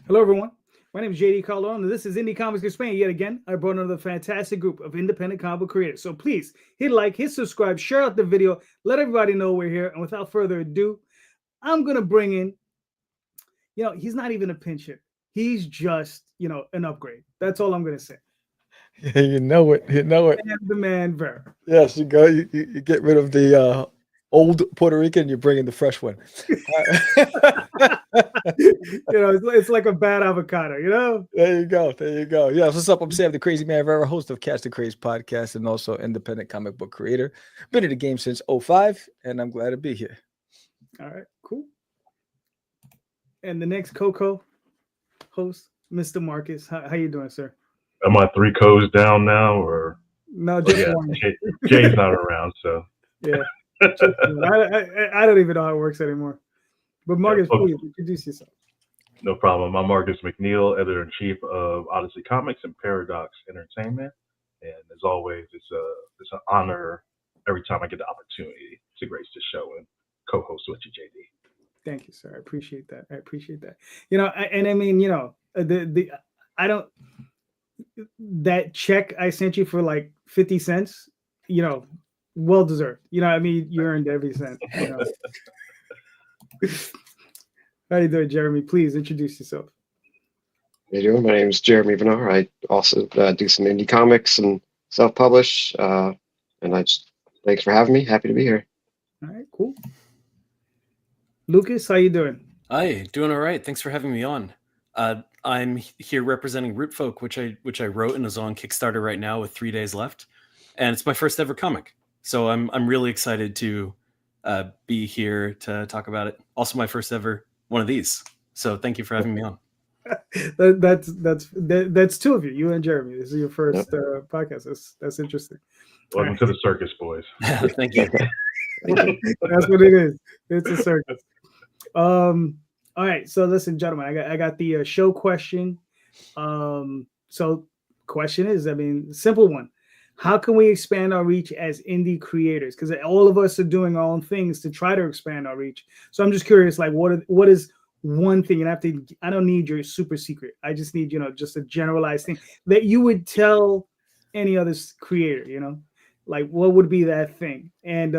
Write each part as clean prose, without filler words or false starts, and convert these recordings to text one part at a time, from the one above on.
Hello, everyone. My name is JD Calderon, and this is Indie Comics in Spain. Yet again, I brought another fantastic group of independent comic book creators. So please hit like, hit subscribe, share out the video, let everybody know we're here. And without further ado, I'm gonna bring in, he's not even a pinch hit. He's just, an upgrade. That's all I'm gonna say. You know it. You know it. And the man Vera. Yes, you go. You get rid of the old Puerto Rican. You bring in the fresh one. It's like a bad avocado. There you go. There you go. Yeah, what's up? I'm Sam, the Crazy Man Vera, host of Catch the Craze podcast, and also independent comic book creator. Been in the game since '05, and I'm glad to be here. All right, cool. And the next Coco host, Mr. Marcus. How you doing, sir? Am I three codes down now, or no? Just one. Jay's not around, so yeah. I don't even know how it works anymore. But Marcus, please introduce yourself. No problem. I'm Marcus McNeal, editor-in-chief of Odyssey Comics and Paradox Entertainment. And as always, it's an honor every time I get the opportunity to grace the show and co-host with you, JD. Thank you, sir. I appreciate that. And I mean, I don't. That check I sent you for like 50 cents, well deserved. I mean, you earned every cent. How you doing, Jeremy? Please introduce yourself. How you doing? My name is Jeremy Vinar. I also do some indie comics and self-publish. Thanks for having me. Happy to be here. All right, cool. Lukas, how you doing? Hi, doing all right. Thanks for having me on. I'm here representing Root Folk, which I wrote and is on Kickstarter right now with 3 days left, and it's my first ever comic. So I'm really excited to be here to talk about it. Also, my first ever one of these. So thank you for having me on. That's two of you, you and Jeremy. This is your first podcast. That's interesting. Welcome to the circus, boys. Thank you. That's what it is. It's a circus. All right, so listen, gentlemen, I got the show question. So question is, simple one. How can we expand our reach as indie creators? Because all of us are doing our own things to try to expand our reach. So I'm just curious, like, what is one thing? And I don't need your super secret. I just need, just a generalized thing that you would tell any other creator. Like what would be that thing? And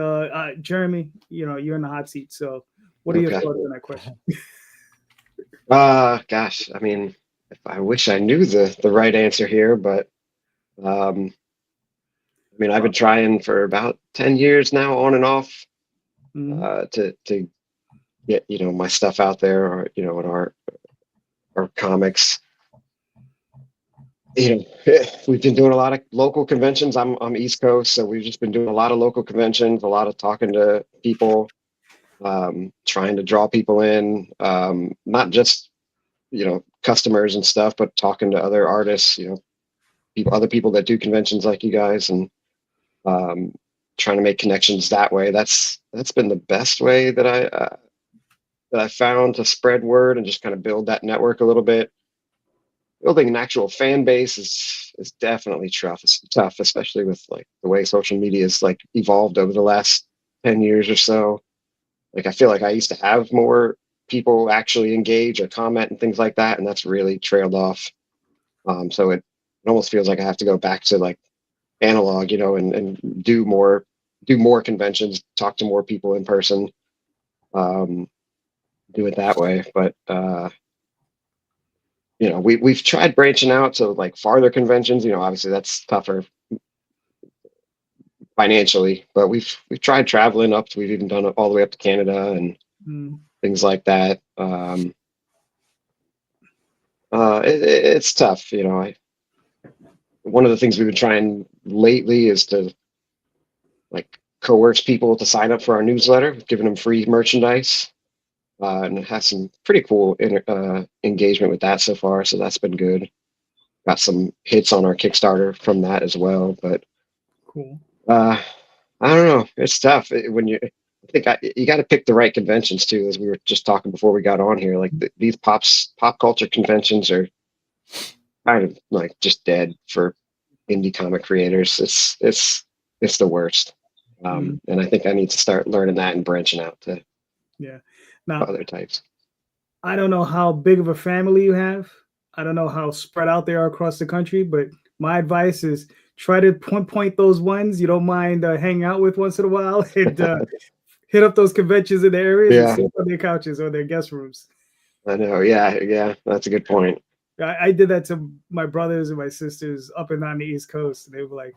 Jeremy, you're in the hot seat. So what are your thoughts on that question? Gosh, I mean, I wish I knew the right answer here, but I've been trying for about 10 years now, on and off, to get my stuff out there, or in our comics. We've been doing a lot of local conventions. I'm East Coast, so we've just been doing a lot of local conventions, a lot of talking to people, trying to draw people in, not just customers and stuff, but talking to other artists, other people that do conventions like you guys, and trying to make connections that way. That's been the best way that I found to spread word and just kind of build that network a little bit. Building an actual fan base is definitely tough. It's tough, especially with like the way social media has like evolved over the last 10 years or so. Like I feel like I used to have more people actually engage or comment and things like that, and that's really trailed off. So it almost feels like I have to go back to like analog, and do more conventions, talk to more people in person, do it that way. But we've tried branching out to like farther conventions. Obviously that's tougher financially, but we've tried traveling up. We've even done it all the way up to Canada and things like that. It's tough. One of the things we've been trying lately is to like coerce people to sign up for our newsletter, giving them free merchandise, and have some pretty cool engagement with that so far. So that's been good. Got some hits on our Kickstarter from that as well. But cool. I don't know. It's tough when you got to pick the right conventions too, as we were just talking before we got on here. Like these pop culture conventions are kind of like just dead for indie comic creators. It's the worst. And I think I need to start learning that and branching out to now other types. I don't know how big of a family you have. I don't know how spread out they are across the country, but my advice is try to point those ones you don't mind hanging out with once in a while, and hit up those conventions in the areas and Yeah. sleep on their couches or their guest rooms. I know. Yeah. That's a good point. I did that to my brothers and my sisters up and down the East Coast. And they were like,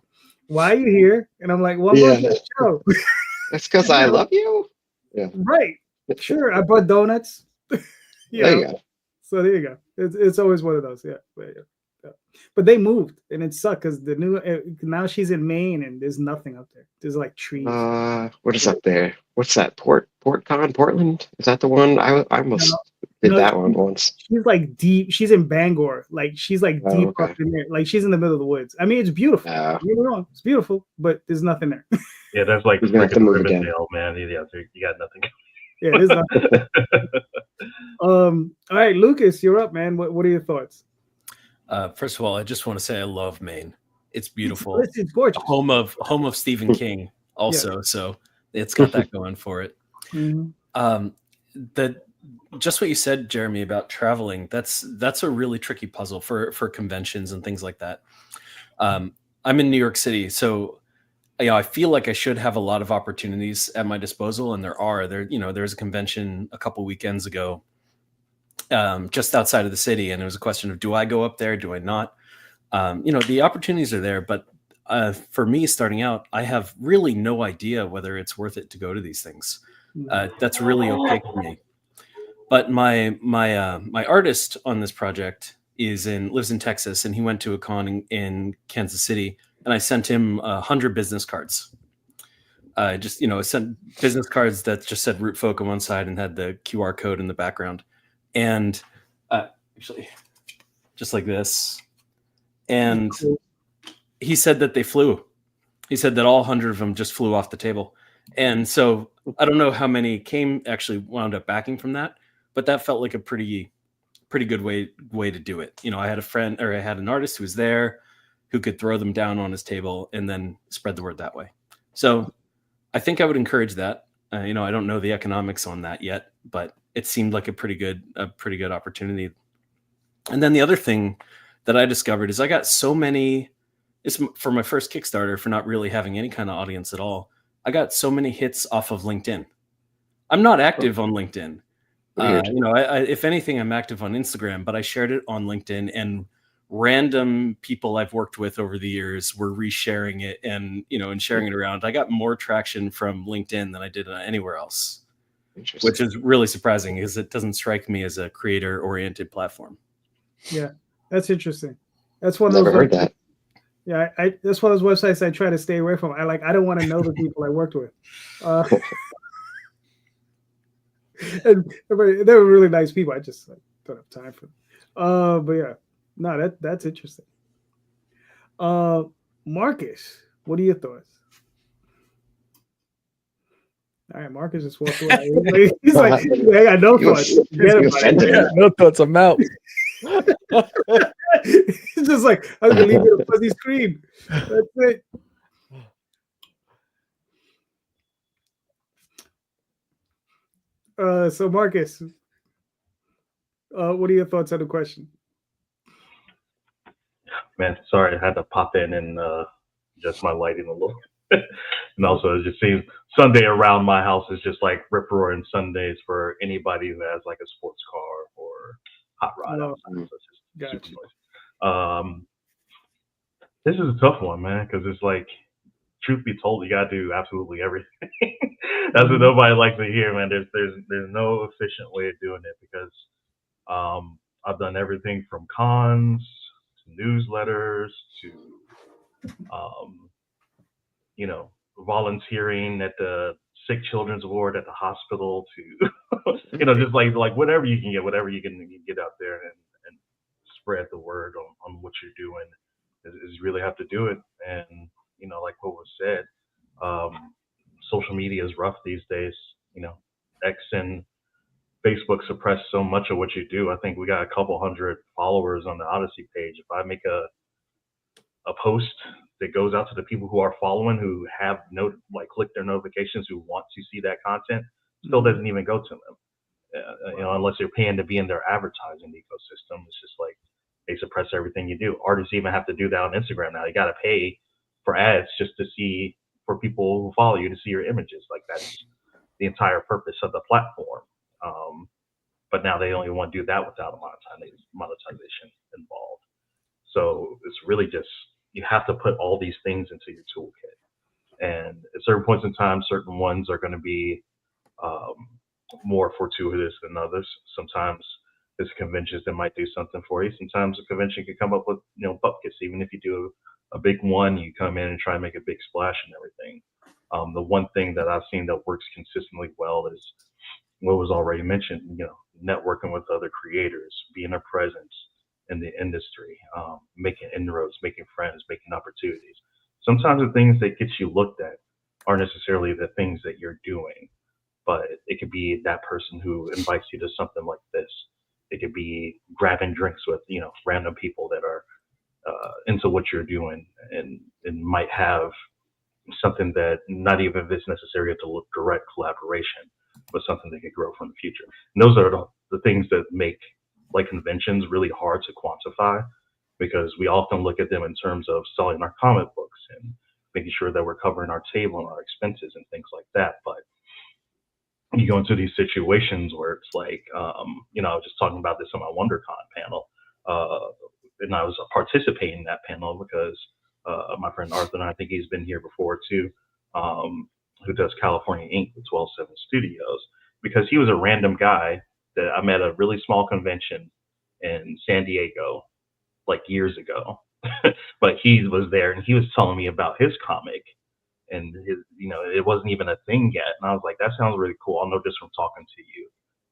"Why are you here?" And I'm like, "Well, I'm Yeah. on the show." That's because I love you. Yeah. Right. Sure. I brought donuts. There you go. So there you go. It's always one of those. Yeah. But they moved and it sucked because the new now she's in Maine and there's nothing up there. There's like trees. What is up there? What's that? Portland? Is that the one? I almost did that one once. She's like deep. She's in Bangor. Like she's like deep okay. up in there. Like she's in the middle of the woods. I mean, it's beautiful. Don't get me wrong. It's beautiful, but there's nothing there. Yeah, there's like freaking Rivendell, man. Yeah, you got nothing. Yeah, there's nothing. All right, Lukas, you're up, man. What are your thoughts? First of all, I just want to say I love Maine. It's beautiful. It's gorgeous. Home of Stephen King, also. Yeah. So it's got that going for it. Mm-hmm. Just what you said, Jeremy, about traveling. That's a really tricky puzzle for conventions and things like that. I'm in New York City, so I feel like I should have a lot of opportunities at my disposal, and there's a convention a couple weekends ago, just outside of the city, and it was a question of, do I go up there? Do I not? The opportunities are there, but for me starting out, I have really no idea whether it's worth it to go to these things. That's really opaque for me. But my artist on this project lives in Texas, and he went to a con in Kansas City, and I sent him 100 business cards. I sent business cards that just said Root Folk on one side and had the QR code in the background, and actually just like this. And he said that they flew. He said that all 100 of them just flew off the table. And so I don't know how many actually wound up backing from that, but that felt like a pretty good way to do it. I had I had an artist who was there who could throw them down on his table and then spread the word that way. So I think I would encourage that. I don't know the economics on that yet, but it seemed like a pretty good opportunity. And then the other thing that I discovered is I got so many, it's for my first Kickstarter, for not really having any kind of audience at all. I got so many hits off of LinkedIn. I'm not active on LinkedIn. If anything, I'm active on Instagram, but I shared it on LinkedIn, and random people I've worked with over the years were resharing it and sharing it around. I got more traction from LinkedIn than I did anywhere else, which is really surprising because it doesn't strike me as a creator-oriented platform. Yeah, that's interesting. That's one of those. Never heard that. Yeah, that's one of those websites I try to stay away from. I don't want to know the people I worked with. And they were really nice people. I just don't have time for them. But yeah, no, that's interesting. Marcus, what are your thoughts? All right, Marcus just walked away. He's like, I got no thoughts. No thoughts. I'm out. He's just like, I'm gonna leave you a fuzzy screen. That's it. So Marcus, what are your thoughts on the question? Man, sorry, I had to pop in and adjust my lighting a little bit. And also, it just seems Sunday around my house is just like rip-roaring Sundays for anybody who has like a sports car or hot rod outside. So it's just super noisy. This is a tough one, man, because it's like, truth be told, you gotta do absolutely everything. That's what nobody likes to hear, man. There's no efficient way of doing it, because I've done everything from cons to newsletters to volunteering at the sick children's ward at the hospital to just like whatever you can get, whatever you can get out there and spread the word on what you're doing is really have to do it. And like what was said, social media is rough these days. X and Facebook suppress so much of what you do. I think we got a couple hundred followers on the Odyssey page. If I make a post that goes out to the people who are following, who have click their notifications, who want to see that content, still doesn't even go to them. unless you're paying to be in their advertising ecosystem. It's just like they suppress everything you do. Artists even have to do that on Instagram now. You got to pay for ads just to see, for people who follow you to see your images. Like, that's the entire purpose of the platform. But now they only want to do that without a monetization involved. So it's really just, you have to put all these things into your toolkit. And at certain points in time, certain ones are going to be more fortuitous than others. Sometimes there's conventions that might do something for you. Sometimes a convention can come up with, bupkis. Even if you do a big one, you come in and try and make a big splash and everything. The one thing that I've seen that works consistently well is what was already mentioned, networking with other creators, being a presence in the industry, making inroads, making friends, making opportunities. Sometimes the things that get you looked at aren't necessarily the things that you're doing, but it could be that person who invites you to something like this. It could be grabbing drinks with, random people that are into what you're doing and might have something that not even if it's necessary to direct collaboration, but something that could grow from the future. And those are the things that make like conventions really hard to quantify, because we often look at them in terms of selling our comic books and making sure that we're covering our table and our expenses and things like that. But you go into these situations where it's like, I was just talking about this on my WonderCon panel, and I was participating in that panel because my friend Arthur, and I think he's been here before too, who does California Inc. with 12/7 Studios, because he was a random guy that I met at a really small convention in San Diego, like years ago. But he was there and he was telling me about his comic, and his, it wasn't even a thing yet. And I was like, that sounds really cool. I'll know just from talking to you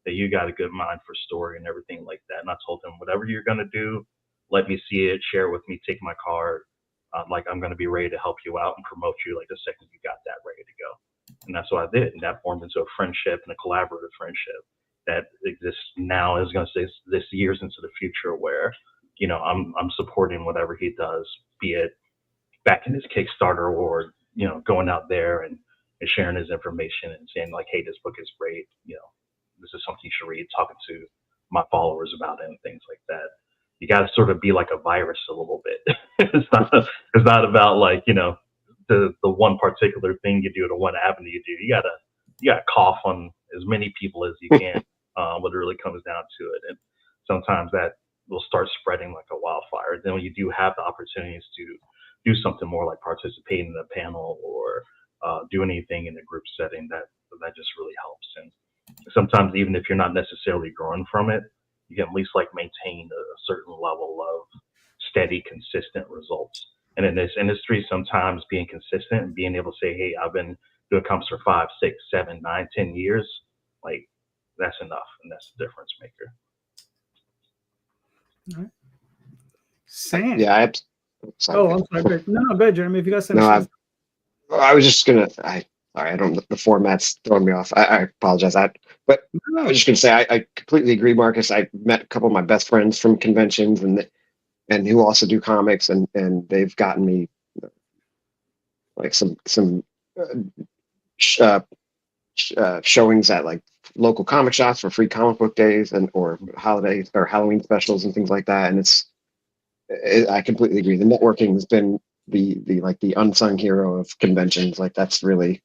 that you got a good mind for story and everything like that. And I told him, whatever you're going to do, let me see it, share it with me, take my card. Like, I'm going to be ready to help you out and promote you like the second you got that ready to go. And that's what I did. And that formed into a friendship and a collaborative friendship that exists now, is going to stay this years into the future, where, I'm supporting whatever he does, be it back in his Kickstarter or, going out there and sharing his information and saying like, hey, this book is great. This is something you should read, talking to my followers about it and things like that. You got to sort of be like a virus a little bit. It's not about like, the one particular thing you do, the one avenue you do. You gotta cough on as many people as you can, when it really comes down to it. And sometimes that will start spreading like a wildfire. Then when you do have the opportunities to do something more like participate in a panel or do anything in a group setting, that just really helps. And sometimes even if you're not necessarily growing from it, you can at least like maintain a certain level of steady, consistent results. And in this industry, sometimes being consistent and being able to say, hey, I've been doing comics for 5, 6, 7, 9, 10 years, like, that's enough. And that's the difference maker. All right. Sam. Yeah, I'm sorry. No, go ahead, Jeremy. If you got something. No, I was just gonna. I don't. The format's throwing me off. I apologize. But I was just gonna say I completely agree, Marcus. I met a couple of my best friends from conventions and who also do comics, and they've gotten me like some showings at like local comic shops for free comic book days or holidays or Halloween specials and things like that. And I completely agree. The networking has been the unsung hero of conventions. Like, that's really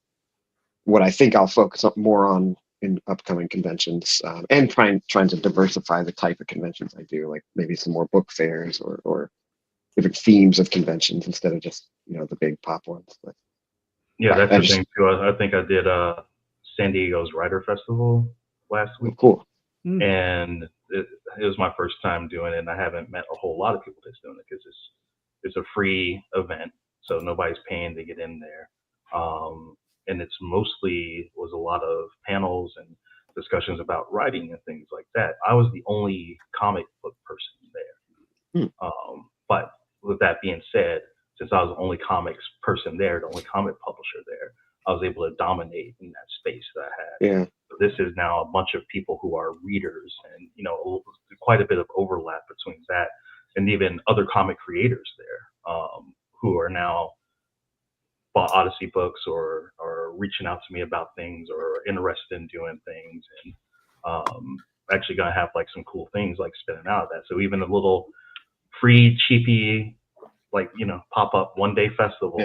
what I think I'll focus more on in upcoming conventions, and trying to diversify the type of conventions I do, like maybe some more book fairs or different themes of conventions instead of just the big pop ones. But yeah, that's the thing too. I think I did San Diego's Writer Festival last week. Cool. And it was my first time doing it, and I haven't met a whole lot of people that's doing it because it's a free event, so nobody's paying to get in there. And it's mostly was a lot of panels and discussions about writing and things like that. I was the only comic book person there. But with that being said, since I was the only comics person there, the only comic publisher there, I was able to dominate in that space that I had. Yeah. So this is now a bunch of people who are readers, and quite a bit of overlap between that and even other comic creators there, who are now bought Odyssey books or reaching out to me about things or interested in doing things. And Actually gonna have like some cool things like spinning out of that. So even a little free cheapy, like, pop up 1-day festival,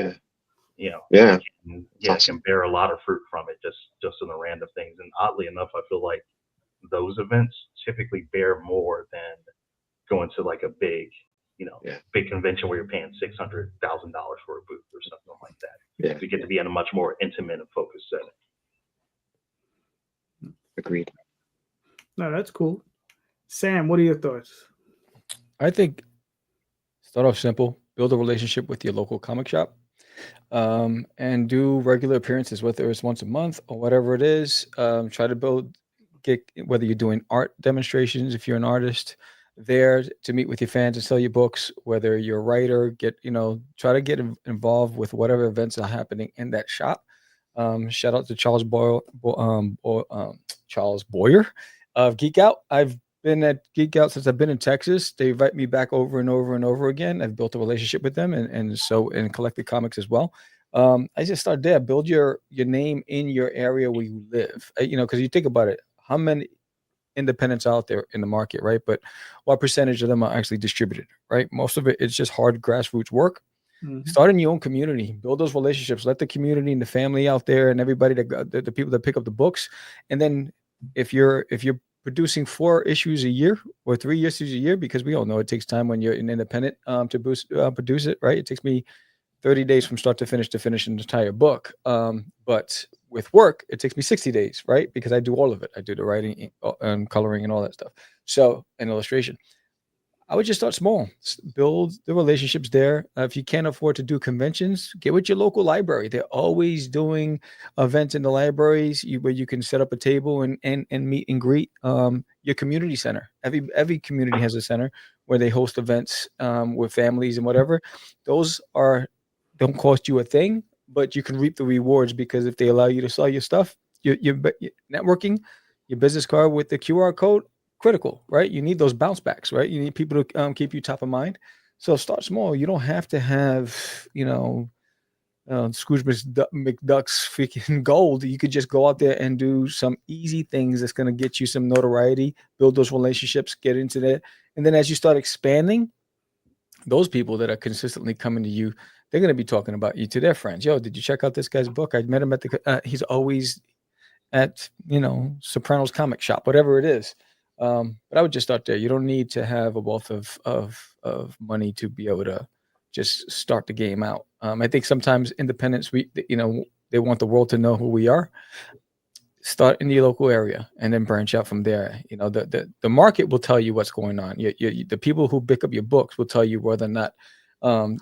Awesome. can bear a lot of fruit from it, just in the random things. And oddly enough, I feel like those events typically bear more than going to like a big convention where you're paying $600,000 for a booth or something like that. Yeah. You get to be in a much more intimate and focused setting. Agreed. No, that's cool. Sam, what are your thoughts? I think start off simple, build a relationship with your local comic shop, and do regular appearances, whether it's once a month or whatever it is. Try to get whether you're doing art demonstrations, if you're an artist, there to meet with your fans and sell your books. Whether you're a writer, try to get involved with whatever events are happening in that shop. Shout out to Charles Boyer of Geek Out. I've been at Geek Out since I've been in Texas. They invite me back over and over and over again. I've built a relationship with them and collected comics as well. I just start there. Build your name in your area where you live. Because you think about it, how many independents out there in the market, right? But what percentage of them are actually distributed, right? Most of it's just hard grassroots work. Mm-hmm. Start in your own community, build those relationships, let the community and the family out there and everybody the people that pick up the books. And then if you're producing 4 issues a year or 3 issues a year, because we all know it takes time when you're an independent to produce it, right? It takes me 30 days from start to finish an entire book. But with work, it takes me 60 days, right? Because I do all of it. I do the writing and coloring and all that stuff. So, and illustration. I would just start small, build the relationships there. If you can't afford to do conventions, get with your local library. They're always doing events in the libraries where you can set up a table and meet and greet. Your community center. Every community has a center where they host events with families and whatever. Those don't cost you a thing, but you can reap the rewards because if they allow you to sell your stuff, your networking, your business card with the QR code, critical, right? You need those bounce backs, right? You need people to keep you top of mind. So start small. You don't have to have, Scrooge McDuck's freaking gold. You could just go out there and do some easy things that's going to get you some notoriety, build those relationships, get into that. And then as you start expanding, those people that are consistently coming to you, they're going to be talking about you to their friends. Yo, did you check out this guy's book? I met him at he's always at, Sopranos comic shop, whatever it is. But I would just start there. You don't need to have a wealth of money to be able to just start the game out. I think sometimes independents, they want the world to know who we are. Start in your local area and then branch out from there. The market will tell you what's going on. The people who pick up your books will tell you whether or not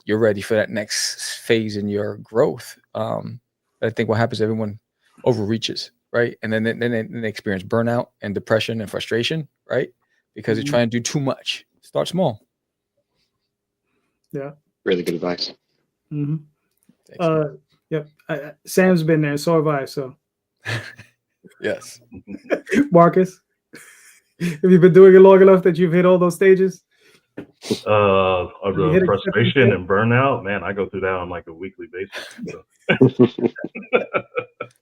you're ready for that next phase in your growth. I think what happens, everyone overreaches. Right. And then they experience burnout and depression and frustration, right? Because they're trying to do too much. Start small. Yeah. Really good advice. Mm-hmm. Yep. Sam's been there, so have I. So, yes. Marcus, have you been doing it long enough that you've hit all those stages? Of the frustration and burnout, man, I go through that on like a weekly basis. So.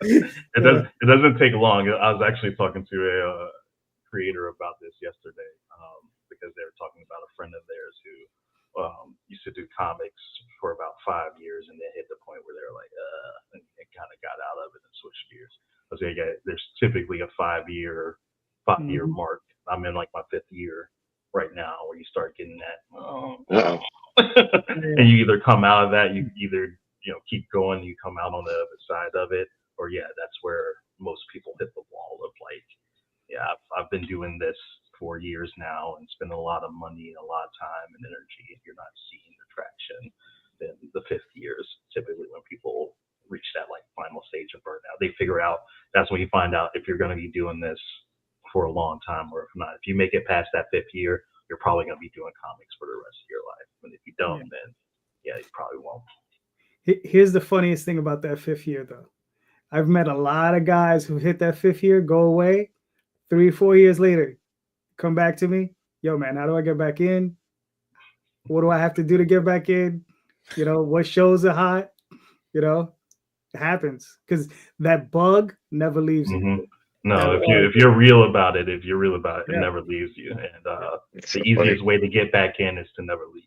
It doesn't take long. I was actually talking to a creator about this yesterday because they were talking about a friend of theirs who used to do comics for about 5 years and then hit the point where they were like, and kind of got out of it and switched gears. I was like, there's typically a 5-year mark. I'm in like my 5th year right now where you start getting that and you either come out of that, you either keep going, you come out on the other side of it, or that's where most people hit the wall of like, I've been doing this for years now and spending a lot of money and a lot of time and energy, and you're not seeing the traction. Then the 5th year is typically when people reach that like final stage of burnout. They figure out, that's when you find out if you're going to be doing this for a long time or if not. If you make it past that 5th year, you're probably going to be doing comics for the rest of your life. And if you don't, then you probably won't. Here's the funniest thing about that 5th year, though. I've met a lot of guys who hit that 5th year, go away, 3-4 years later, come back to me. Yo, man, how do I get back in? What do I have to do to get back in? What shows are hot? It happens because that bug never leaves you. No, at if you're real about it, it Yeah. never leaves you. And It's the so easiest way to get back in is to never leave.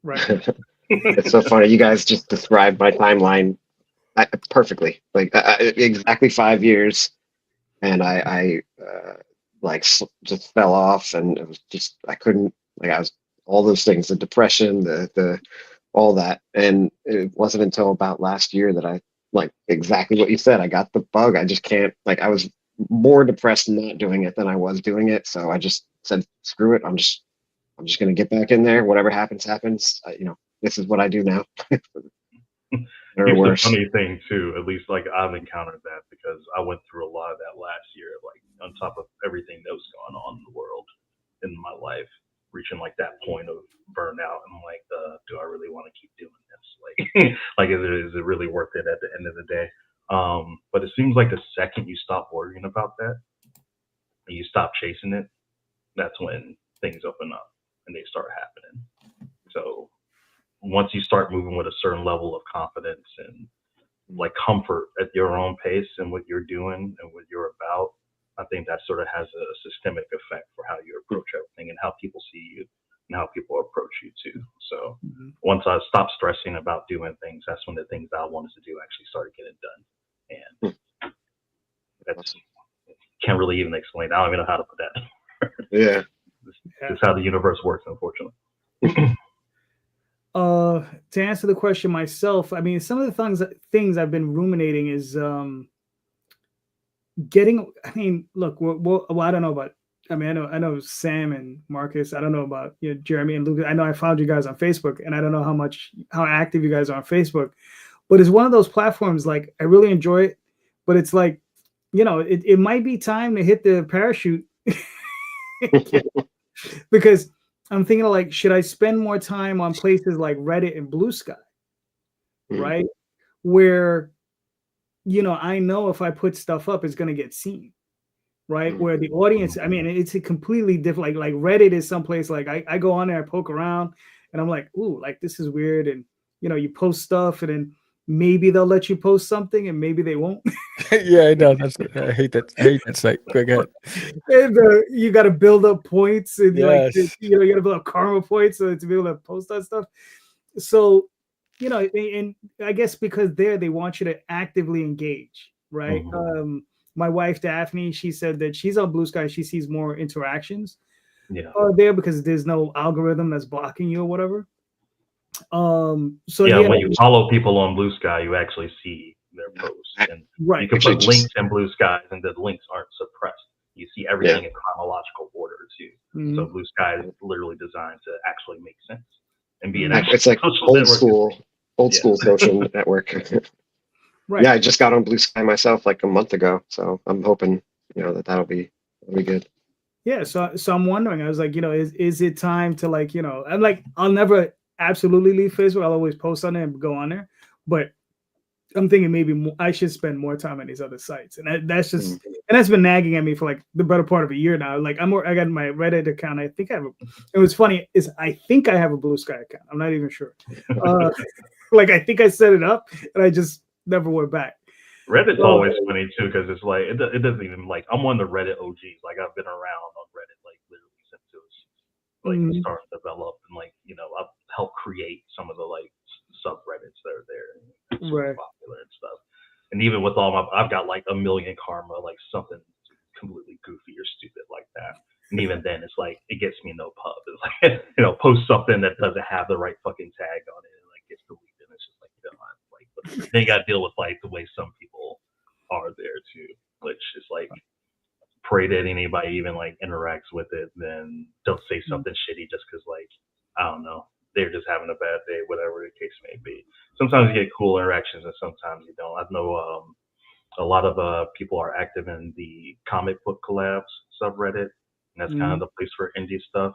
right. funny. It's so funny. You guys just described my timeline perfectly. Like exactly 5 years, and I like just fell off, and it was just I couldn't like I was all those things, the depression, the all that, and it wasn't until about last year that I like exactly what you said. I got the bug. I just can't like I was more depressed not doing it than I was doing it, so I just said screw it. I'm just gonna get back in there. Whatever happens, happens. This is what I do now. Or Here's the worse. funny thing too, at least like I've encountered that because I went through a lot of that last year, like on top of everything that was going on in the world in my life, reaching like that point of burnout and like, do I really want to keep doing this? Like, like is it really worth it at the end of the day? But it seems like the second you stop worrying about that and you stop chasing it, that's when things open up and they start happening. So once you start moving with a certain level of confidence and like comfort at your own pace and what you're doing and what you're about, I think that sort of has a systemic effect for how you approach everything and how people see you and how people approach you too. So once I stopped stressing about doing things, that's when the things that I wanted to do actually started getting done. And that's can't really even explain. I don't even know how to put that. Yeah. This is how the universe works, unfortunately. To answer the question myself, I mean, some of the things I've been ruminating is getting. I mean, look, well, I don't know about. I mean, I know Sam and Marcus. I don't know about Jeremy and Lucas. I know I found you guys on Facebook, and I don't know how active you guys are on Facebook, but it's one of those platforms. Like, I really enjoy it, but it's like, it might be time to hit the parachute because I'm thinking of like, should I spend more time on places like Reddit and Blue Sky, right? Where, I know if I put stuff up, it's going to get seen, right? Where the audience, I mean, it's a completely different, like Reddit is someplace like I go on there, I poke around and I'm like, ooh, like this is weird. And, you post stuff and then maybe they'll let you post something and maybe they won't. Yeah, I know. I hate that. I hate that site. Go ahead. And you got to build up points and Yes. you got to build up karma points to be able to post that stuff. So, and I guess because they want you to actively engage, right? My wife Daphne, she said that she's on Blue Sky. She sees more interactions there because there's no algorithm that's blocking you or whatever. So when you follow people on Blue Sky, you actually see their posts, and you can put links in Blue Skies, and the links aren't suppressed. You see everything in chronological order too. So Blue Sky is literally designed to actually make sense and be an actual. It's like old school social network. Right. Yeah, I just got on Blue Sky myself like a month ago, so I'm hoping that'll be good. Yeah, so I'm wondering. I was like, is it time to like, I'm like, I'll never absolutely leave Facebook. I'll always post on there and go on there, but I'm thinking maybe I should spend more time on these other sites, and that's just and that's been nagging at me for like the better part of a year now. Like I got my Reddit account. I think I have. It was funny is I think I have a Blue Sky account. I'm not even sure. Like I think I set it up, and I just never went back. Reddit's always funny too because it's like it doesn't even like I'm one of the Reddit OGs. Like I've been around on Reddit like literally since it was like starting to develop, and like I've helped create some of the like subreddits that are there, and super popular and stuff. And even with all I've got like a million karma, like something completely goofy or stupid like that. And even then, it's like it gets me no pub. It's like post something that doesn't have the right fucking tag on it, and like gets deleted. And it's just like but then you got to deal with like the way some people are there too, which is like pray that anybody even like interacts with it, then don't say something shitty just because like I don't know, they're just having a bad day, whatever the case may be. Sometimes you get cool interactions and sometimes you don't. I know a lot of people are active in the comic book collabs subreddit, and that's kind of the place for indie stuff.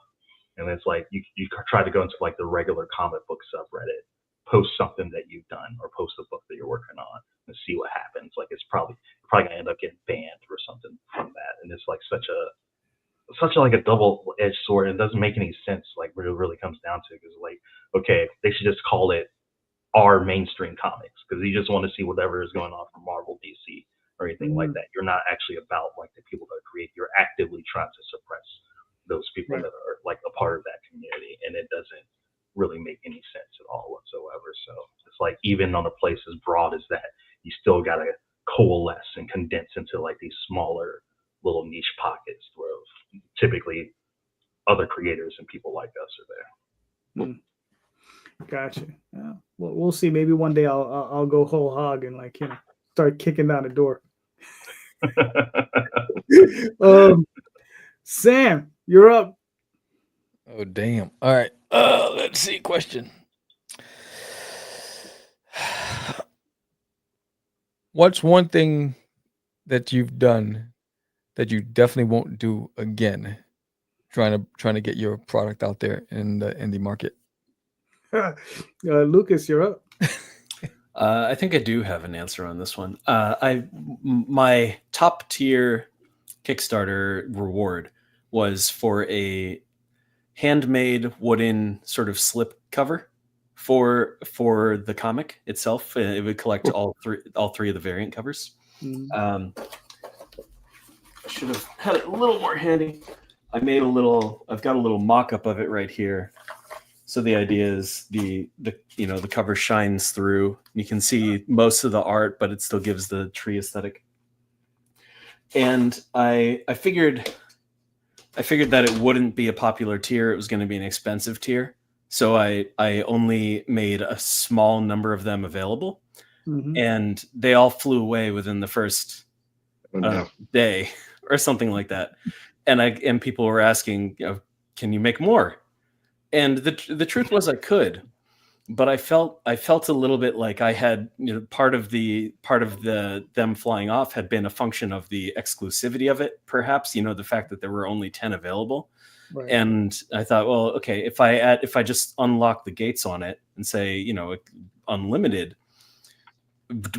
And it's like you try to go into like the regular comic book subreddit, post something that you've done or post a book that you're working on and see what happens. Like it's probably gonna end up getting banned or something from that. And it's like such a like a double-edged sword, and it doesn't make any sense like what it really comes down to, because like okay, they should just call it our mainstream comics because you just want to see whatever is going on from Marvel, DC, or anything like that. You're not actually about like the people that create. You're actively trying to suppress those people that are like a part of that community, and it doesn't really make any sense at all whatsoever. So it's like even on a place as broad as that, you still got to coalesce and condense into like these smaller little niche pockets where typically other creators and people like us are there. Gotcha. Yeah. Well, we'll see. Maybe one day I'll go whole hog and like start kicking down the door. Sam, you're up. Oh damn! All right. Let's see. Question. What's one thing that you've done that you definitely won't do again? Trying to get your product out there in the indie market. Lukas, you're up. I think I do have an answer on this one. My top tier Kickstarter reward was for a handmade wooden sort of slip cover for the comic itself. It would collect all three of the variant covers. I should have had it a little more handy. I've got a little mock-up of it right here. So the idea is the cover shines through. You can see most of the art, but it still gives the tree aesthetic. And I figured that it wouldn't be a popular tier. It was going to be an expensive tier. So I only made a small number of them available, and they all flew away within the first day or something like that. And people were asking, can you make more? And the truth was I could, but I felt a little bit like I had, part of them flying off had been a function of the exclusivity of it, perhaps, the fact that there were only 10 available. Right. And I thought, well, okay, if I just unlock the gates on it and say, unlimited,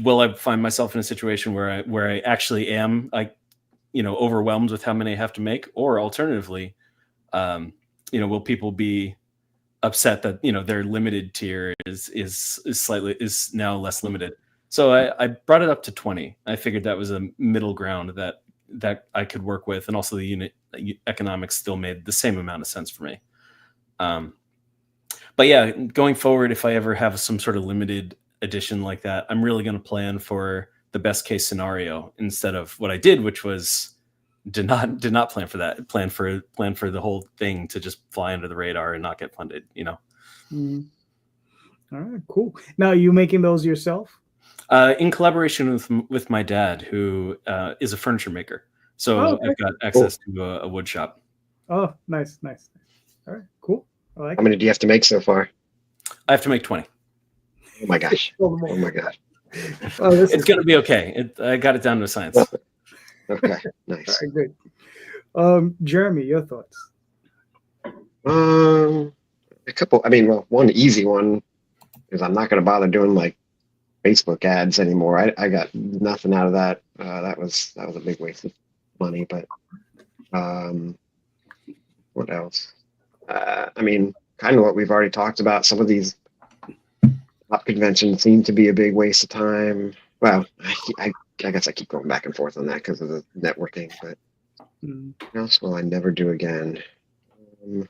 will I find myself in a situation where I actually am overwhelmed with how many I have to make? Or alternatively, will people be upset that their limited tier is now less limited? So I brought it up to 20. I figured that was a middle ground that I could work with, and also the unit economics still made the same amount of sense for me. But yeah, going forward, if I ever have some sort of limited edition like that, I'm really going to plan for the best case scenario instead of what I did, which was did not plan for that. Plan for the whole thing to just fly under the radar and not get funded. All right, cool. Now, are you making those yourself? In collaboration with my dad, who is a furniture maker. So I've got access to a wood shop. Oh, nice. All right, cool. I like How many do you have to make so far? I have to make 20. Oh my gosh. Oh my god. It's going to be okay. I got it down to a science. Okay, nice. All right, good. Jeremy, your thoughts? A couple. I mean, well, one easy one is I'm not going to bother doing like Facebook ads anymore. I got nothing out of that. That was a big waste of money. But what else? I mean, kind of what we've already talked about. Some of these pop conventions seem to be a big waste of time. Well, I guess I keep going back and forth on that because of the networking. But what else will I never do again? Am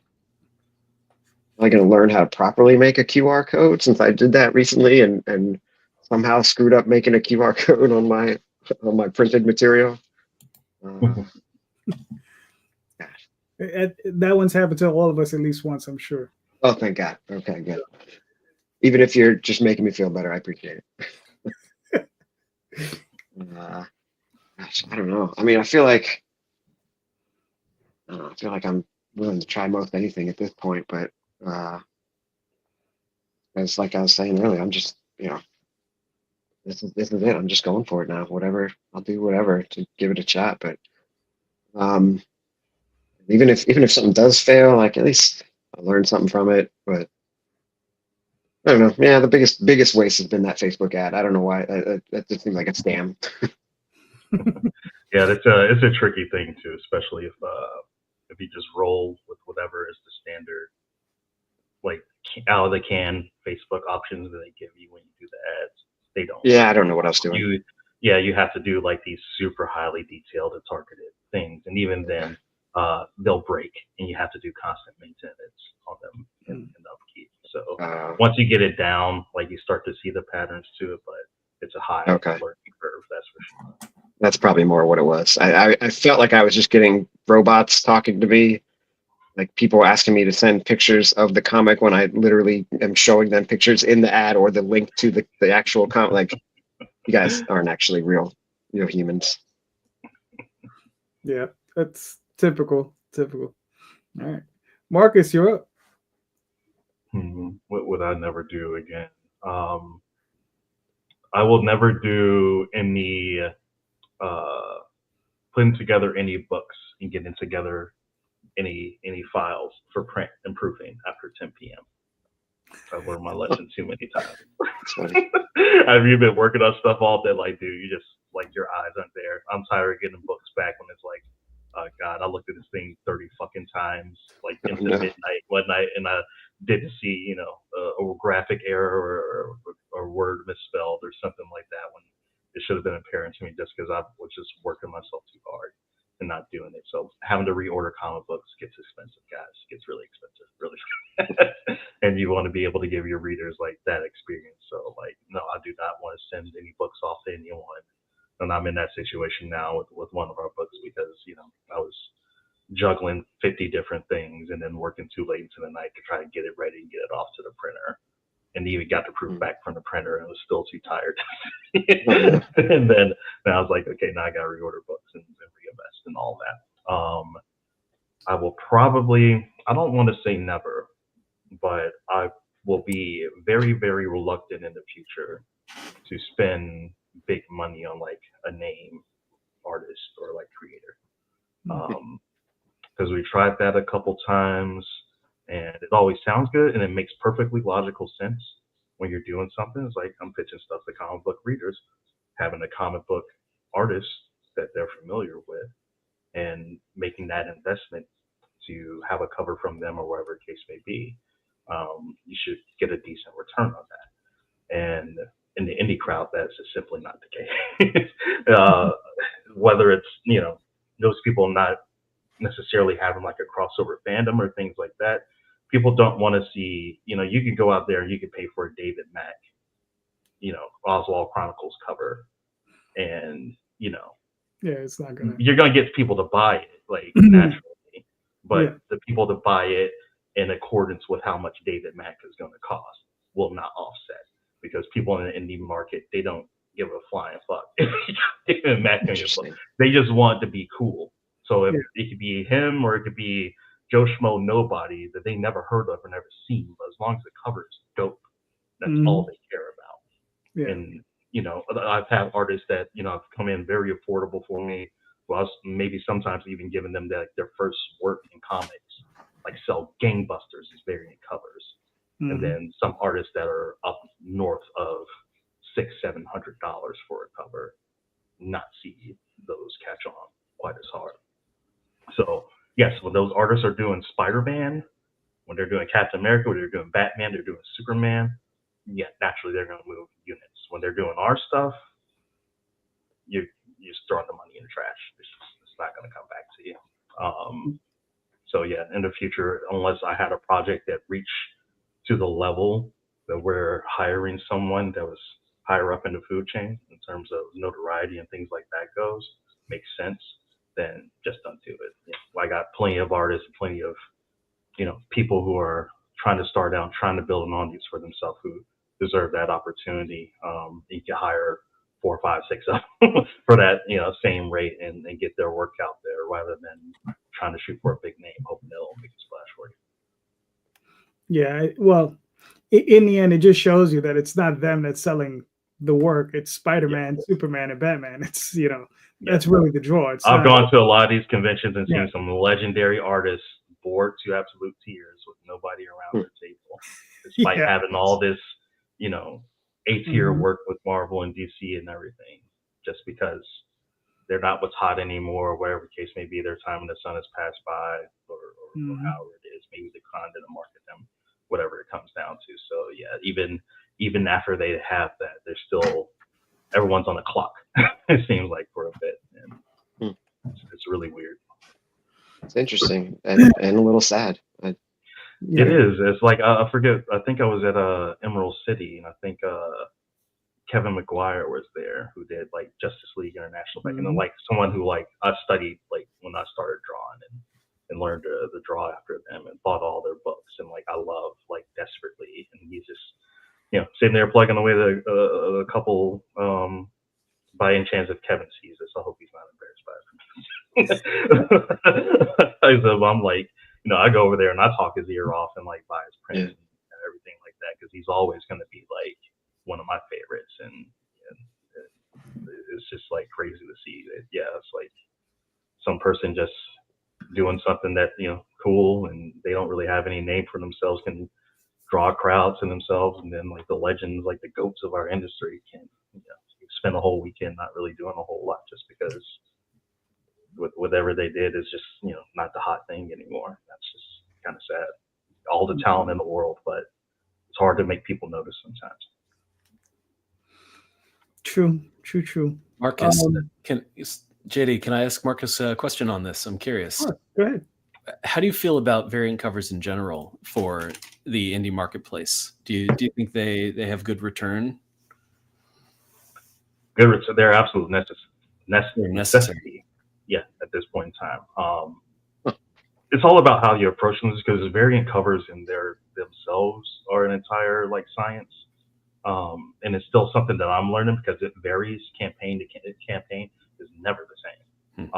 I going to learn how to properly make a QR code, since I did that recently and somehow screwed up making a QR code on my printed material? That one's happened to all of us at least once, I'm sure. Oh, thank God. Okay, good. Even if you're just making me feel better, I appreciate it. Gosh, I don't know. I mean, I feel like I'm willing to try most anything at this point, but it's like I was saying earlier, I'm just, this is it. I'm just going for it now. Whatever, I'll do whatever to give it a shot. But even if something does fail, like at least I'll learn something from it. But I don't know. Yeah, the biggest waste has been that Facebook ad. I don't know why. That just seems like a scam. Yeah, it's a tricky thing too, especially if you just roll with whatever is the standard, like out of the can Facebook options that they give you when you do the ads. They don't. Yeah, I don't know what else doing. yeah, you have to do like these super highly detailed and targeted things, and even then, they'll break, and you have to do constant maintenance on them and upkeep. So once you get it down, like you start to see the patterns to it, but it's a high learning curve, that's for sure. That's probably more what it was. I felt like I was just getting robots talking to me, like people asking me to send pictures of the comic when I literally am showing them pictures in the ad or the link to the actual comic. Like, you guys aren't actually real humans. Yeah, that's typical. All right, Marcus, you're up. What would I never do again? I will never do any putting together any books and getting together any files for print and proofing after 10 p.m. I've learned my lesson too many times. Have you been working on stuff all day? Like, dude, you just like your eyes aren't there. I'm tired of getting books back when it's like, God, I looked at this thing 30 fucking times, like into midnight one night, and I didn't see, a graphic error or word misspelled or something like that when it should have been apparent to me just because I was just working myself too hard and not doing it. So having to reorder comic books gets expensive, guys. It gets really expensive, really. And you want to be able to give your readers like that experience. So like, no, I do not want to send any books off to anyone. And I'm in that situation now with one of our books because, I was juggling 50 different things and then working too late into the night to try to get it ready and get it off to the printer. And even got the proof back from the printer and was still too tired. And then I was like, okay, now I got to reorder books and reinvest and all that. I will probably, I don't want to say never, but I will be very, very reluctant in the future to spend big money on like a name artist or like creator. Because we tried that a couple times and it always sounds good and it makes perfectly logical sense when you're doing something. It's like I'm pitching stuff to comic book readers, having a comic book artist that they're familiar with and making that investment to have a cover from them or whatever the case may be. You should get a decent return on that. And in the indie crowd, that's just simply not the case. Whether it's, those people not necessarily having like a crossover fandom or things like that, people don't want to see, you can go out there and you can pay for a David Mack, Oswald Chronicles cover. And, yeah, it's not gonna. You're gonna get people to buy it, like naturally, but the people to buy it in accordance with how much David Mack is going to cost will not offset because people in the indie market they don't give a flying fuck. David Mack, they just want to be cool. So if it could be him or it could be Joe Schmo nobody that they never heard of or never seen, but as long as the cover's dope, that's all they care about. Yeah. And I've had artists that have come in very affordable for me. Well, maybe sometimes even giving them their first work in comics, like sell gangbusters as variant covers, and then some artists that are up north of $600-700 for a cover, not see those catch on quite as hard. So yes, when those artists are doing Spider-Man, when they're doing Captain America, when they're doing Batman, they're doing Superman, yeah, naturally they're going to move units. When they're doing our stuff, you're just throwing the money in the trash. It's not going to come back to you. So yeah, in the future, unless I had a project that reached to the level that we're hiring someone that was higher up in the food chain in terms of notoriety and things like that goes, makes sense, then just don't do it. I got plenty of artists, plenty of people who are trying to start out, trying to build an audience for themselves who deserve that opportunity. You can hire 4, 5, 6 of them for that same rate and get their work out there rather than trying to shoot for a big name, hoping they'll make a splash for you. Yeah, well, in the end, it just shows you that it's not them that's selling the work. It's Spider-Man, Superman, and Batman. It's that's really the draw. I've gone to a lot of these conventions and seen some legendary artists bored to absolute tears with nobody around their table, despite having all this, A-tier work with Marvel and DC and everything, just because they're not what's hot anymore, or whatever the case may be. Their time in the sun has passed by, or however it is. Maybe the con didn't market them, whatever it comes down to. So yeah, even after they have that, they're still everyone's on the clock. It seems like for a bit, and it's really weird. It's interesting and a little sad. It is. It's like I forget. I think I was at Emerald City, and I think Kevin McGuire was there, who did like Justice League International back, and then like someone who like I studied like when I started drawing and learned to draw after them and bought all their books, and like I love like desperately, and he's just sitting there plugging away the couple. By any chance, if Kevin sees this, I hope he's not embarrassed by it. So I'm like, I go over there and I talk his ear off and like buy his prints and everything like that, because he's always going to be like one of my favorites, and it's just like crazy to see that. Yeah, it's like some person just doing something that cool, and they don't really have any name for themselves, can draw crowds to themselves, and then like the legends, like the goats of our industry, can spend a whole weekend not really doing a whole lot just because whatever they did is just not the hot thing anymore. That's just kind of sad. All the talent in the world, but it's hard to make people notice sometimes. True. Marcus, JD, can I ask Marcus a question on this? I'm curious. Sure, go ahead. How do you feel about variant covers in general for the indie marketplace? Do you think they have good return? They're absolute necessity. Yeah, at this point in time. It's all about how you approach them, because variant covers in themselves are an entire like science. And it's still something that I'm learning, because it varies campaign to campaign, is never the same.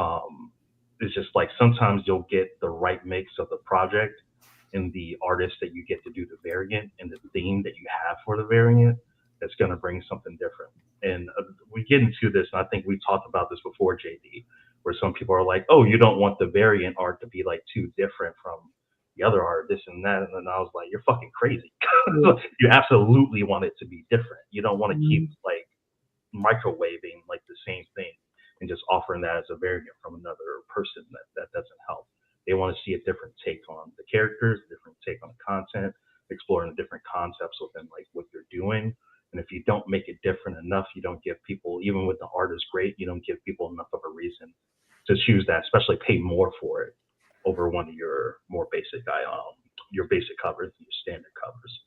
It's just like sometimes you'll get the right mix of the project and the artist that you get to do the variant and the theme that you have for the variant that's going to bring something different. And we get into this, and I think we talked about this before, JD, where some people are like, oh, you don't want the variant art to be like too different from the other art, this and that. And then I was like, you're fucking crazy. You absolutely want it to be different. You don't want to keep like microwaving like the same thing and just offering that as a variant from another person. That doesn't help. They want to see a different take on the characters, a different take on the content, exploring the different concepts within like what you're doing. And if you don't make it different enough, you don't give people, even with the art is great, you don't give people enough of a reason to choose that, especially pay more for it over one of your more basic your basic covers, your standard covers.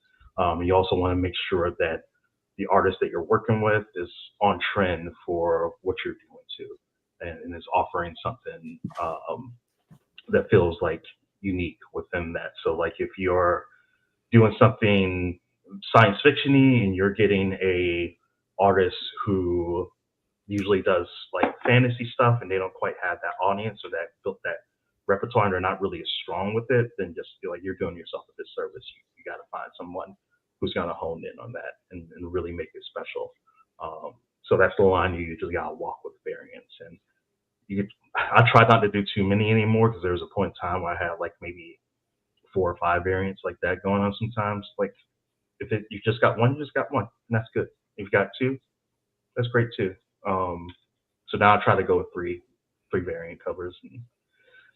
You also want to make sure that the artist that you're working with is on trend for what you're doing too, and is offering something that feels like unique within that. So like if you're doing something science fiction-y and you're getting a artist who usually does like fantasy stuff and they don't quite have that audience or that built that repertoire and they're not really as strong with it, then just feel like you're doing yourself a disservice. You got to find someone who's going to hone in on that and really make it special. So that's the line you usually got to walk with variants. And I try not to do too many anymore, because there was a point in time where I had like maybe 4 or 5 variants like that going on sometimes. Like if you just got one, you just got one, and that's good. If you got 2, that's great too. So now I try to go with 3 variant covers and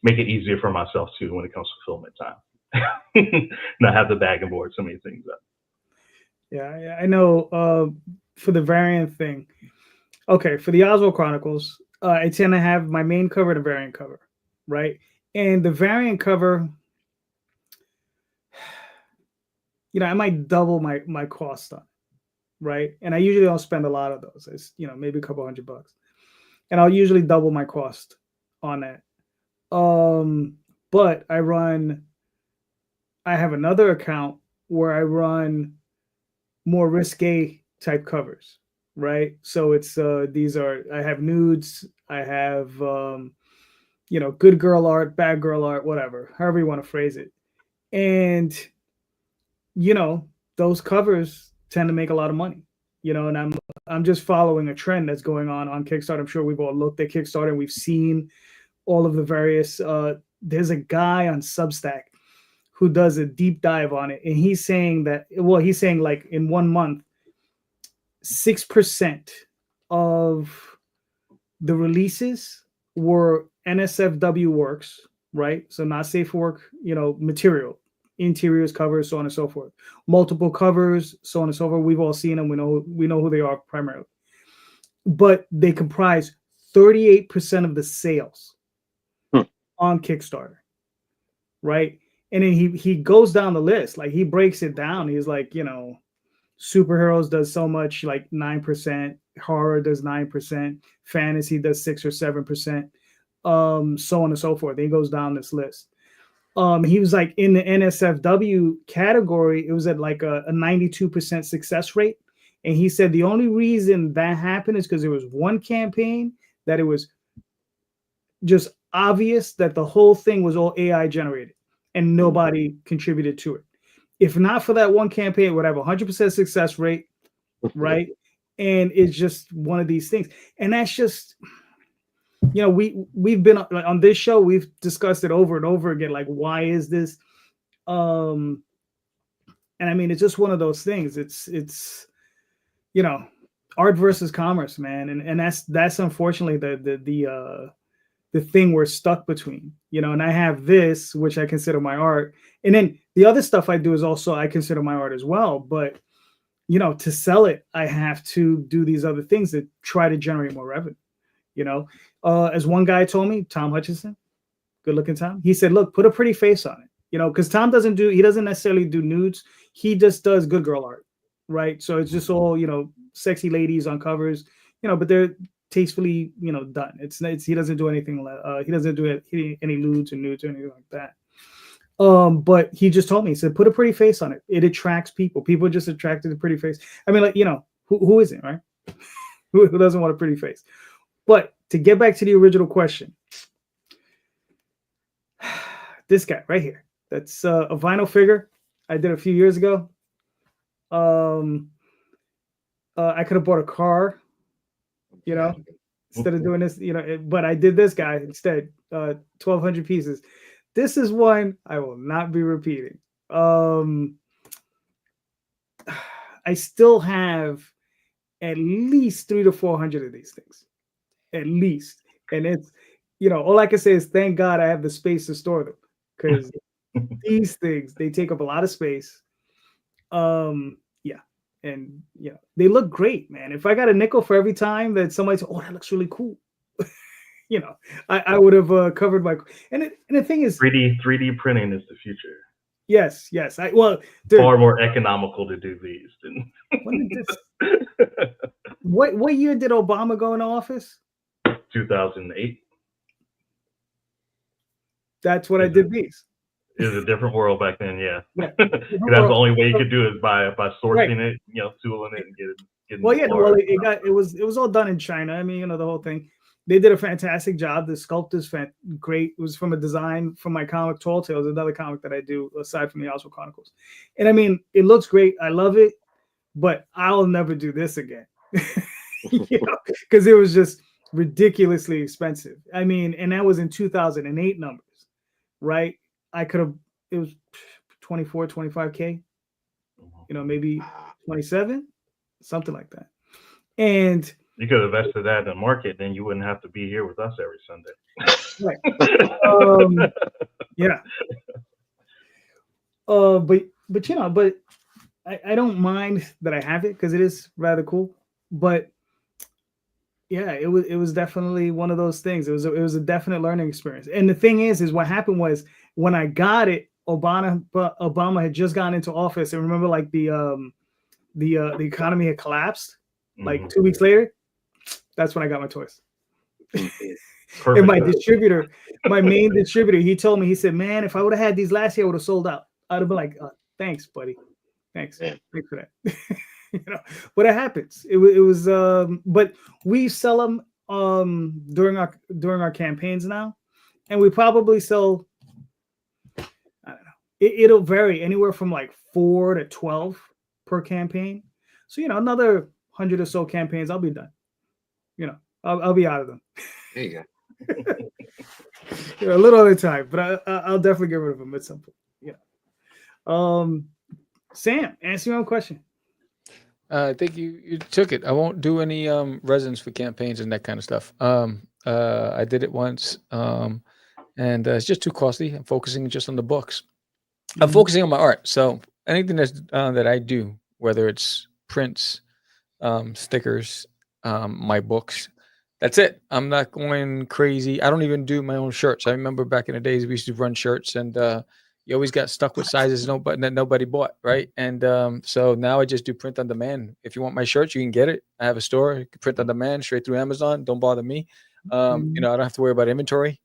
make it easier for myself too when it comes to fulfillment time. Not have to bag and board so many things up. Yeah, I know. For the variant thing, okay, for the Oswald Chronicles, I tend to have my main cover and a variant cover, right? And the variant cover, I might double my cost on it, right? And I usually don't spend a lot of those. It's maybe a couple $100, and I'll usually double my cost on that. But I have another account where I run more risque type covers, right? So it's I have nudes, I have good girl art, bad girl art, whatever, however you want to phrase it. And those covers tend to make a lot of money, and I'm just following a trend that's going on Kickstarter. I'm sure we've all looked at Kickstarter and we've seen all of the various there's a guy on Substack who does a deep dive on it, and he's saying like in 1 month 6% of the releases were NSFW works, right? So not safe for work, material, interiors, covers, so on and so forth. Multiple covers, so on and so forth. We've all seen them. We know who they are primarily. but they comprise 38% of the sales on Kickstarter, right? And then he goes down the list, like he breaks it down. He's like, superheroes does so much, like 9%, horror does 9%, fantasy does 6 or 7%, so on and so forth. He goes down this list. He was like in the NSFW category, it was at like a 92% success rate. And he said the only reason that happened is because there was one campaign that it was just obvious that the whole thing was all AI generated and nobody contributed to it. If not for that one campaign, it would have 100% success rate, right? And it's just one of these things. And that's just, we've been on this show, we've discussed it over and over again, like, why is this? And I mean, it's just one of those things. It's art versus commerce, man. And that's unfortunately the thing we're stuck between, and I have this, which I consider my art. And then the other stuff I do is also, I consider my art as well. But, to sell it, I have to do these other things that try to generate more revenue, as one guy told me, Tom Hutchinson, good looking Tom. He said, look, put a pretty face on it, because Tom doesn't necessarily do nudes. He just does good girl art. Right. So it's just all, sexy ladies on covers, but they're tastefully, done. He doesn't do anything. He doesn't do any nudes or anything like that. But he just told me, he said, put a pretty face on it. It attracts people. People are just attracted to pretty face. I mean, like, who isn't, right? who doesn't want a pretty face? But to get back to the original question, this guy right here, that's a vinyl figure I did a few years ago. I could have bought a car, instead of doing this, but I did this guy instead, 1,200 pieces. This is one I will not be repeating. I still have at least 300 to 400 of these things, at least. And it's, all I can say is thank God I have the space to store them, because these things, they take up a lot of space. And they look great, man. If I got a nickel for every time that somebody said, "Oh, that looks really cool," I would have covered my. And the thing is, 3D printing is the future. Yes. Far more economical to do these than. What year did Obama go into office? 2008. That's when I did these. It was a different world back then, yeah. That's the only way you could do it, by sourcing it, tooling it, and getting. Well, yeah, it was all done in China. I mean, the whole thing. They did a fantastic job. The sculpt is great. It was from a design from my comic Tall Tales, another comic that I do aside from the Oswald Chronicles. And I mean, it looks great. I love it, but I'll never do this again. Because it was just ridiculously expensive. I mean, and that was in 2008 numbers, right? It was 24, 25K, maybe 27, something like that. And you could have invested that in the market, then you wouldn't have to be here with us every Sunday. Right. Yeah. But I don't mind that I have it because it is rather cool. But yeah, it was definitely one of those things. It was a definite learning experience. And the thing is what happened was when I got it, Obama had just gotten into office, and remember, like the economy had collapsed. Like 2 weeks later, that's when I got my toys. And my main distributor, he told me, he said, "Man, if I would have had these last year, I would have sold out." I'd have been like, "Thanks, buddy. Thanks for that." But it happens. It was but we sell them during our campaigns now, and we probably sell, I don't know, it'll vary anywhere from like 4 to 12 per campaign. So another 100 or so campaigns, I'll be done. I'll be out of them. There you A go. little at a time, but I'll definitely get rid of them at some point. Sam, answer your own question. I think you took it. I won't do any resins for campaigns and that kind of stuff. I did it once, and it's just too costly. I'm focusing just on the books. I'm focusing on my art. So anything that I do, whether it's prints, stickers, my books. That's it. I'm not going crazy. I don't even do my own shirts. I remember back in the days we used to run shirts, and you always got stuck with sizes that nobody bought, right? And so now I just do print on demand. If you want my shirts, you can get it. I have a store. You can print on demand straight through Amazon. Don't bother me. I don't have to worry about inventory.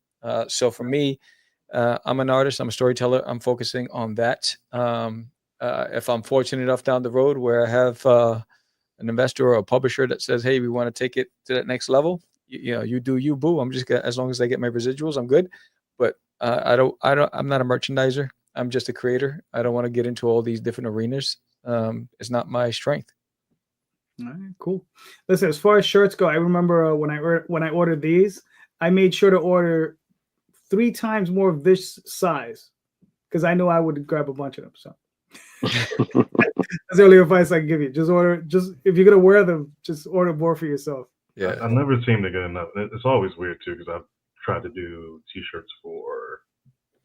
So for me, I'm an artist. I'm a storyteller. I'm focusing on that. If I'm fortunate enough down the road where I have an investor or a publisher that says, "Hey, we want to take it to that next level," you do you, boo. I'm just as long as I get my residuals, I'm good. But I'm not a merchandiser. I'm just a creator. I don't want to get into all these different arenas. It's not my strength. All right, cool. Listen, as far as shirts go, I remember when I ordered these, I made sure to order 3 times more of this size because I knew I would grab a bunch of them. So that's the only advice I can give you. Just if you're gonna wear them, just order more for yourself. Yeah, I never seem to get enough. It's always weird too because I've tried to do T-shirts for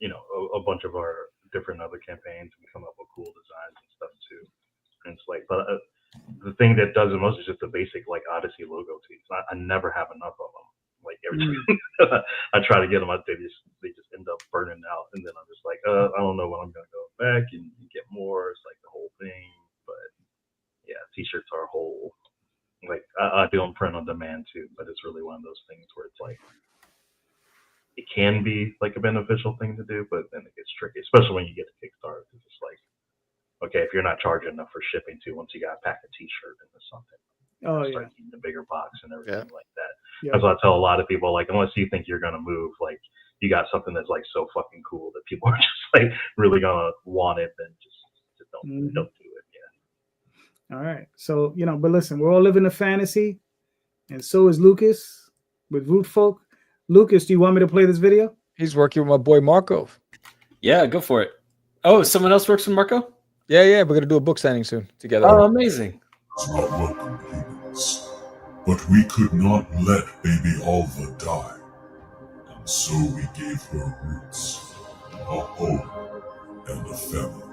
a bunch of our different other campaigns and come up with cool designs and stuff too. And it's like, but the thing that does it most is just the basic like Odyssey logo tees. I never have enough of them. Like every time I try to get them, they just end up burning out, and then I'm just like, I don't know when I'm gonna go back and get more. It's like the whole thing, but yeah, T-shirts are a whole. Like I do them print on demand too, but it's really one of those things where it's like it can be like a beneficial thing to do, but then it gets tricky, especially when you get to Kickstarter. Because it's like, okay, if you're not charging enough for shipping too, once you got to pack a T-shirt into something, start eating the bigger box and everything like that. Yeah. That's what I tell a lot of people. Like, unless you think you're gonna move, like you got something that's like so fucking cool that people are just like really gonna want it, then just don't do it. Yeah. All right. So but listen, we're all living a fantasy, and so is Lukas with Root Folk. Lukas, do you want me to play this video? He's working with my boy Marco. Yeah, go for it. Oh, someone else works with Marco? Yeah. We're gonna do a book signing soon together. Oh, amazing. It's not welcome humans, but we could not let baby Alva die, and so we gave her roots, a home, and a family.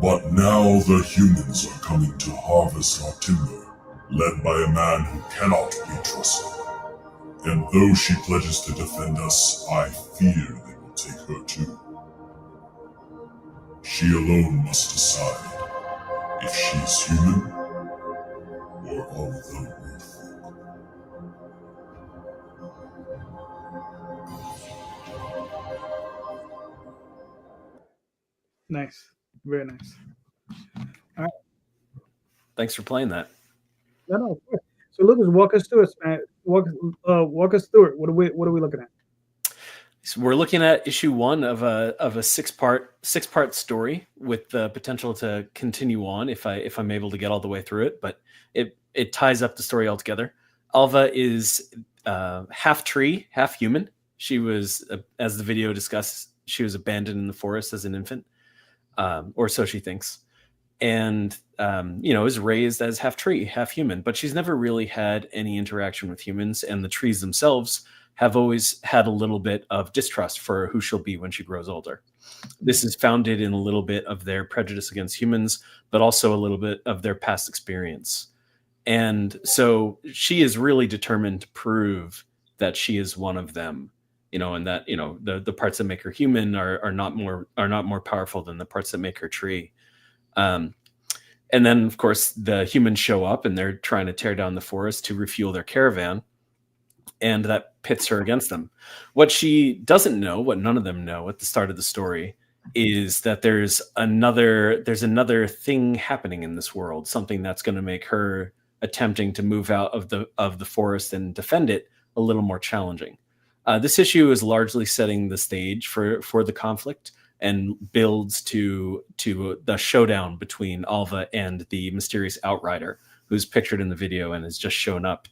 But now the humans are coming to harvest our timber, led by a man who cannot be trusted. And though she pledges to defend us, I fear they will take her too. She alone must decide if she's human or of the Root Folk. Nice. Very nice. All right. Thanks for playing that. No. So Lukas, walk us through it, man. Walk us through it. What are we looking at? So we're looking at issue 1 of a six-part story with the potential to continue on if I'm able to get all the way through it. But it ties up the story altogether. Alva is half tree, half human. She was, as the video discussed, she was abandoned in the forest as an infant, or so she thinks. And, is raised as half tree, half human, but she's never really had any interaction with humans, and the trees themselves have always had a little bit of distrust for who she'll be when she grows older. This is founded in a little bit of their prejudice against humans, but also a little bit of their past experience. And so she is really determined to prove that she is one of them, and that, the parts that make her human are not more powerful than the parts that make her tree. And then, of course, the humans show up and they're trying to tear down the forest to refuel their caravan. And that pits her against them. What she doesn't know, what none of them know at the start of the story, is that there's another thing happening in this world, something that's going to make her attempting to move out of the forest and defend it a little more challenging. This issue is largely setting the stage for the conflict and builds to the showdown between Alva and the mysterious outrider, who's pictured in the video and has just shown up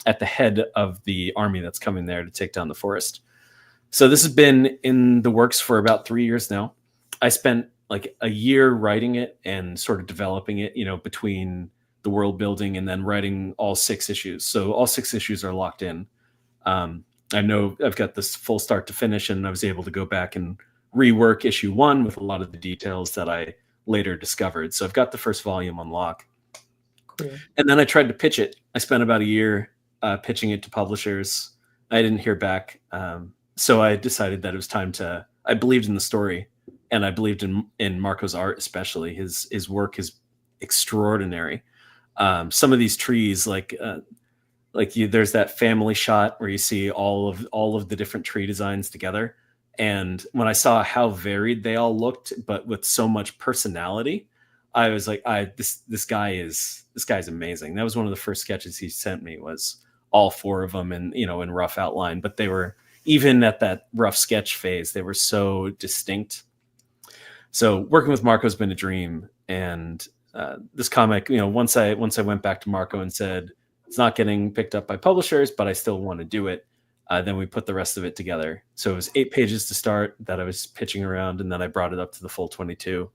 at the head of the army that's coming there to take down the forest. So this has been in the works for about 3 years now. I spent like a year writing it and sort of developing it, between the world building and then writing all 6 issues. So all 6 issues are locked in. I know I've got this full start to finish, and I was able to go back and rework issue 1 with a lot of the details that I later discovered. So I've got the first volume on lock. Cool. And then I tried to pitch it. I spent about a year pitching it to publishers. I didn't hear back. So I decided that it was time to, I believed in the story, and I believed in Marco's art, especially. His work is extraordinary. Some of these trees, there's that family shot where you see all of the different tree designs together. And when I saw how varied they all looked, but with so much personality, I was like, this guy's amazing. That was one of the first sketches he sent me, was all 4 of them in rough outline, but they were, even at that rough sketch phase, they were so distinct. So working with Marco has been a dream. And this comic, once I went back to Marco and said, it's not getting picked up by publishers, but I still want to do it. Then we put the rest of it together. So it was 8 pages to start that I was pitching around, and then I brought it up to the full 22.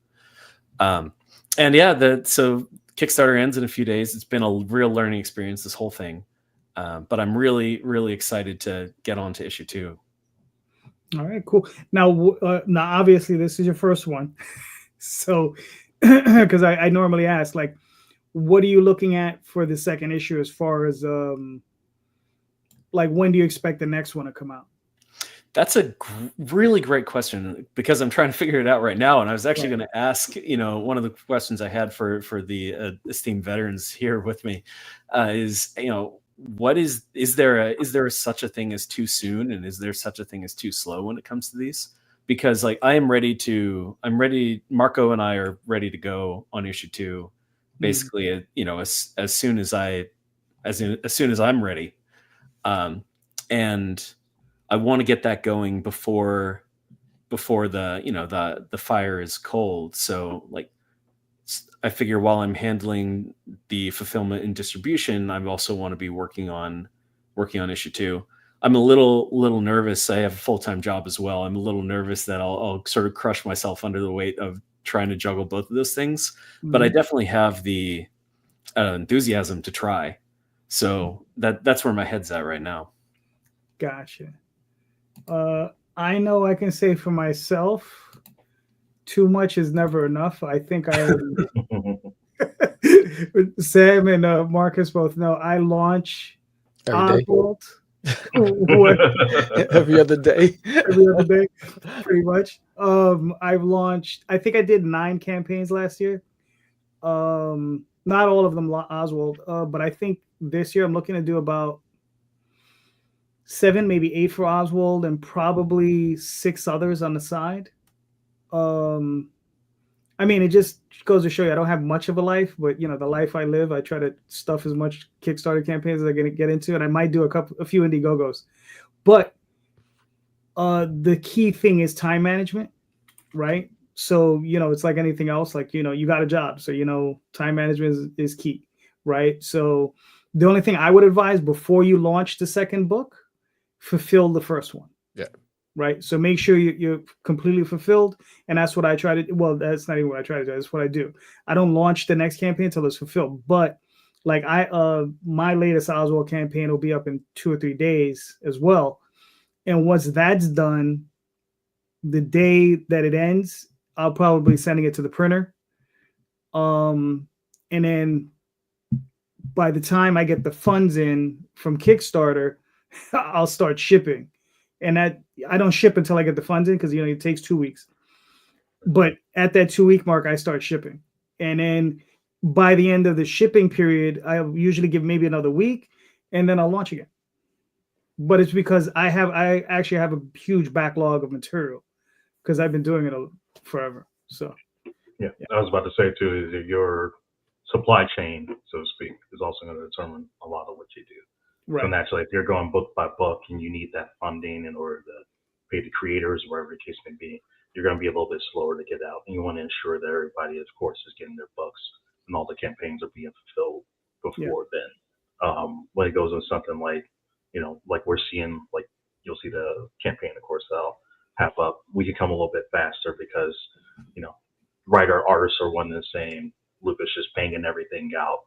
So Kickstarter ends in a few days. It's been a real learning experience, this whole thing. But I'm really, really excited to get on to issue 2. All right, cool. Now obviously this is your first one. So, because I normally ask, like, what are you looking at for the second issue as far as like, when do you expect the next one to come out? That's a really great question, because I'm trying to figure it out right now. And I was actually going to ask, one of the questions I had for the esteemed veterans here with me is, what is there such a thing as too soon, and is there such a thing as too slow when it comes to these? Because like, I'm ready. Marco and I are ready to go on issue 2, basically, as soon as I'm ready. And I want to get that going before the fire is cold. So like, I figure while I'm handling the fulfillment and distribution, I also want to be working on issue 2. I'm a little nervous. I have a full-time job as well. I'm a little nervous that I'll sort of crush myself under the weight of trying to juggle both of those things. But I definitely have the enthusiasm to try. So that's where my head's at right now. Gotcha. I know I can say for myself, too much is never enough. I think Sam and Marcus both know I launch Oswald every other day. Every other day, pretty much. I've launched, I think I did 9 campaigns last year. Not all of them Oswald, but I think this year I'm looking to do about 7, maybe 8 for Oswald, and probably 6 others on the side. I mean, it just goes to show you I don't have much of a life, but the life I live, I try to stuff as much Kickstarter campaigns as I can get into, and I might do a few Indiegogos. But the key thing is time management, right? So it's like anything else. Like you got a job, so time management is key, right? So the only thing I would advise before you launch the second book, fulfill the first one. Yeah. Right. So make sure you're completely fulfilled. And that's what I try to, well, that's not even what I try to do. That's what I do. I don't launch the next campaign until it's fulfilled. But like my latest Oswald campaign will be up in 2 or 3 days as well. And once that's done, the day that it ends, I'll probably be sending it to the printer. And then by the time I get the funds in from Kickstarter, I'll start shipping. And that I don't ship until I get the funds in, because it takes 2 weeks. But at that 2-week mark, I start shipping. And then by the end of the shipping period, I usually give maybe another week, and then I'll launch again. But it's because I actually have a huge backlog of material, because I've been doing it forever. So yeah, I was about to say too, is that your supply chain, so to speak, is also going to determine a lot of what you do. Right. So naturally, if you're going book by book and you need that funding in order to pay the creators, whatever the case may be, you're going to be a little bit slower to get out. And you want to ensure that everybody, of course, is getting their books and all the campaigns are being fulfilled before then. When it goes on something like, like we're seeing, like you'll see the campaign, of course, that'll have up. We can come a little bit faster because, writer, artists are one and the same. Lukas just banging everything out.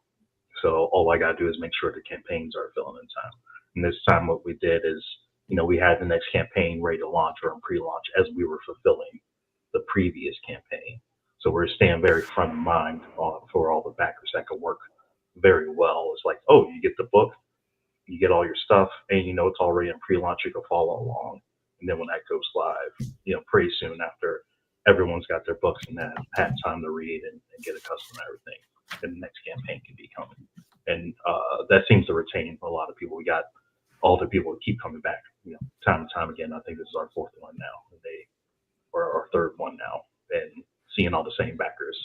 So all I got to do is make sure the campaigns are filling in time. And this time what we did is, we had the next campaign ready to launch or in pre-launch as we were fulfilling the previous campaign. So we're staying very front of mind for all the backers that could work very well. It's like, oh, you get the book, you get all your stuff, and you know it's already in pre-launch. You can follow along, and then when that goes live, pretty soon after everyone's got their books and had time to read and get accustomed to everything, then the next campaign can be coming. And that seems to retain a lot of people. We got all the people who keep coming back, time and time again. I think this is our fourth one now, or our third one now, and seeing all the same backers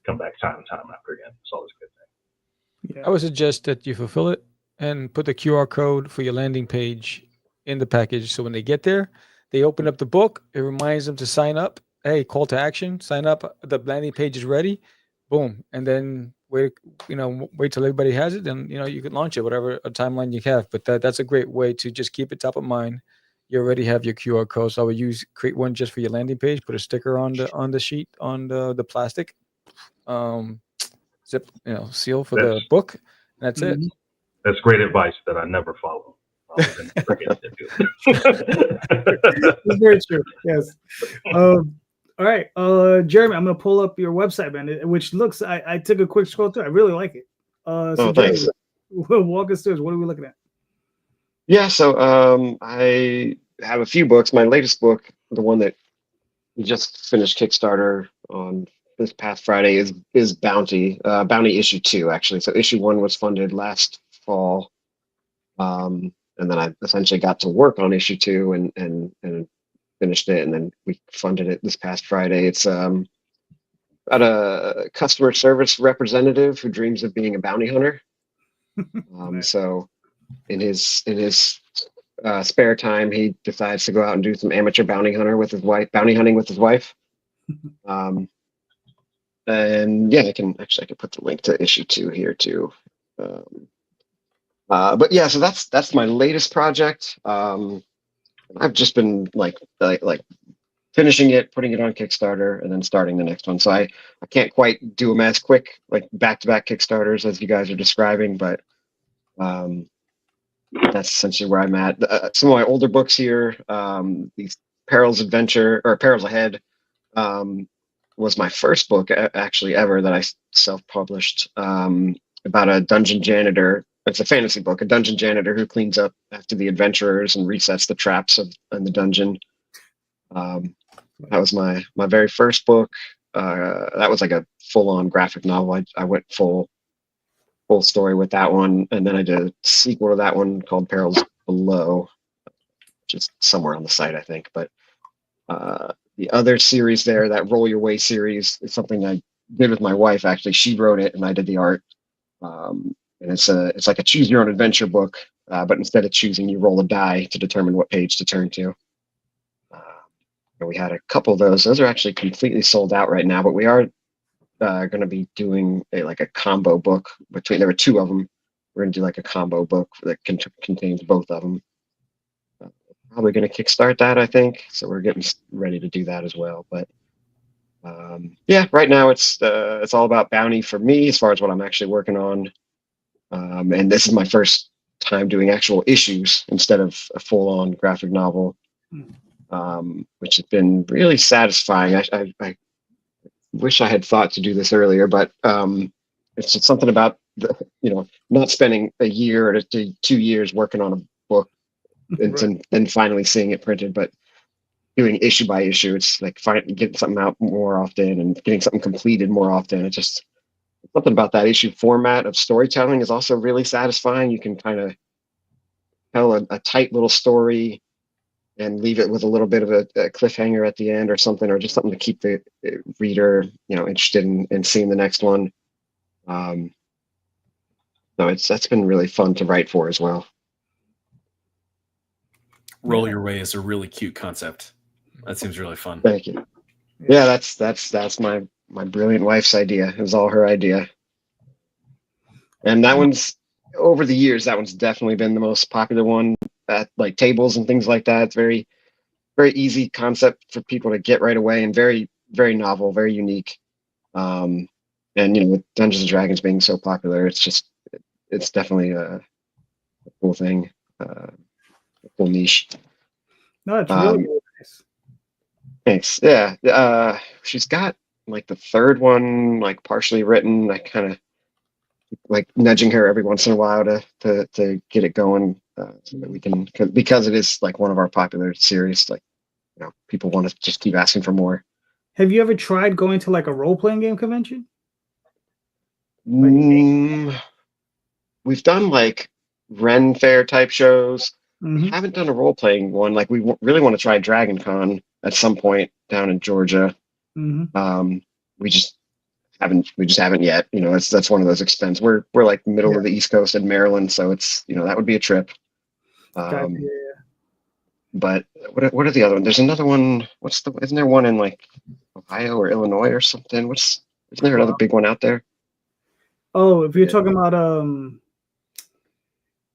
come back time and time after again. It's always a good thing. I would suggest that you fulfill it and put the QR code for your landing page in the package. So when they get there, they open up the book. It reminds them to sign up. Hey, call to action, sign up. The landing page is ready. Boom. And then wait till everybody has it. Then, you can launch it, whatever a timeline you have. But that's a great way to just keep it top of mind. You already have your QR code. So I would create one just for your landing page, put a sticker on the sheet, on the plastic, zip, seal for the book. And that's it. That's great advice that I never follow. It's very true. Yes. All right, Jeremy, I'm gonna pull up your website, man, which looks. I took a quick scroll through. I really like it. So Jeremy, walk us through. What are we looking at? Yeah, so I have a few books. My latest book, the one that we just finished Kickstarter on this past Friday, is Bounty issue 2, actually. So issue 1 was funded last fall, and then I essentially got to work on issue 2 and finished it, and then we funded it this past Friday. It's about a customer service representative who dreams of being a bounty hunter. So in his spare time, he decides to go out and do some amateur bounty hunting with his wife. And yeah, I can put the link to issue 2 here too. But yeah, so that's my latest project. I've just been like finishing it, putting it on Kickstarter, and then starting the next one. So I can't quite do them as quick, like back-to-back Kickstarters as you guys are describing, but that's essentially where I'm at. Some of my older books here, these Perils Ahead, was my first book actually ever that I self-published, about a dungeon janitor. It's a fantasy book, a dungeon janitor who cleans up after the adventurers and resets the traps in the dungeon. That was my very first book. That was like a full-on graphic novel. I went full story with that one, and then I did a sequel to that one called Perils Below, which is somewhere on the site, I think. But the other series there, that Roll Your Way series, is something I did with my wife. Actually, she wrote it and I did the art. And it's like a choose your own adventure book, but instead of choosing, you roll a die to determine what page to turn to. And we had a couple of those. Those are actually completely sold out right now, but we are going to be doing a combo book between. There were 2 of them. We're going to do like a combo book that contains both of them. Probably going to kickstart that, I think. So we're getting ready to do that as well. But yeah, right now it's all about bounty for me as far as what I'm actually working on. And this is my first time doing actual issues instead of a full-on graphic novel, which has been really satisfying. I wish I had thought to do this earlier, but it's just something about not spending a year to 2 years working on a book and then finally seeing it printed, but doing issue by issue. It's like getting something out more often and getting something completed more often. It just something about that issue format of storytelling is also really satisfying. You can kind of tell a tight little story and leave it with a little bit of a cliffhanger at the end or something, or just something to keep the reader, interested in seeing the next one. No, that's been really fun to write for as well. Roll Your Way is a really cute concept. That seems really fun. Thank you. Yeah, that's my brilliant wife's idea. It was all her idea. And that one's, over the years, that one's definitely been the most popular one at like tables and things like that. It's very, very easy concept for people to get right away, and very, very novel, very unique. And with Dungeons and Dragons being so popular, it's definitely a cool thing, a cool niche. No, it's really nice. Thanks. Yeah. She's got like the third one like partially written. I kind of like nudging her every once in a while to get it going, so that we can, because it is like one of our popular series. Like, people want to just keep asking for more. Have you ever tried going to like a role playing game convention? We've done like Ren Fair type shows. We Mm-hmm. haven't done a role playing one. Like, we really want to try Dragon Con at some point down in Georgia. Mm-hmm. We just haven't yet. That's one of those expenses. We're like middle of the East Coast in Maryland, so it's, that would be a trip. Gotcha. But what are the other ones? There's another one. Isn't there one in like Ohio or Illinois or something? Isn't there another big one out there? Oh, if you're talking about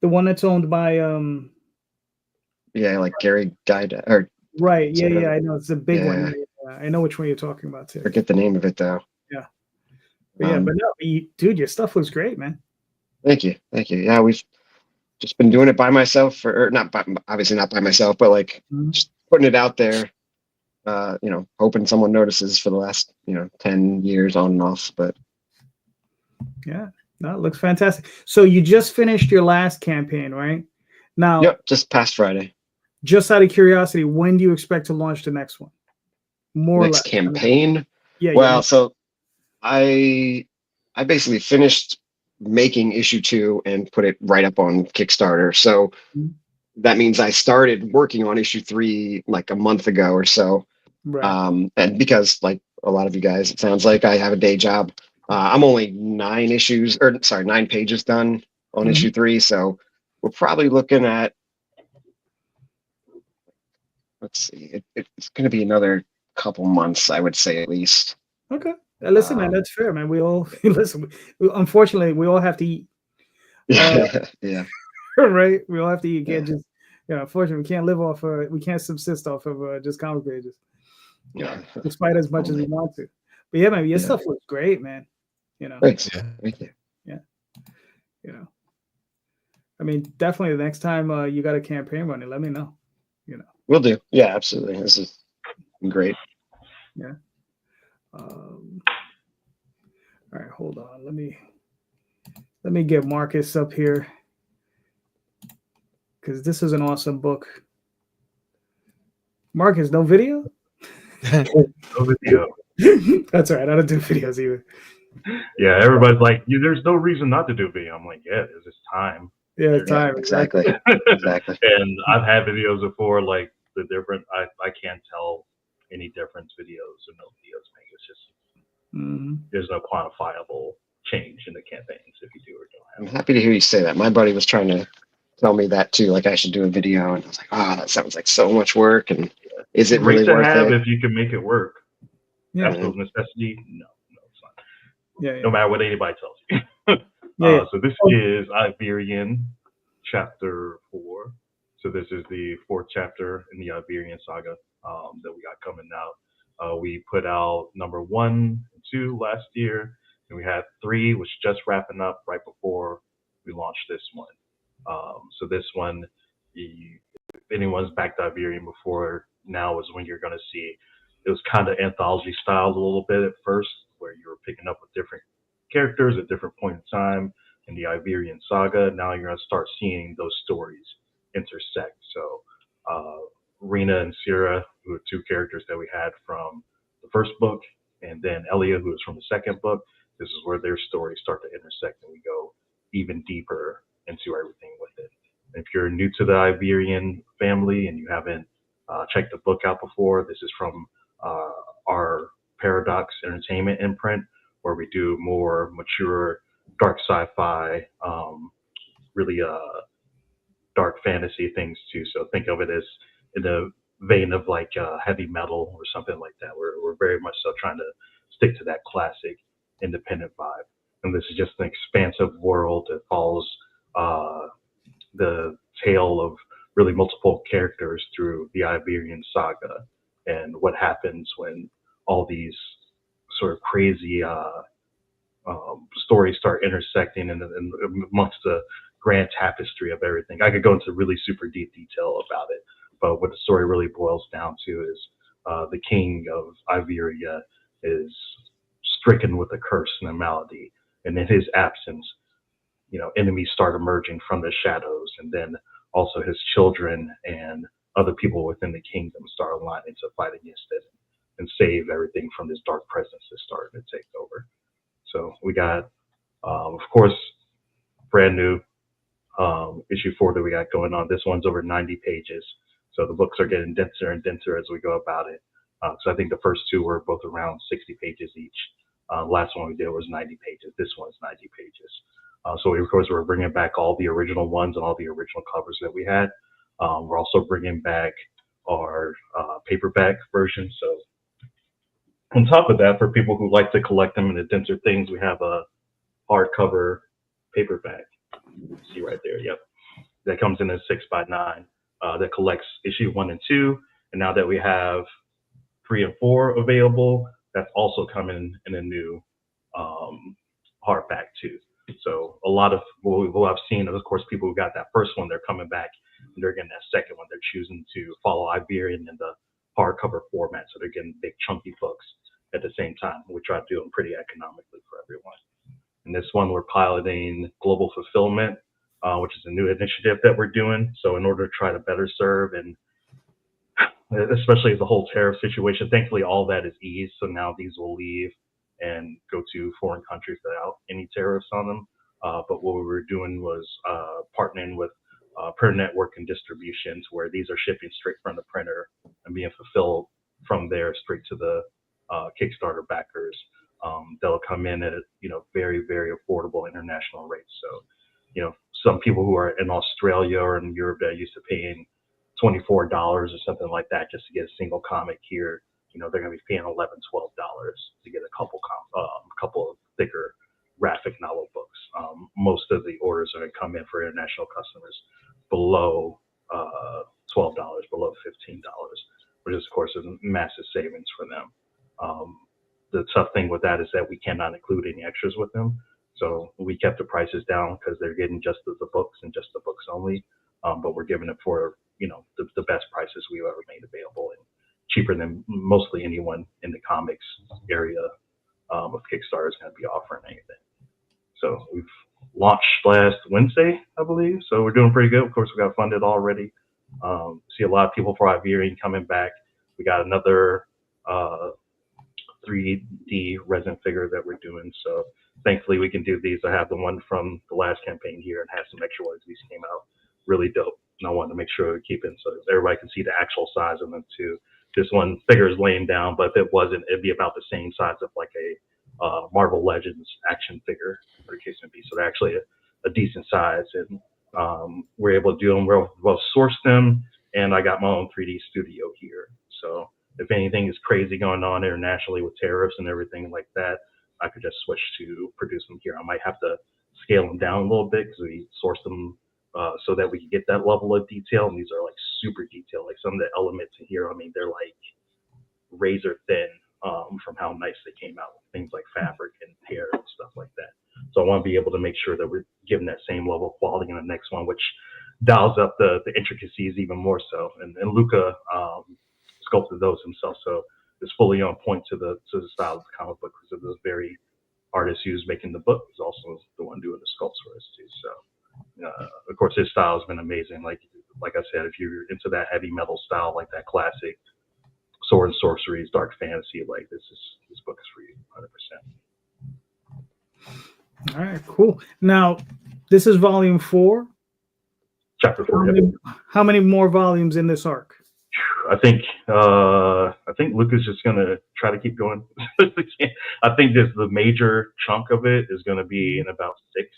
the one that's owned by like Gary Guide, or right, yeah, I know it's a big one. Yeah. I know which one you're talking about too. Forget the name of it though. Yeah, but no, dude, your stuff looks great, man. Thank you. Yeah, we've just been doing it by myself, or not obviously not by myself, but like just putting it out there. Hoping someone notices for the last 10 years on and off. But yeah, no, it looks fantastic. So you just finished your last campaign, right? Now, yep, just past Friday. Just out of curiosity, when do you expect to launch the next one? Next campaign? Yeah. Well, so I basically finished making issue 2 and put it right up on Kickstarter. So that means I started working on issue 3 like a month ago or so. Right. And because, like a lot of you guys, it sounds like I have a day job. I'm only 9 pages done on issue 3. So we're probably looking at, let's see, it's going to be another couple months, I would say, at least. Okay. Listen, man, that's fair, man. We all listen. Unfortunately, we all have to eat. Yeah. Right. We all have to eat. You can't just, unfortunately, we can't live off. We can't subsist off of just comic pages. Despite as much as we want to. But yeah, man, your stuff looks great, man. Thanks. Thank you. Yeah. I mean, definitely the next time you got a campaign running, let me know. Will do. Yeah, absolutely. This is great. Yeah. All right, hold on. Let me get Marcus up here, because this is an awesome book. Marcus, no video? No video. That's all right. I don't do videos either. Yeah, everybody's like, there's no reason not to do video. I'm like, yeah, there's just time. Yeah, time. Exactly. Exactly. And I've had videos before, like the different. I can't tell any difference videos or no videos make. It's just there's no quantifiable change in the campaigns if you do or don't have. I'm happy to hear you say that. My buddy was trying to tell me that too, like I should do a video, and I was like, that sounds like so much work, and is it really worth it? If you can make it work. Yeah. Absolute necessity? No, it's not. Yeah. No matter what anybody tells you. So this is Iberian chapter 4. So this is the 4th chapter in the Iberian saga that we got coming out. We put out number 1 and 2 last year, and we had 3, which just wrapping up right before we launched this one. So this one, if anyone's back to Iberian before, now is when you're going to see. It was kind of anthology styled a little bit at first, where you were picking up with different characters at different point in time in the Iberian saga. Now you're going to start seeing those stories intersect. So Rena and Sierra, who are 2 characters that we had from the first book, and then Elia, who is from the second book. This is where their stories start to intersect, and we go even deeper into everything with it. And if you're new to the Iberian family and you haven't checked the book out before, this is from our Paradox Entertainment imprint, where we do more mature dark sci-fi, really dark fantasy things too. So think of it as in the vein of like heavy metal or something like that. We're very much so trying to stick to that classic independent vibe. And this is just an expansive world that follows the tale of really multiple characters through the Iberian saga, and what happens when all these sort of crazy stories start intersecting and amongst the grand tapestry of everything. I could go into really super deep detail about it, but what the story really boils down to is the king of Iberia is stricken with a curse and a malady, and in his absence, enemies start emerging from the shadows, and then also his children and other people within the kingdom start aligning to fight against it and save everything from this dark presence that's starting to take over. So we got, of course, brand new issue 4 that we got going on. This one's over 90 pages. So the books are getting denser and denser as we go about it. So I think the first 2 were both around 60 pages each. Last one we did was 90 pages. This one's 90 pages. So of course we're bringing back all the original ones and all the original covers that we had. We're also bringing back our paperback version. So on top of that, for people who like to collect them in the denser things, we have a hardcover paperback. See right there, yep. That comes in a 6x9 that collects issue 1 and 2. And now that we have 3 and 4 available, that's also coming in a new hardback too. So a lot of what I've seen, of course, people who got that first one, they're coming back and they're getting that second one. They're choosing to follow Iberian in the hardcover format. So they're getting big chunky books at the same time. We try to do them pretty economically for everyone. In this one, we're piloting global fulfillment, which is a new initiative that we're doing. So in order to try to better serve, and especially the whole tariff situation, thankfully all that is eased. So now these will leave and go to foreign countries without any tariffs on them. But what we were doing was partnering with printer network and distributions, where these are shipping straight from the printer and being fulfilled from there straight to the Kickstarter backers. They'll come in at very, very affordable international rates. So, some people who are in Australia or in Europe that are used to paying $24 or something like that just to get a single comic here, they're going to be paying $11, $12 to get a couple of thicker graphic novel books. Most of the orders are going to come in for international customers below $12, below $15, which is, of course, a massive savings for them. The tough thing with that is that we cannot include any extras with them. So we kept the prices down because they're getting just the books and just the books only. But we're giving it for, the best prices we've ever made available, and cheaper than mostly anyone in the comics area with Kickstarter is going to be offering anything. So we've launched last Wednesday, I believe. So we're doing pretty good. Of course, we got funded already. See a lot of people for Iberian coming back. We got another 3D resin figure that we're doing. So thankfully we can do these. I have the one from the last campaign here and have some extra ones. These came out really dope. And I wanted to make sure we keep it so everybody can see the actual size of them too. This one figure is laying down, but if it wasn't, it'd be about the same size of like a Marvel Legends action figure, for case may be. So they're actually a decent size, and we're able to do them. We'll source them, and I got my own 3D studio here. So if anything is crazy going on internationally with tariffs and everything like that, I could just switch to produce them here. I might have to scale them down a little bit because we source them so that we can get that level of detail. And these are like super detailed. Like some of the elements in here, they're like razor thin from how nice they came out. Things like fabric and hair and stuff like that. So I want to be able to make sure that we're giving that same level of quality in the next one, which dials up the intricacies even more so. And Luca sculpted those himself, so it's fully on point to the style of the comic book, because of the very artist who's making the book is also the one doing the sculpts for us too. So of course his style has been amazing. Like I said, if you're into that heavy metal style, like that classic sword and sorceries, dark fantasy, like this book is for you 100%. All right, cool. Now this is volume 4. Chapter 4. How many more volumes in this arc? I think Luke is just gonna try to keep going. I think the major chunk of it is gonna be in about 6.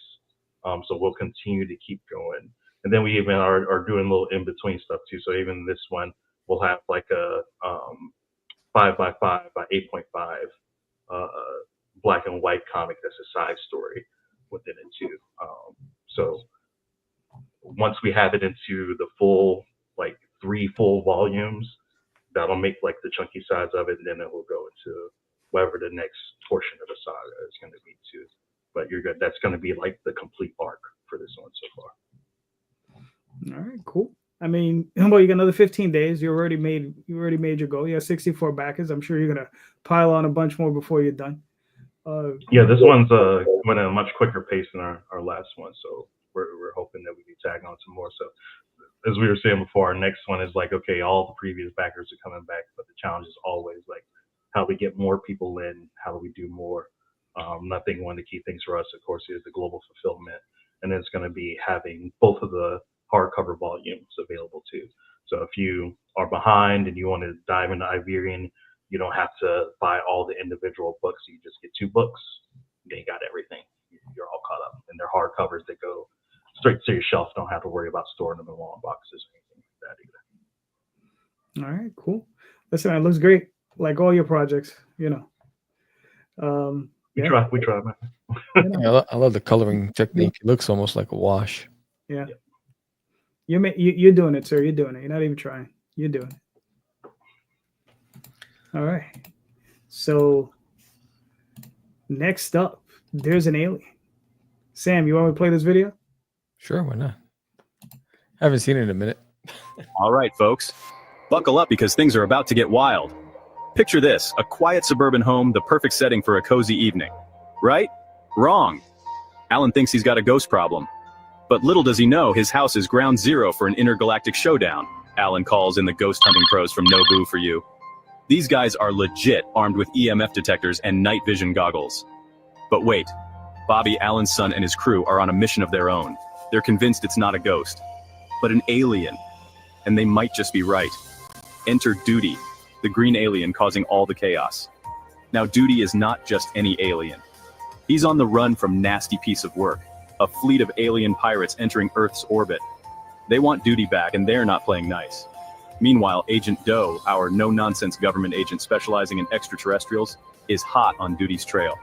So we'll continue to keep going, and then we even are doing a little in between stuff too. So even this one, we'll have like a 5x5 by 8.5 black and white comic that's a side story within it too. So once we have it into the full 3 full volumes, that'll make like the chunky size of it, and then it will go into whatever the next portion of the saga is going to be too. But you're good. That's going to be like the complete arc for this one so far. All right, cool. Well, you got another 15 days. You already made your goal. You have 64 backers. I'm sure you're gonna pile on a bunch more before you're done. Yeah, this one's went at a much quicker pace than our last one, so we're hoping that we can tag on some more. So as we were saying before, our next one is like, okay, all the previous backers are coming back, but the challenge is always like, how do we get more people in? How do we do more? I think one of the key things for us, of course, is the global fulfillment, and it's going to be having both of the hardcover volumes available too. So if you are behind and you want to dive into Iberian, you don't have to buy all the individual books. You just get 2 books. Then you got everything. You're all caught up. And they're hardcovers that go straight to your shelf. Don't have to worry about storing them in long boxes or anything like that either. All right, cool. Listen, it looks great. Like all your projects, you know. We try, man. Yeah, I love the coloring technique. It looks almost like a wash. Yeah. You're doing it, sir. You're doing it. You're not even trying. You're doing it. All right. So next up, there's an alien. Sam, you want me to play this video? Sure, why not? I haven't seen it in a minute. All right, folks. Buckle up because things are about to get wild. Picture this, a quiet suburban home, the perfect setting for a cozy evening. Right? Wrong. Alan thinks he's got a ghost problem. But little does he know, his house is ground zero for an intergalactic showdown. Alan calls in the ghost hunting pros from Nobu for you. These guys are legit, armed with EMF detectors and night vision goggles. But wait, Bobby, Alan's son, and his crew are on a mission of their own. They're convinced it's not a ghost, but an alien. And they might just be right. Enter Duty, the green alien causing all the chaos. Now, Duty is not just any alien. He's on the run from nasty piece of work, a fleet of alien pirates entering Earth's orbit. They want Duty back, and they're not playing nice. Meanwhile, Agent Doe, our no-nonsense government agent specializing in extraterrestrials, is hot on Duty's trail.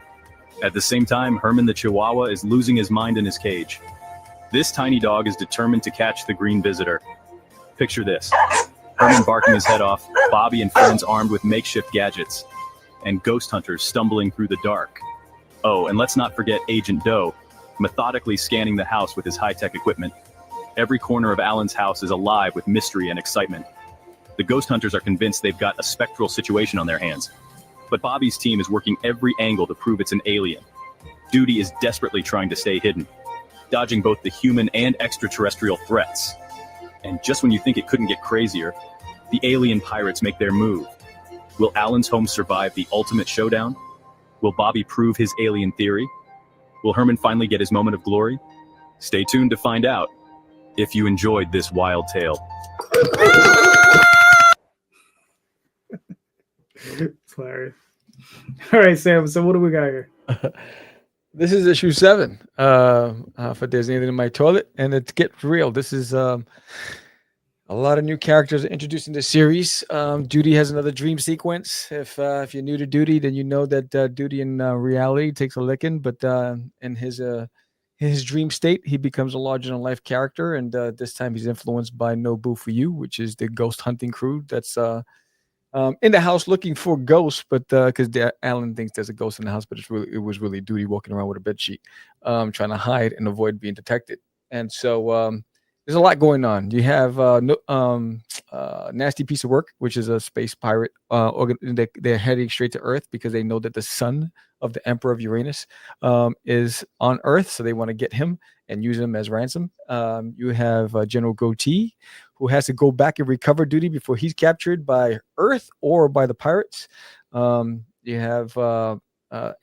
At the same time, Herman the Chihuahua is losing his mind in his cage. This tiny dog is determined to catch the green visitor. Picture this. Herman barking his head off, Bobby and friends armed with makeshift gadgets, and ghost hunters stumbling through the dark. Oh, and let's not forget Agent Doe, methodically scanning the house with his high-tech equipment. Every corner of Alan's house is alive with mystery and excitement. The ghost hunters are convinced they've got a spectral situation on their hands. But Bobby's team is working every angle to prove it's an alien. Duty is desperately trying to stay hidden, dodging both the human and extraterrestrial threats. And just when you think it couldn't get crazier, the alien pirates make their move. Will Alan's home survive the ultimate showdown? Will Bobby prove his alien theory? Will Herman finally get his moment of glory? Stay tuned to find out. If you enjoyed this wild tale. It's hilarious. All right, Sam. So what do we got here? This is issue 7. For There's Anything in My Toilet, and it gets real. This is a lot of new characters introduced in the series. Duty has another dream sequence. If you're new to Duty, then you know that Duty in reality takes a licking, but in his dream state, he becomes a larger-than-life character, and this time he's influenced by Nobu for You, which is the ghost hunting crew that's in the house looking for ghosts, but because Alan thinks there's a ghost in the house, but it was really Duty walking around with a bedsheet, trying to hide and avoid being detected. And so there's a lot going on. You have Nasty Piece of Work, which is a space pirate. They're heading straight to Earth because they know that the son of the Emperor of Uranus is on Earth, so they want to get him and use him as ransom. You have General Goatee, who has to go back and recover Duty before he's captured by Earth or by the pirates. You have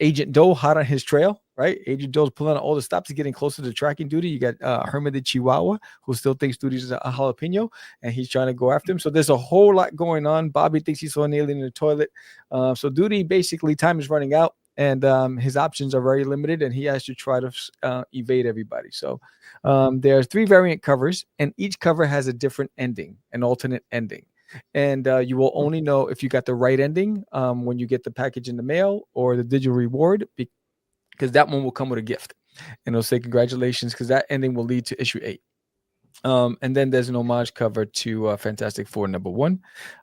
Agent Doe hot on his trail, right? Agent Doe's pulling on all the stops, getting closer to tracking Duty. You got Herman the Chihuahua, who still thinks Duty's a jalapeno, and he's trying to go after him. So there's a whole lot going on. Bobby thinks he saw an alien in the toilet. So Duty, basically, time is running out, and his options are very limited, and he has to try to evade everybody. So there's 3 variant covers, and each cover has a different ending, an alternate ending. And you will only know if you got the right ending when you get the package in the mail or the digital reward, because that one will come with a gift. And it'll say congratulations, because that ending will lead to issue 8. And then there's an homage cover to Fantastic Four #1.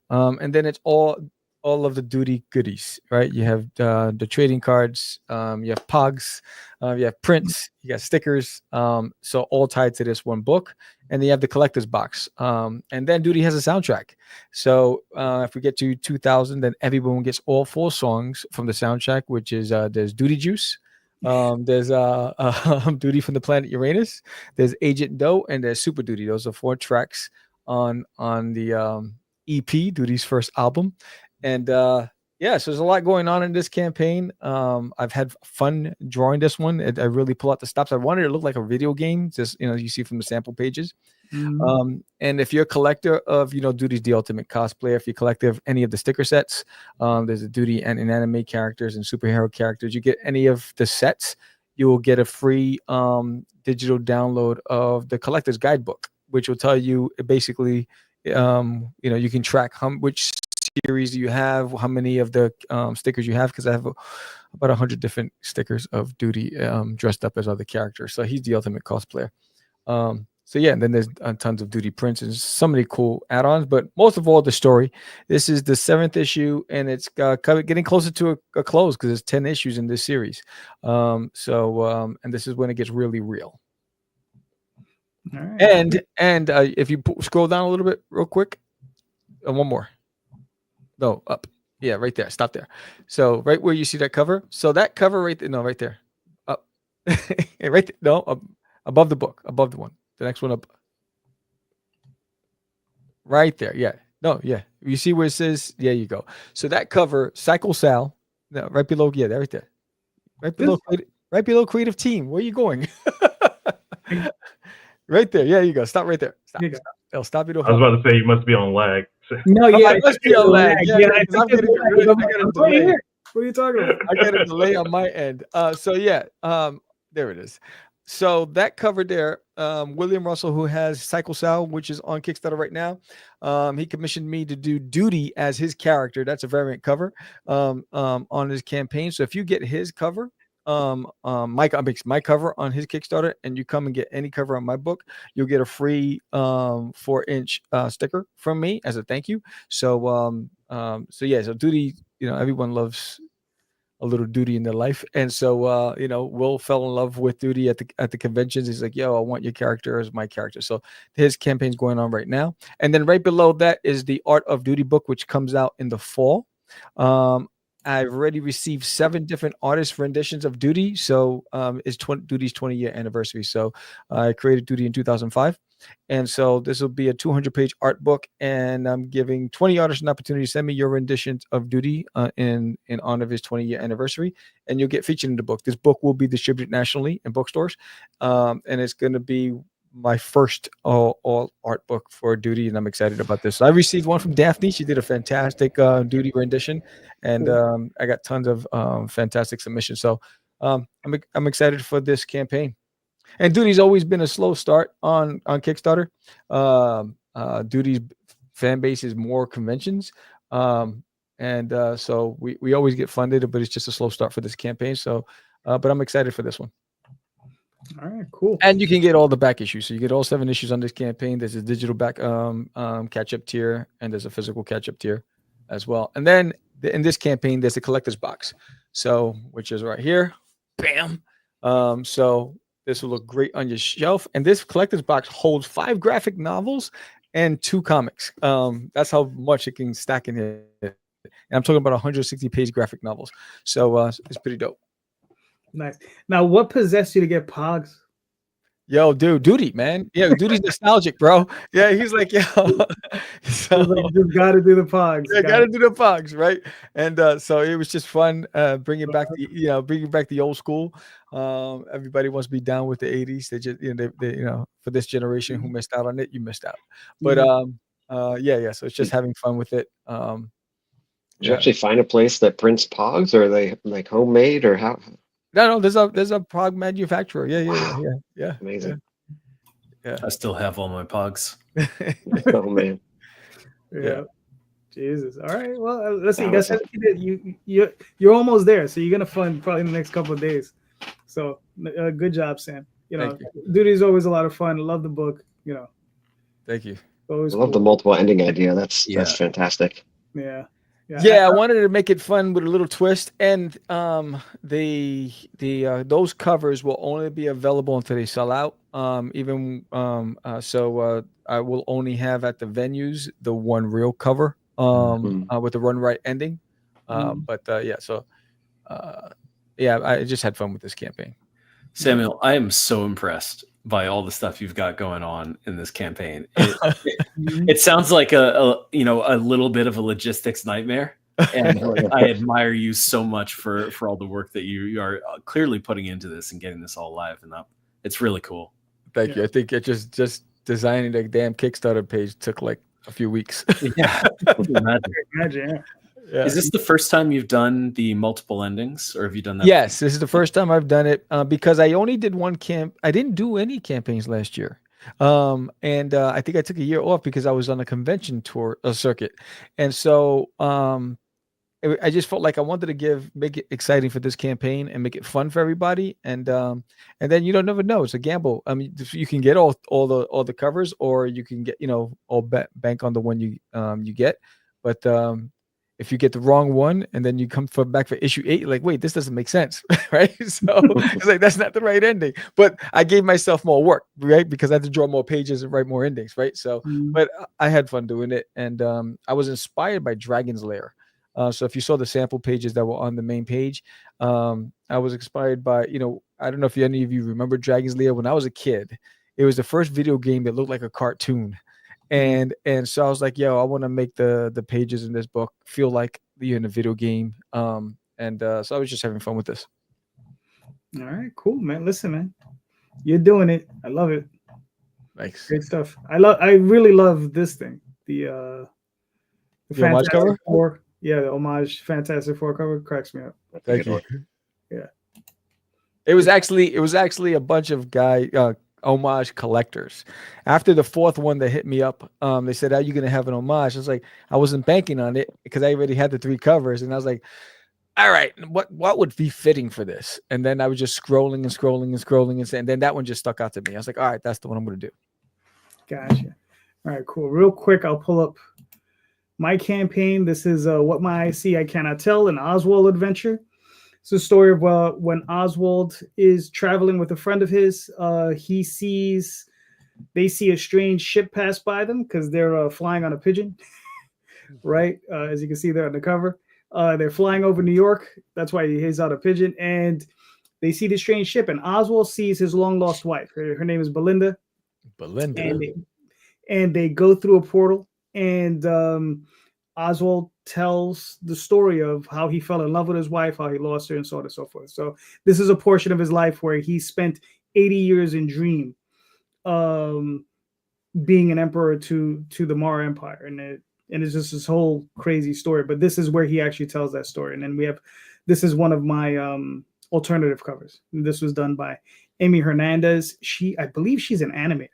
And then it's all all of the duty goodies, right? You have the trading cards, you have pogs, you have prints, you got stickers, so all tied to this one book. And then you have the collector's box. And then duty has a soundtrack. So if we get to 2000, then everyone gets all 4 songs from the soundtrack, which is there's Duty Juice, there's Duty from the planet Uranus, there's Agent Doe, and there's Super Duty. Those are 4 tracks on the EP, Duty's first album. And yeah, so there's a lot going on in this campaign. I've had fun drawing this one. I really pull out the stops. I wanted it to look like a video game, just you see from the sample pages. Mhm. And if you're a collector of Duty's The Ultimate Cosplayer, if you're a collector of any of the sticker sets, there's a Duty and an anime characters and superhero characters. You get any of the sets, you will get a free digital download of the collector's guidebook, which will tell you basically you can track which series you have, how many of the stickers you have, because I have about 100 different stickers of Duty dressed up as other characters. So he's the ultimate cosplayer. So yeah, and then there's tons of Duty prints and so many cool add-ons, but most of all, the story. This is the 7th issue, and it's getting closer to a close because there's 10 issues in this series. And this is when it gets really real. All right. And if you scroll down a little bit real quick, one more. No, up. Yeah, right there. Stop there. So right where you see that cover. So that cover right there. No, right there. Up. Right there. No, above the book. Above the one. The next one up. Right there. Yeah. No, yeah. You see where it says, yeah, you go. So that cover, Cycle Sal. No, right below. Yeah, right there. Right below Creative Team. Where are you going? Right there. Yeah, you go. Stop right there. Stop. They'll stop you to I was about to say you must be on lag. No, yeah, I must be on lag. Yeah, I think I'm getting it's a lag. delay. I'm right here. What are you talking about? I got a delay on my end. So yeah, there it is. So that cover there, William Russell, who has Cycle Sal, which is on Kickstarter right now, he commissioned me to do Duty as his character. That's a variant cover on his campaign. So if you get his cover, my cover on his Kickstarter, and you come and get any cover on my book, you'll get a free 4-inch sticker from me as a thank you. So so Duty, everyone loves a little Duty in their life, and so Will fell in love with Duty at the conventions. He's like, yo, I want your character as my character. So his campaign's going on right now, and then right below that is the Art of Duty book, which comes out in the fall. I've already received 7 different artist renditions of Duty. So it's Duty's 20-year anniversary. So I created Duty in 2005. And so this will be a 200-page art book. And I'm giving 20 artists an opportunity to send me your renditions of Duty in honor of his 20-year anniversary. And you'll get featured in the book. This book will be distributed nationally in bookstores. And it's going to be my first all art book for Duty, and I'm excited about this. So I received one from Daphne. She did a fantastic Duty rendition, and I got tons of fantastic submissions. So I'm excited for this campaign. And Duty's always been a slow start on Kickstarter. Duty's fan base is more conventions, so we always get funded, but it's just a slow start for this campaign. So, but I'm excited for this one. All right, cool. And you can get all the back issues. So you get all 7 issues on this campaign. There's a digital back catch-up tier, and there's a physical catch-up tier as well. And then in this campaign, there's a collector's box. So, which is right here. Bam. So this will look great on your shelf. And this collector's box holds 5 graphic novels and 2 comics. That's how much it can stack in here. And I'm talking about 160-page graphic novels. So it's pretty dope. Nice. Now, what possessed you to get Pogs? Yo, dude, Duty, man. Yeah, Duty's nostalgic, bro. Yeah, he's like, yo. So You just got to do the Pogs. yeah, gotta do the Pogs, right? And so it was just fun bringing back the old school. Everybody wants to be down with the 80s. They just, for this generation who missed out on it, you missed out. But yeah. So it's just having fun with it. Did you actually find a place that prints Pogs, or are they like homemade, or how? No, there's a Pog manufacturer. Yeah. Amazing. Yeah. I still have all my Pogs. Oh man. Yeah. Jesus. All right. Well, listen, you're almost there. So you're gonna fund probably in the next couple of days. So good job, Sam. Duty's always a lot of fun. Love the book. Thank you. Always I love the multiple ending idea. That's fantastic. Yeah. Yeah, I wanted to make it fun with a little twist, and those covers will only be available until they sell out. I will only have at the venues the one real cover with the run right ending. I just had fun with this campaign. Samuel, I am so impressed by all the stuff you've got going on in this campaign. It sounds like a little bit of a logistics nightmare, and I admire you so much for all the work that you are clearly putting into this and getting this all live and up. It's really cool. Thank you. I think it just designing the damn Kickstarter page took like a few weeks. Yeah, imagine. Yeah. Is this the first time you've done the multiple endings, or have you done that? Yes, this is the first time I've done it because I only did one camp. I didn't do any campaigns last year. I think I took a year off because I was on a convention tour circuit. And so I just felt like I wanted to make it exciting for this campaign and make it fun for everybody. And then you don't never know. It's a gamble. I mean, you can get all the covers, or you can get, all bank on the one you get. But if you get the wrong one and then you come back for issue 8, you're like, wait, this doesn't make sense, right? So it's like, that's not the right ending. But I gave myself more work, right? Because I had to draw more pages and write more endings, right? So, but I had fun doing it. And I was inspired by Dragon's Lair. So if you saw the sample pages that were on the main page, I was inspired by, I don't know if any of you remember Dragon's Lair. When I was a kid, it was the first video game that looked like a cartoon. And so I was like, yo, I want to make the pages in this book feel like you're in a video game. So I was just having fun with this. All right, cool, man. Listen, man, you're doing it. I love it. Thanks. Great stuff. I really love this thing. The homage cover? Four. Yeah, the homage Fantastic Four cover cracks me up. Thank you. Yeah. It was actually a bunch of homage collectors. After the fourth one that hit me up, they said, are you going to have an homage? I was like, I wasn't banking on it because I already had the 3 covers. And I was like, all right, what would be fitting for this? And then I was just scrolling. And then that one just stuck out to me. I was like, all right, that's the one I'm going to do. Gotcha. All right, cool. Real quick, I'll pull up my campaign. This is What My Eyes See, I Cannot Tell, an Oswald adventure. It's a story of when Oswald is traveling with a friend of his. They see a strange ship pass by them because they're flying on a pigeon, right? As you can see there on the cover. They're flying over New York. That's why he's on a pigeon. And they see this strange ship. And Oswald sees his long-lost wife. Her name is Belinda. And they go through a portal. And Oswald tells the story of how he fell in love with his wife, how he lost her, and so on and so forth. So this is a portion of his life where he spent 80 years in Dream, being an emperor to the Mara Empire, and it's just this whole crazy story. But this is where he actually tells that story. And then this is one of my alternative covers. And this was done by Amy Hernandez. I believe she's an animator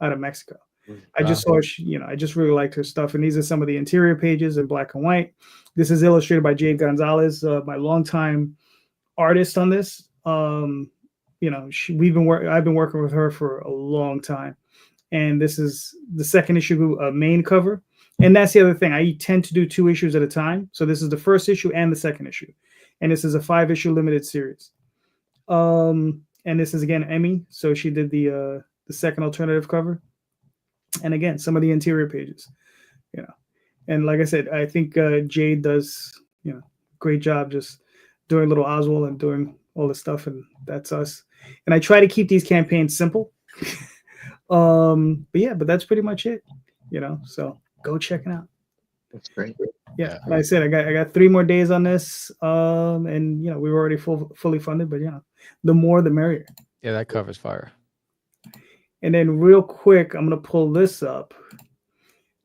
out of Mexico. I just saw, I just really liked her stuff. And these are some of the interior pages in black and white. This is illustrated by Jade Gonzalez, my longtime artist on this. I've been working with her for a long time. And this is the second issue main cover. And that's the other thing. I tend to do 2 issues at a time. So this is the first issue and the second issue. And this is a 5-issue limited series. And this is, again, Emmy. So she did the second alternative cover. And again, some of the interior pages, and like I said, I think Jade does, great job just doing little Oswald and doing all this stuff. And that's us. And I try to keep these campaigns simple. But that's pretty much it, so go check it out. That's great. Yeah. Like I said, I got 3 more days on this. And we were already fully funded, but the more, the merrier. Yeah. That covers fire. And then real quick, I'm going to pull this up.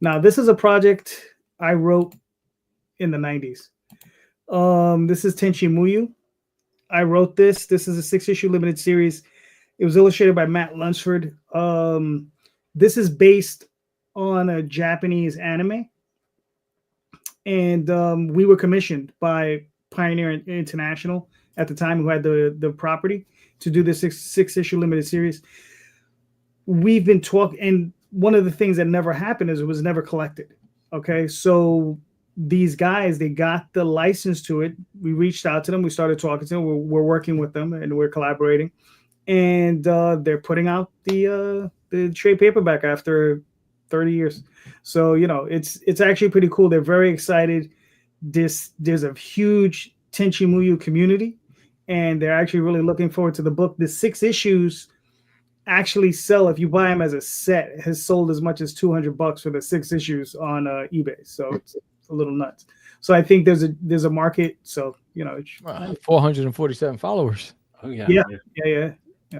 Now, this is a project I wrote in the 90s. This is Tenchi Muyu. I wrote this. This is a 6-issue limited series. It was illustrated by Matt Lunsford. This is based on a Japanese anime. And we were commissioned by Pioneer International at the time, who had the property, to do this 6-issue limited series. We've been talking, and one of the things that never happened is it was never collected. Okay, so these guys, they got the license to it. We reached out to them. We started talking to them. We're working with them and we're collaborating. And they're putting out the trade paperback after 30 years. So, you know, it's actually pretty cool. They're very excited. There's a huge Tenchi Muyo community, and they're actually really looking forward to the book. The 6 issues actually sell, if you buy them as a set, has sold as much as $200 for the 6 issues on eBay. So it's a little nuts. So I think there's a market. So, you know, 447 followers. Oh yeah. Yeah.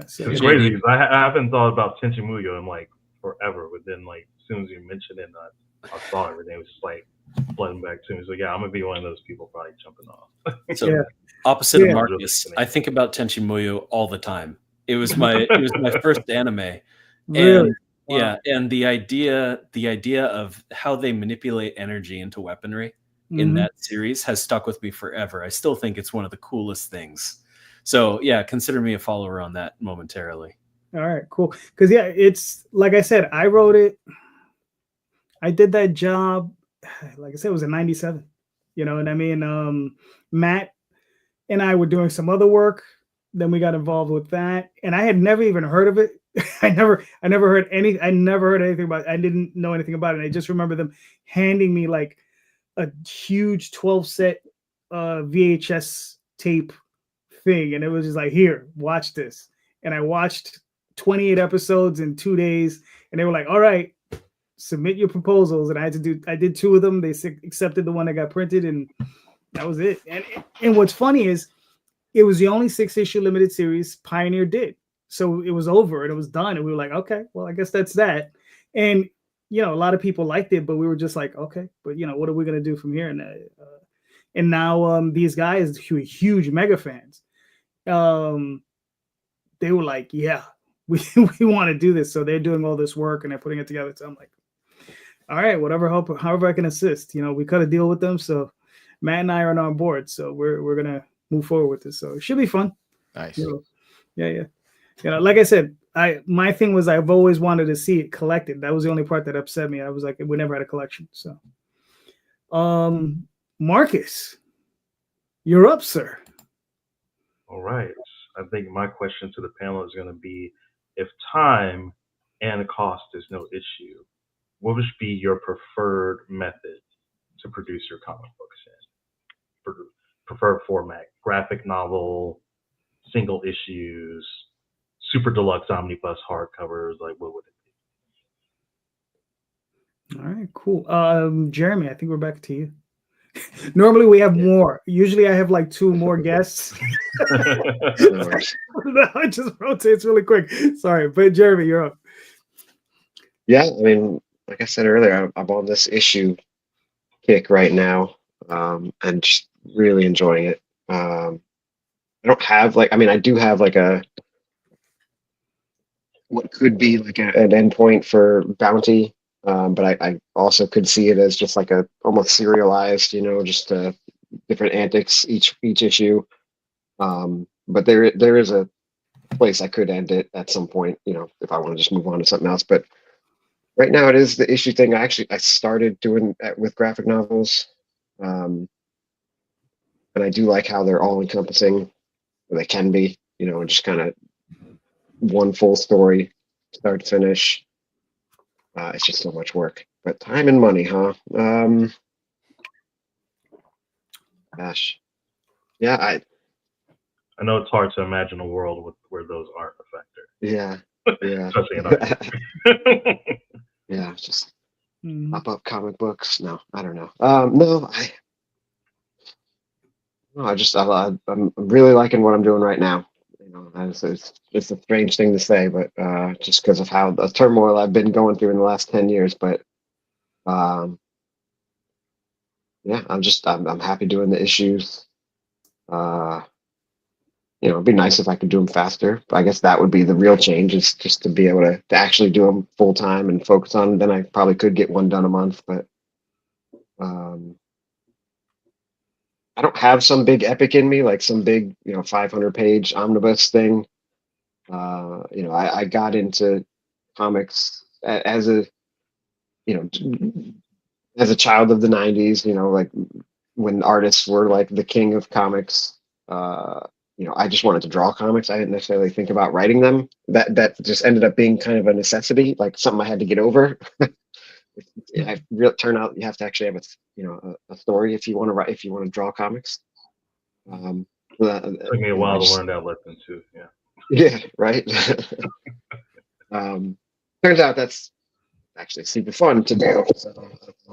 So It's crazy because I haven't thought about Tenchi Muyo in like forever, but then like as soon as you mentioned it, I saw everything. It was just like flooding back to me. So yeah, I'm gonna be one of those people probably jumping off. So opposite of Marcus, I think about Tenchi Muyo all the time. It was my first anime. Really? And yeah, and the idea of how they manipulate energy into weaponry in that series has stuck with me forever. I still think it's one of the coolest things. So yeah, consider me a follower on that momentarily. All right, cool. Because yeah, it's like I said, I wrote it. I did that job, like I said, it was in '97. You know what I mean? Matt and I were doing some other work. Then we got involved with that, and I had never even heard of it. I never heard anything about it. I didn't know anything about it. I just remember them handing me like a huge 12-set VHS tape thing, and it was just like, here, watch this. And I watched 28 episodes in 2 days, and they were like, all right, submit your proposals. And I did 2 of them. They accepted the one that got printed, and that was it. And what's funny is it was the only 6-issue limited series Pioneer did. So it was over and it was done. And we were like, okay, well, I guess that's that. And, you know, a lot of people liked it, but we were just like, okay, but, you know, what are we going to do from here? And now these guys, huge mega fans, they were like, yeah, we want to do this. So they're doing all this work and they're putting it together. So I'm like, all right, however I can assist. You know, we cut a deal with them. So Matt and I are on board. So we're going to move forward with this. So it should be fun. Nice. You know, yeah. You know, like I said, my thing was I've always wanted to see it collected. That was the only part that upset me. I was like, we never had a collection. So, Marcus, you're up, sir. All right. I think my question to the panel is going to be, if time and cost is no issue, what would be your preferred method to produce your comic books in? Preferred format: graphic novel, single issues, super deluxe omnibus hardcovers. Like, what would it be? All right, cool. Jeremy, I think we're back to you. Normally we have more. Usually I have like 2 more guests. I just rotates really quick. Sorry, but Jeremy, you're up. Yeah, I mean, like I said earlier, I'm on this issue kick right now, and just really enjoying it. I don't have I do have like what could be like an endpoint for bounty, but I also could see it as just like a almost serialized, just different antics each issue. But there is a place I could end it at some point, if I want to just move on to something else. But right now it is the issue thing. I started doing that with graphic novels, and I do like how they're all encompassing. They can be, just kind of one full story, start to finish. It's just so much work, but time and money, huh? Gosh, yeah, I know it's hard to imagine a world where those aren't a factor. Yeah. Especially in our Yeah, just pop up comic books. No, I don't know. No, I'm really liking what I'm doing right now. It's a strange thing to say, but just because of how the turmoil I've been going through in the last 10 years. But yeah, I'm happy doing the issues. It'd be nice if I could do them faster. But I guess that would be the real change, is just to be able to actually do them full time and focus on them. Then I probably could get one done a month, but I don't have some big epic in me, like some big, 500-page omnibus thing. I got into comics as a, as a child of the 90s, like when artists were like the king of comics, I just wanted to draw comics. I didn't necessarily think about writing them. That just ended up being kind of a necessity, like something I had to get over. Turn out you have to actually have a story if you want to write, if you want to draw comics. Took me a while to learn that lesson too. Yeah. Yeah, right. Turns out that's actually super fun to do. So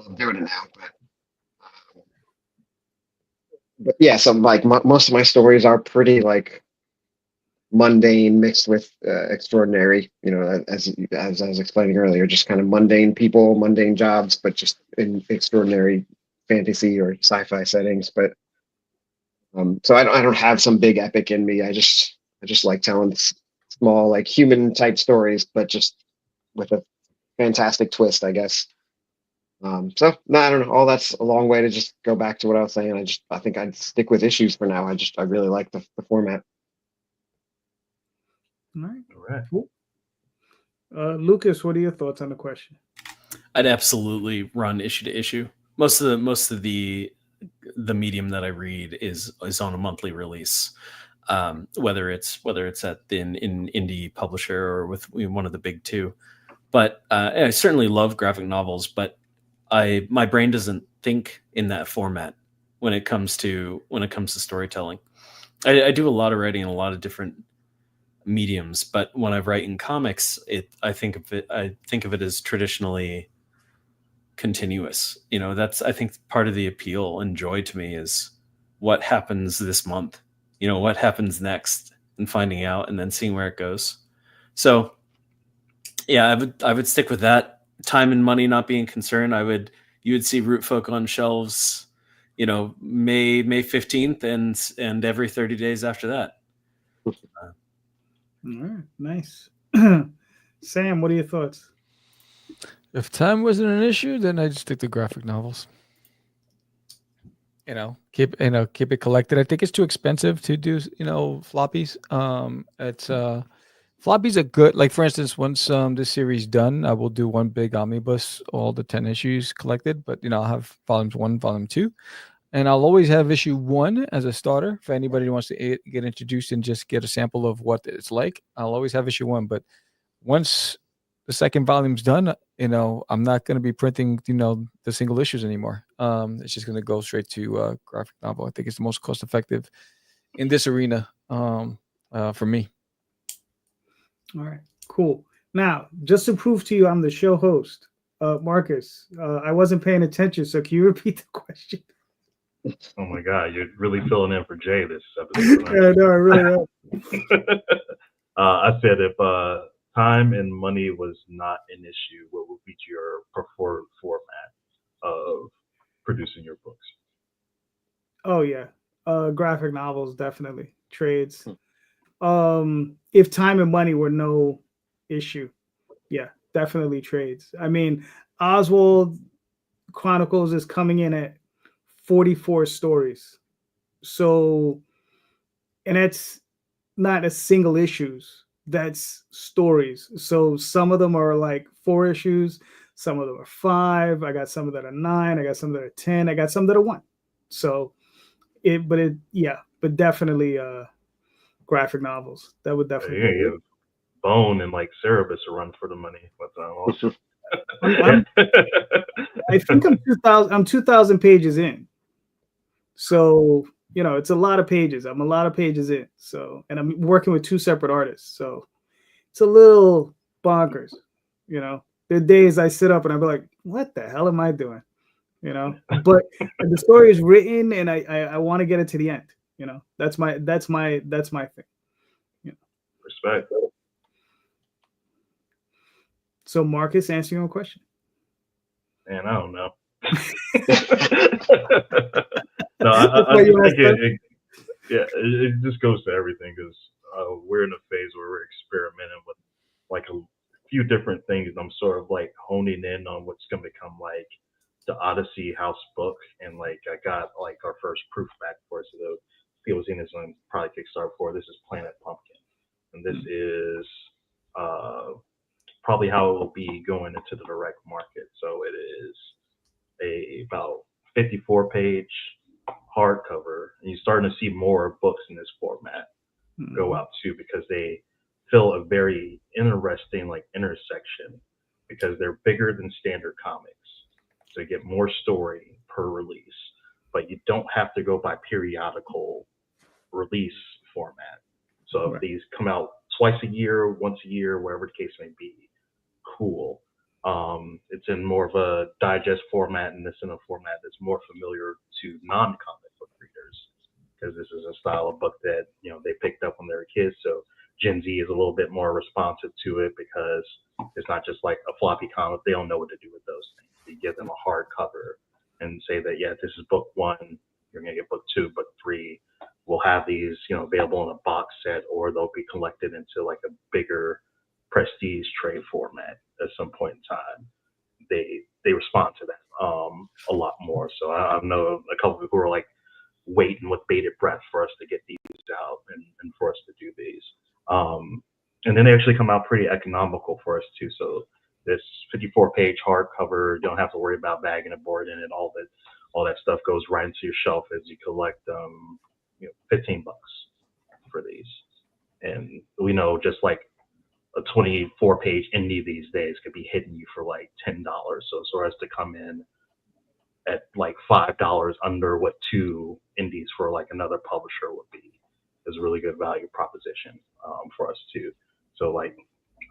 I'm doing it now. But yeah, so like most of my stories are pretty like mundane mixed with extraordinary. As I was explaining earlier, just kind of mundane people, mundane jobs, but just in extraordinary fantasy or sci-fi settings. But so I don't have some big epic in me. I just like telling small like human type stories, but just with a fantastic twist, I guess. So no, I don't know. All that's a long way to just go back to what I was saying. I think I'd stick with issues for now. I really like the format. All right. All right. Cool. Lucas, what are your thoughts on the question? I'd absolutely run issue to issue. Most of the medium that I read is on a monthly release. Whether it's at in indie publisher or with one of the big two. But I certainly love graphic novels, but my brain doesn't think in that format when it comes to storytelling. I do a lot of writing in a lot of different mediums, but when I write in comics, I think of it as traditionally continuous. That's, I think, part of the appeal and joy to me is what happens this month. What happens next, and finding out and then seeing where it goes. So yeah, I would stick with that. Time and money not being concerned, you would see Root Folk on shelves, May 15th and every 30 days after that. All right, nice. Sam, what are your thoughts? If time wasn't an issue, then I'd stick to graphic novels. Keep it collected. I think it's too expensive to do, floppies. Floppies are good. Like, for instance, once this series done, I will do one big omnibus, all the 10 issues collected. But I'll have volumes 1, volume 2, and I'll always have issue 1 as a starter for anybody who wants to get introduced and just get a sample of what it's like. I'll always have issue 1, but once the second volume's done, I'm not going to be printing, the single issues anymore. It's just going to go straight to graphic novel. I think it's the most cost effective in this arena for me. All right, cool. Now, just to prove to you I'm the show host, Marcus, I wasn't paying attention, so can you repeat the question? Oh my God, you're really filling in for Jay this episode. Yeah, no, I really am. I said if time and money was not an issue, what would be your preferred format of producing your books? Oh yeah, graphic novels, definitely. Trades. If time and money were no issue, yeah, definitely trades. I mean, Oswald Chronicles is coming in at 44 stories, so, and that's not a single issues, that's stories. So some of them are like 4 issues, some of them are 5, I got some that are 9, I got some that are 10, I got some that are 1. So but definitely graphic novels. That would definitely give Bone and like Cerebus a run for the money. I think I'm 2,000 pages in. So, it's a lot of pages. I'm a lot of pages in. So, and I'm working with 2 separate artists. So it's a little bonkers. There are days I sit up and I'll be like, what the hell am I doing? But the story is written and I want to get it to the end. That's my thing. Respect. So Marcus, answer your own question. Man, I don't know. No, I think it just goes to everything because we're in a phase where we're experimenting with like a few different things. I'm sort of like honing in on what's going to become like the Odyssey House book, and like I got like our first proof back for it. So people seen this one probably Kickstarter for. This is Planet Pumpkin, and this is probably how it will be going into the direct market. So it is a about 54-page hardcover, and you're starting to see more books in this format go out too, because they fill a very interesting like intersection, because they're bigger than standard comics, so you get more story per release, but you don't have to go by periodical release format. So if these come out twice a year, once a year, wherever the case may be, cool. It's in more of a digest format, and it's in a format that's more familiar to non-comic book readers, because this is a style of book that they picked up when they were kids. So Gen Z is a little bit more responsive to it, because it's not just like a floppy comic. They don't know what to do with those things. You give them a hard cover and say that, yeah, this is book 1. You're gonna get book 2, book 3. We'll have these, available in a box set, or they'll be collected into like a bigger prestige trade format at some point in time. They respond to that a lot more. So I know a couple of people who are like waiting with bated breath for us to get these out and for us to do these. And then they actually come out pretty economical for us too. So this 54-page hardcover, you don't have to worry about bagging a board in it. All that stuff goes right into your shelf as you collect $15 for these. And we know just like a 24-page indie these days could be hitting you for like $10. So for us to come in at like $5 under what 2 indies for like another publisher would be is a really good value proposition for us too. So like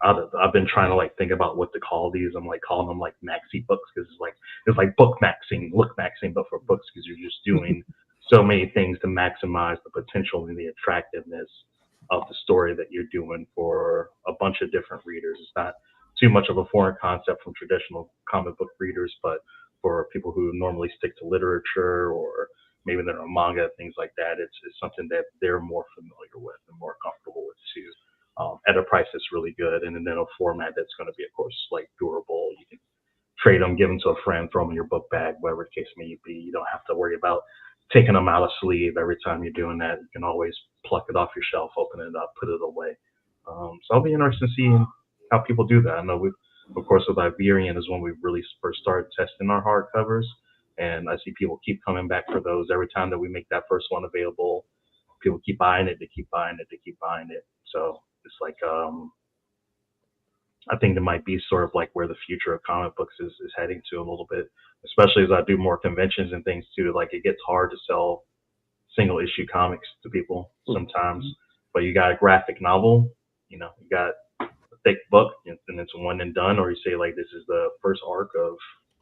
I've been trying to like think about what to call these. I'm like calling them like maxi books, because it's like book maxing, look maxing, but for books, because you're just doing so many things to maximize the potential and the attractiveness of the story that you're doing for a bunch of different readers. It's not too much of a foreign concept from traditional comic book readers, but for people who normally stick to literature, or maybe they're on manga, things like that, it's something that they're more familiar with and more comfortable with too, at a price that's really good, and then a format that's going to be, of course, like durable. You can trade them, give them to a friend, throw them in your book bag, whatever the case may be. You don't have to worry about taking them out of sleeve every time you're doing that. You can always pluck it off your shelf, open it up, put it away. So I'll be interested in seeing how people do that. I know of course, with Iberian is when we really first started testing our hardcovers, and I see people keep coming back for those every time that we make that first one available. People keep buying it, they keep buying it, they keep buying it. So it's like, I think it might be sort of like where the future of comic books is heading to a little bit, especially as I do more conventions and things too. Like it gets hard to sell single issue comics to people sometimes, but you got a graphic novel, you got a thick book, and it's one and done, or you say like, this is the first arc of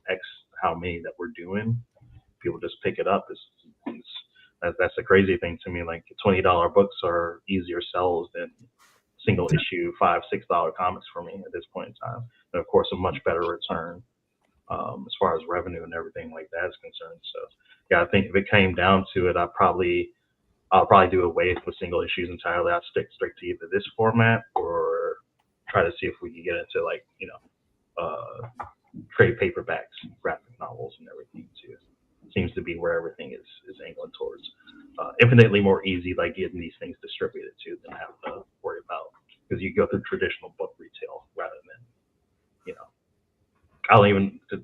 X how many that we're doing. People just pick it up. That's the crazy thing to me. Like $20 books are easier sells than single issue $5-6 comics for me at this point in time, and of course a much better return as far as revenue and everything like that is concerned. So yeah, I think if it came down to it, I'll probably do away with single issues entirely. I'll stick straight to either this format, or try to see if we can get into like trade paperbacks, graphic novels, and everything too. Seems to be where everything is angling towards. Infinitely more easy, like getting these things distributed too, than have to worry about, because you go through traditional book retail rather than,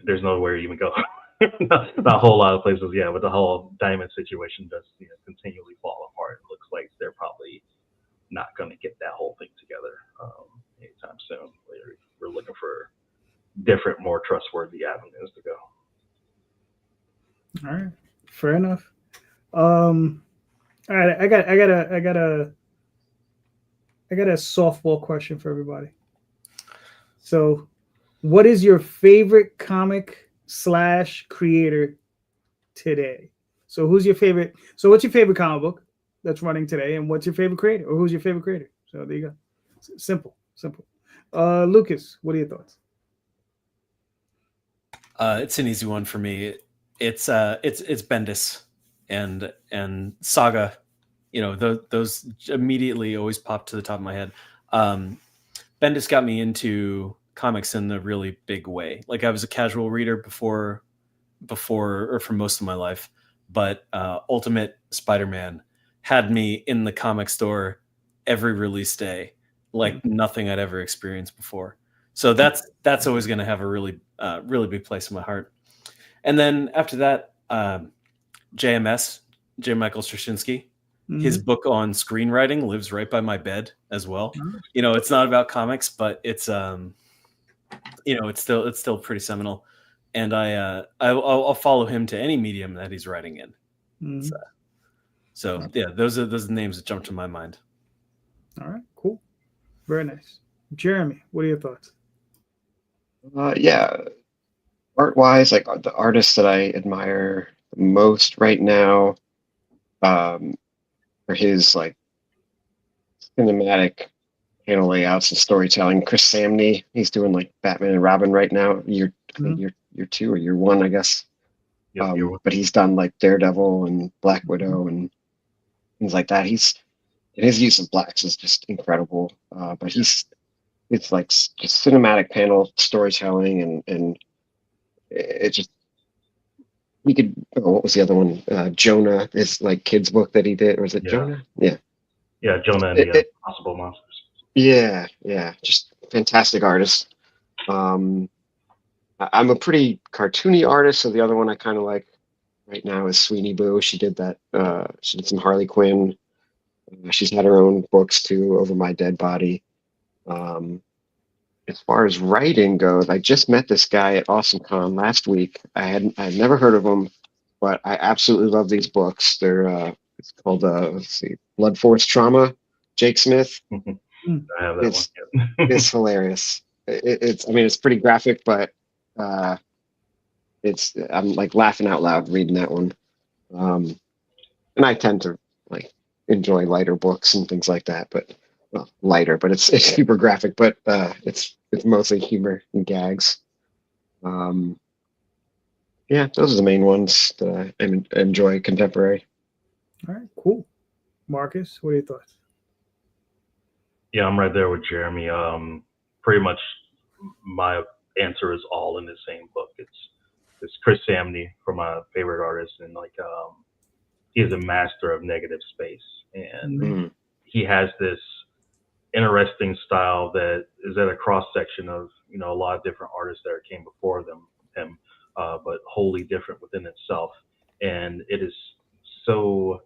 there's nowhere to even go. Not a whole lot of places, yeah, but the whole Diamond situation does continually fall apart. It looks like they're probably not going to get that whole thing together anytime soon. We're looking for different, more trustworthy avenues to go. All right, fair enough. All right, I got a softball question for everybody. So, what is your favorite comic / creator today? So, who's your favorite? So, what's your favorite comic book that's running today, and what's your favorite creator, or who's your favorite creator? So, there you go. Simple. Lucas, what are your thoughts? It's an easy one for me. It's Bendis and Saga. Those immediately always pop to the top of my head. Bendis got me into comics in a really big way. Like I was a casual reader before or for most of my life, but Ultimate Spider-Man had me in the comic store every release day, like nothing I'd ever experienced before. So that's always going to have a really big place in my heart. And then after that, JMS, J. Michael Straczynski, his book on screenwriting lives right by my bed as well. You know, it's not about comics, but it's you know, it's still pretty seminal. And I'll follow him to any medium that he's writing in. So yeah, those are the names that jump to my mind. All right, cool, very nice. Jeremy, what are your thoughts? Yeah, art-wise, like the artists that I admire the most right now, for his like cinematic panel layouts and storytelling. Chris Samney, he's doing like Batman and Robin right now. Year 2 or year 1, I guess. Yep, but he's done like Daredevil and Black Widow and things like that. His use of blacks is just incredible. But it's like just cinematic panel storytelling and it just, he could, what was the other one? Jonah, his like kids book that he did, or is it Jonah? Yeah, Jonah and the Possible Monsters. Yeah, just fantastic artist. I'm a pretty cartoony artist, so the other one I kind of like right now is Sweeney Boo. She did that. She did some Harley Quinn. She's had her own books too, Over My Dead Body. As far as writing goes, I just met this guy at AwesomeCon last week. I'd never heard of him, but I absolutely love these books. They're it's called Blood Force Trauma. Jake Smith. I have that one. It's hilarious. It's pretty graphic, but I'm like laughing out loud reading that one. And I tend to like enjoy lighter books and things like that, but lighter, but it's super graphic, but it's mostly humor and gags. Yeah, those are the main ones that I enjoy contemporary. All right, cool. Marcus, what are your thoughts? Yeah, I'm right there with Jeremy. Pretty much my answer is all in the same book. It's Chris Samney for my favorite artist, and like he is a master of negative space, and he has this interesting style that is at a cross section of a lot of different artists that came before him, but wholly different within itself, and it is so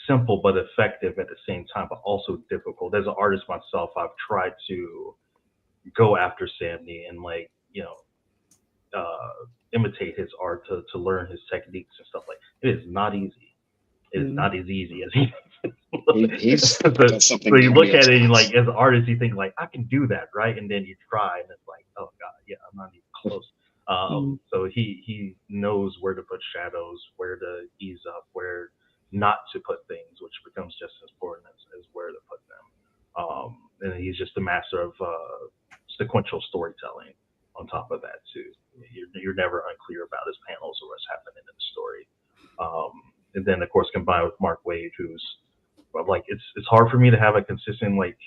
simple but effective at the same time, but also difficult. As an artist myself, I've tried to go after Samney and imitate his art to learn his techniques and stuff like. It is not easy. It is not as easy as he. He's so you look at it and like as an artist, you think like I can do that, right? And then you try, and it's like, oh god, yeah, I'm not even close. So he knows where to put shadows, where to ease up, where not to put things, which becomes just as important as where to put them. And he's just a master of sequential storytelling on top of that too. You're never unclear about his panels or what's happening in the story. And then of course combined with Mark Waid, who's like it's hard for me to have a consistent like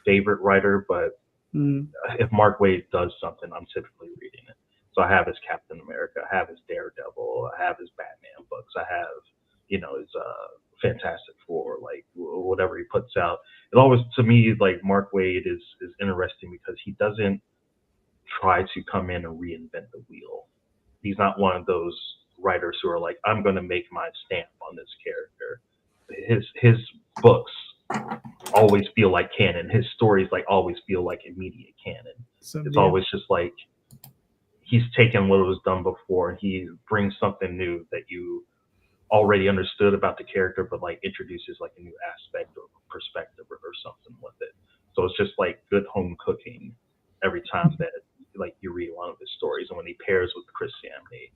favorite writer, but if Mark Waid does something, I'm typically reading it. So I have his Captain America, I have his Daredevil, I have his Batman books, I have his Fantastic Four, like whatever he puts out. It always, to me, like Mark Waid is interesting because he doesn't try to come in and reinvent the wheel. He's not one of those writers who are like, I'm going to make my stamp on this character. His books always feel like canon. His stories like always feel like immediate canon. It's always just like he's taken what was done before and he brings something new that you already understood about the character, but like introduces like a new aspect or perspective or something with it. So it's just like good home cooking every time that like you read one of his stories. And when he pairs with Chris Samney,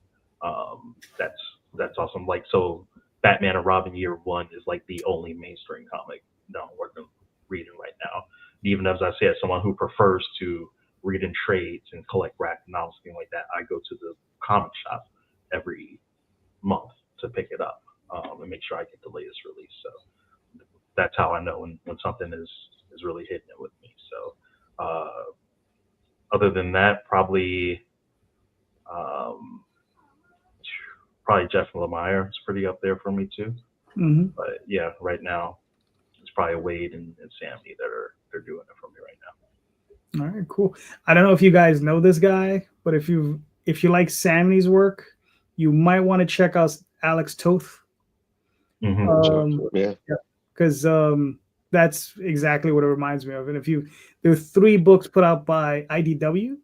that's awesome. Like, so Batman and Robin Year One is like the only mainstream comic that I'm reading right now. Even as I say, as someone who prefers to read in trades and collect graphic novels, things like that, I go to the comic shop every month to pick it up and make sure I get the latest release. So that's how I know when something is really hitting it with me. So other than that, probably Jeff Lemire is pretty up there for me too. But yeah, right now it's probably Waid and Samney they're doing it for me right now. All right, cool. I don't know if you guys know this guy, but if you've if you like Samney's work, you might want to check out Alex Toth. Yeah. Because that's exactly what it reminds me of. And there are 3 books put out by IDW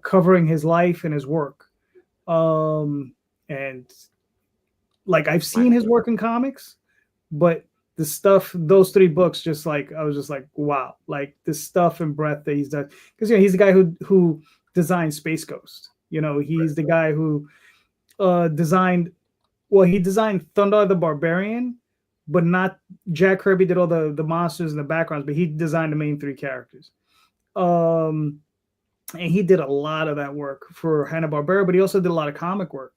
covering his life and his work. And like I've seen his work in comics, but the stuff, those 3 books, just like I was just like, wow, like the stuff and breadth that he's done. Because he's the guy who designed Space Ghost. He's the guy who designed Thundar the Barbarian, but not Jack Kirby did all the monsters and the backgrounds, but he designed the main 3 characters. And he did a lot of that work for Hanna-Barbera, but he also did a lot of comic work.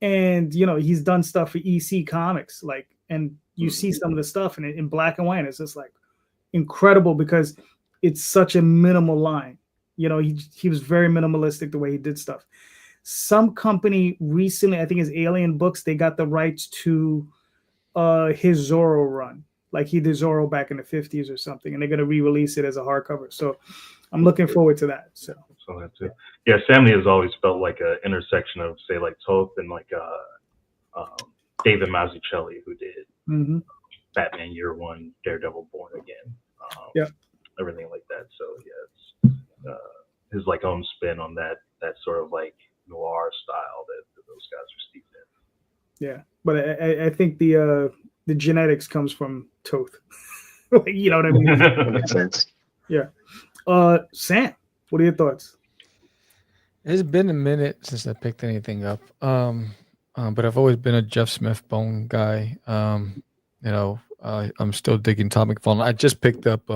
And he's done stuff for EC Comics, and you see some of the stuff in black and white. It's just like incredible because it's such a minimal line. He was very minimalistic the way he did stuff. Some company recently, I think it's Alien Books, they got the rights to his Zorro run. Like he did Zorro back in the 50s or something, and they're going to re-release it as a hardcover. So I'm looking forward to that. So that too. Yeah, Samney has always felt like an intersection of, say, like Toth and like David Mazzucchelli, who did Batman Year One, Daredevil Born Again, everything like that. So yeah, it's his like own spin on that sort of like noir style that those guys are steeped in. Yeah, but I think the genetics comes from Toth. You know what I mean? That makes sense. Yeah. Sam, what are your thoughts? It's been a minute since I picked anything up. But I've always been a Jeff Smith Bone guy. I'm still digging Tom McFarlane. I just picked up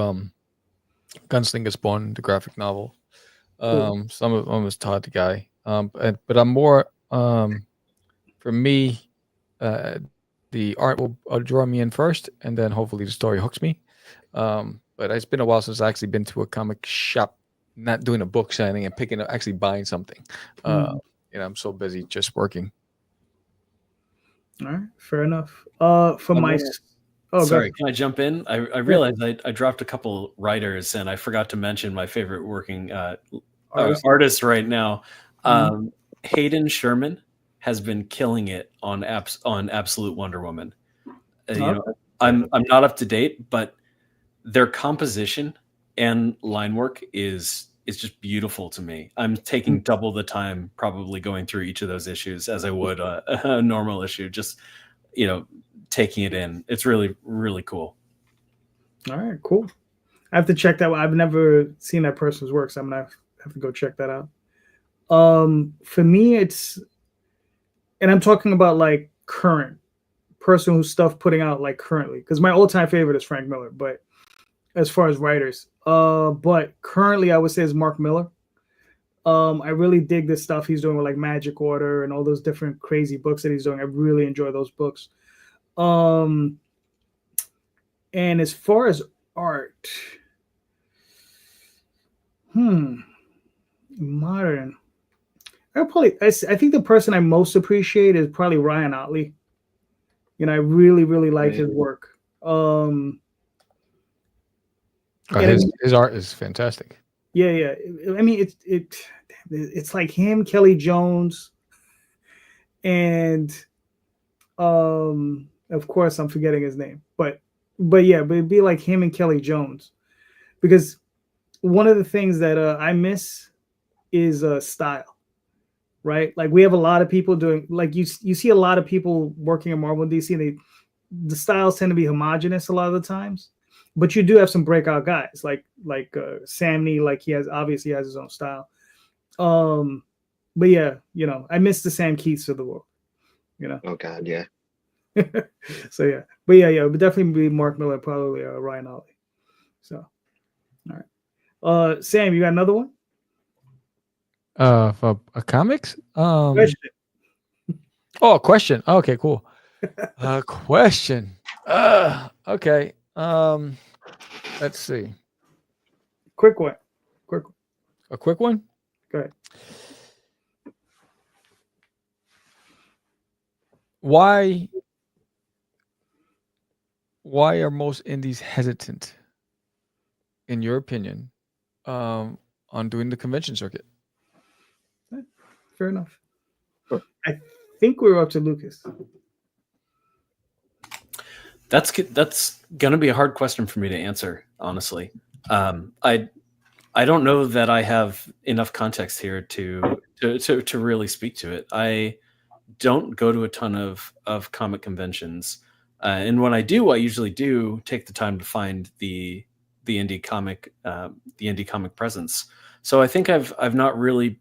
Gunslinger Spawn, the graphic novel. Some of them was Todd the guy. But I'm more for me, the art will draw me in first, and then hopefully the story hooks me. But it's been a while since I actually been to a comic shop, not doing a book signing and actually buying something. I'm so busy just working. All right, fair enough. Sorry, can I jump in? I realized I dropped a couple writers, and I forgot to mention my favorite working artist right now. Hayden Sherman has been killing it on Absolute Wonder Woman. I'm not up to date, but their composition and line work is just beautiful to me. I'm taking double the time probably going through each of those issues as I would a normal issue, just taking it in. It's really, really cool. All right, cool. I have to check that one. I've never seen that person's work, so I'm gonna have to go check that out. For me, and I'm talking about like current person whose stuff putting out like currently, because my all-time favorite is Frank Miller, but as far as writers, but currently I would say is Mark Miller. I really dig this stuff he's doing with like Magic Order and all those different crazy books that he's doing. I really enjoy those books. And as far as art, modern, I think the person I most appreciate is probably Ryan Otley. I really, really like his work. His art is fantastic. Yeah. I mean, it's like him, Kelly Jones, and of course I'm forgetting his name, but it'd be like him and Kelly Jones, because one of the things that I miss is style, right? Like we have a lot of people doing, like you see a lot of people working in Marvel and DC, the styles tend to be homogenous a lot of the times. But you do have some breakout guys like Samney, like he obviously has his own style. But yeah, I miss the Sam Keiths of the world. Oh God, yeah. So yeah, but yeah, it would definitely be Mark Miller, probably Ryan Otley. So, all right. Sam, you got another one? For a comics? Question. Oh, question. Okay, cool. Question. Okay. Let's see. Quick one. A quick one? Go ahead. Why are most indies hesitant, in your opinion, on doing the convention circuit? fair enough. Sure. I think we're up to Lukas. That's gonna be a hard question for me to answer, honestly. I don't know that I have enough context here to really speak to it. I don't go to a ton of comic conventions, and when I do, I usually do take the time to find the indie comic presence. So I think I've not really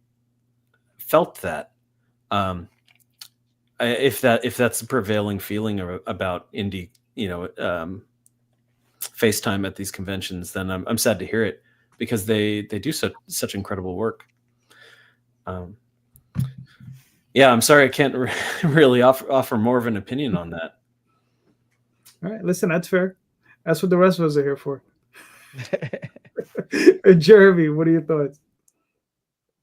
felt that. If that's the prevailing feeling about indie, FaceTime at these conventions, then I'm sad to hear it, because they do such incredible work. Yeah, I'm sorry I can't really offer more of an opinion on that. All right, listen, that's fair. That's what the rest of us are here for. Jeremy, what are your thoughts?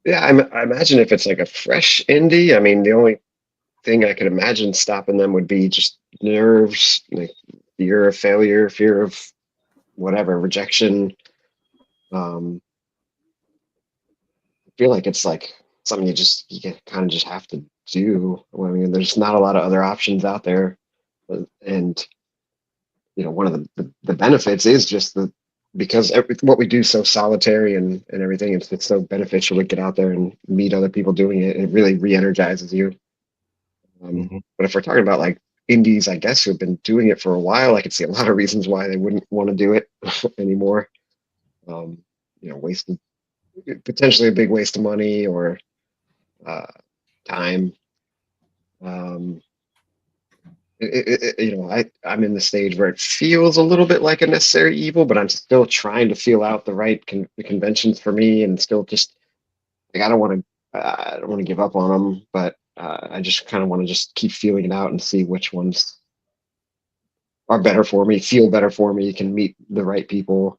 Yeah, I imagine if it's like a fresh indie, I mean, the only thing I could imagine stopping them would be just nerves, like fear of failure, fear of whatever, rejection. I feel like it's like something you kind of just have to do. I mean, there's not a lot of other options out there, and one of the benefits is just because what we do is so solitary and everything. It's so beneficial to get out there and meet other people doing it. It really re-energizes you. But if we're talking about like indies, I guess, who've been doing it for a while, I could see a lot of reasons why they wouldn't want to do it anymore. Wasted, potentially a big waste of money or time. I'm in the stage where it feels a little bit like a necessary evil, but I'm still trying to feel out the right conventions for me, and still just like I don't want to give up on them, but I just kind of want to just keep feeling it out and see which ones are better for me, feel better for me, can meet the right people.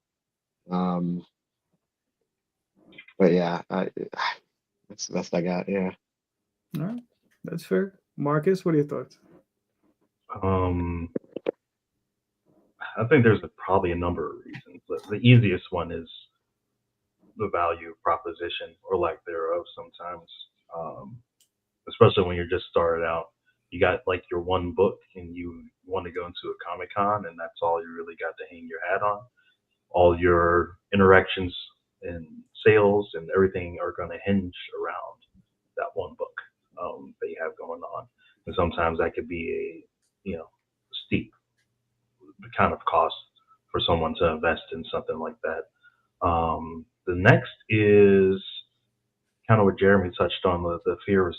But yeah, that's the best I got. Yeah. All right, that's fair. Marcus, what are your thoughts? I think there's probably a number of reasons. The easiest one is the value proposition, or lack thereof sometimes. Especially when you're just started out, you got like your one book and you want to go into a Comic-Con, and that's all you really got to hang your hat on. All your interactions and sales and everything are going to hinge around that one book that you have going on. And sometimes that could be a steep kind of cost for someone to invest in something like that. The next is kind of what Jeremy touched on, the fear of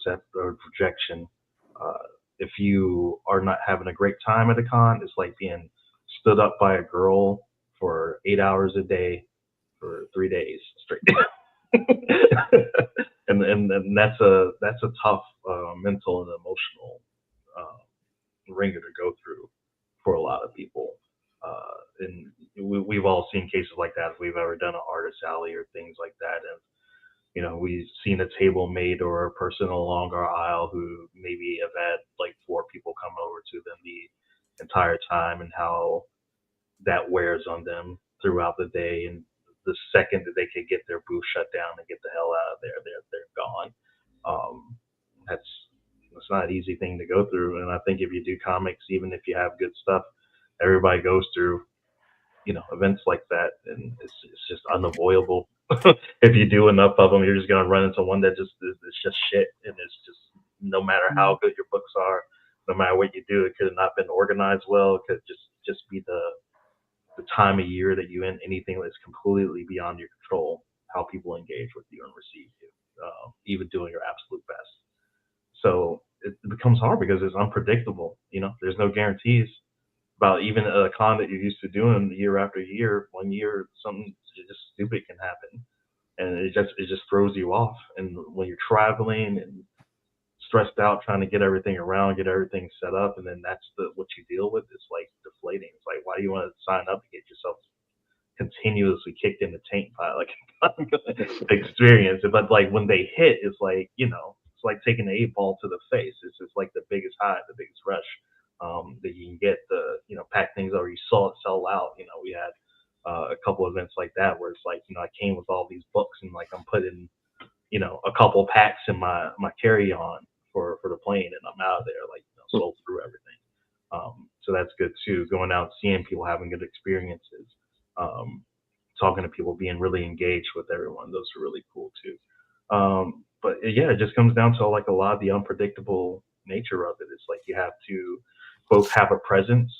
rejection. If you are not having a great time at a con, it's like being stood up by a girl for 8 hours a day for 3 days straight. and that's a tough mental and emotional ringer to go through for a lot of people. And we've all seen cases like that if we've ever done an artist alley or things like that. And we've seen a table made or a person along our aisle who maybe have had like 4 people come over to them the entire time, and how that wears on them throughout the day. And the second that they could get their booth shut down and get the hell out of there, they're gone. That's not an easy thing to go through. And I think if you do comics, even if you have good stuff, everybody goes through events like that, and it's just unavoidable. If you do enough of them, you're just gonna run into one that it's just shit, and it's just, no matter how good your books are, no matter what you do, it could have not been organized well. It could just be the time of year that you in anything that's completely beyond your control, how people engage with you and receive you, even doing your absolute best. So it becomes hard because it's unpredictable. There's no guarantees about even a con that you're used to doing year after year. One year something just stupid can happen, and it just throws you off. And when you're traveling and stressed out trying to get everything around, get everything set up, and then that's what you deal with, it's like deflating. It's like, why do you want to sign up to get yourself continuously kicked in the taint by like experience? But like when they hit, it's like, it's like taking an 8-ball to the face. It's just like the biggest high, the biggest rush that you can get. Pack things over. You saw it sell out. We had a couple events like that where it's like, I came with all these books, and like I'm putting a couple packs in my carry-on for the plane, and I'm out of there, like, sold through everything. So that's good too. Going out, seeing people having good experiences, talking to people, being really engaged with everyone. Those are really cool too. But yeah, it just comes down to like a lot of the unpredictable nature of it. It's like you have to both have a presence.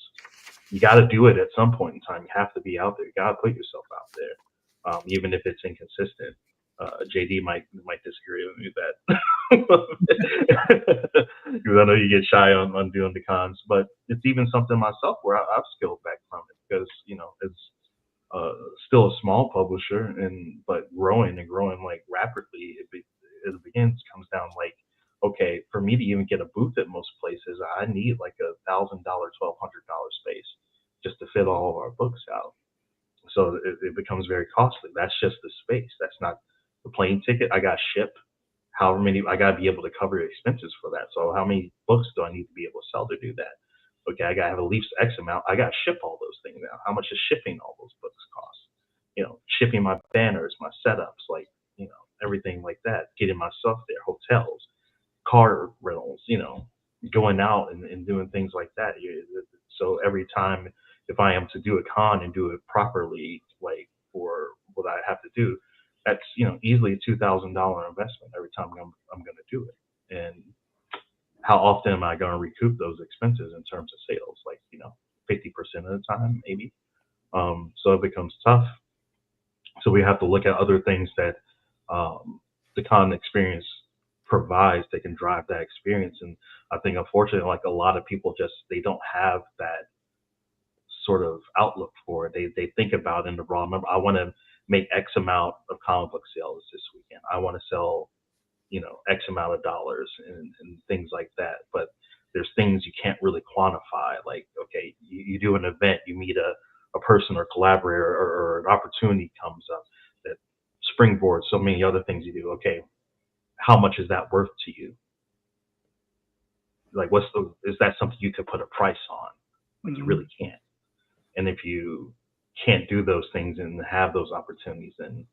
You got to do it at some point in time. You have to be out there. You got to put yourself out there, even if it's inconsistent. JD might disagree with me that because I know you get shy on doing the cons, but it's even something myself where I've scaled back from it because it's still a small publisher but growing like rapidly. Comes down like, okay, for me to even get a booth at most places, I need like $1,000, $1,200 space just to fit all of our books out. So it becomes very costly. That's just the space. That's not the plane ticket. I got to ship however many. I got to be able to cover the expenses for that. So how many books do I need to be able to sell to do that? Okay, I got to have at least X amount. I got to ship all those things out. How much is shipping all those books cost? Shipping my banners, my setups, like, everything like that, getting my stuff there, hotels, car rentals, going out and doing things like that. So every time, if I am to do a con and do it properly, like for what I have to do, that's easily a $2,000 investment every time I'm going to do it. And how often am I going to recoup those expenses in terms of sales? Like 50% of the time, maybe. So it becomes tough. So we have to look at other things that the con experience provides that can drive that experience. And I think unfortunately, like a lot of people they don't have that sort of outlook for it. They think about in the raw number. I want to make X amount of comic book sales this weekend. I want to sell, X amount of dollars and things like that. But there's things you can't really quantify. Like, okay, you do an event, you meet a person or collaborator or an opportunity comes up that springboards so many other things you do. Okay, how much is that worth to you? Like, is that something you could put a price on? Like, you really can't. And if you can't do those things and have those opportunities, then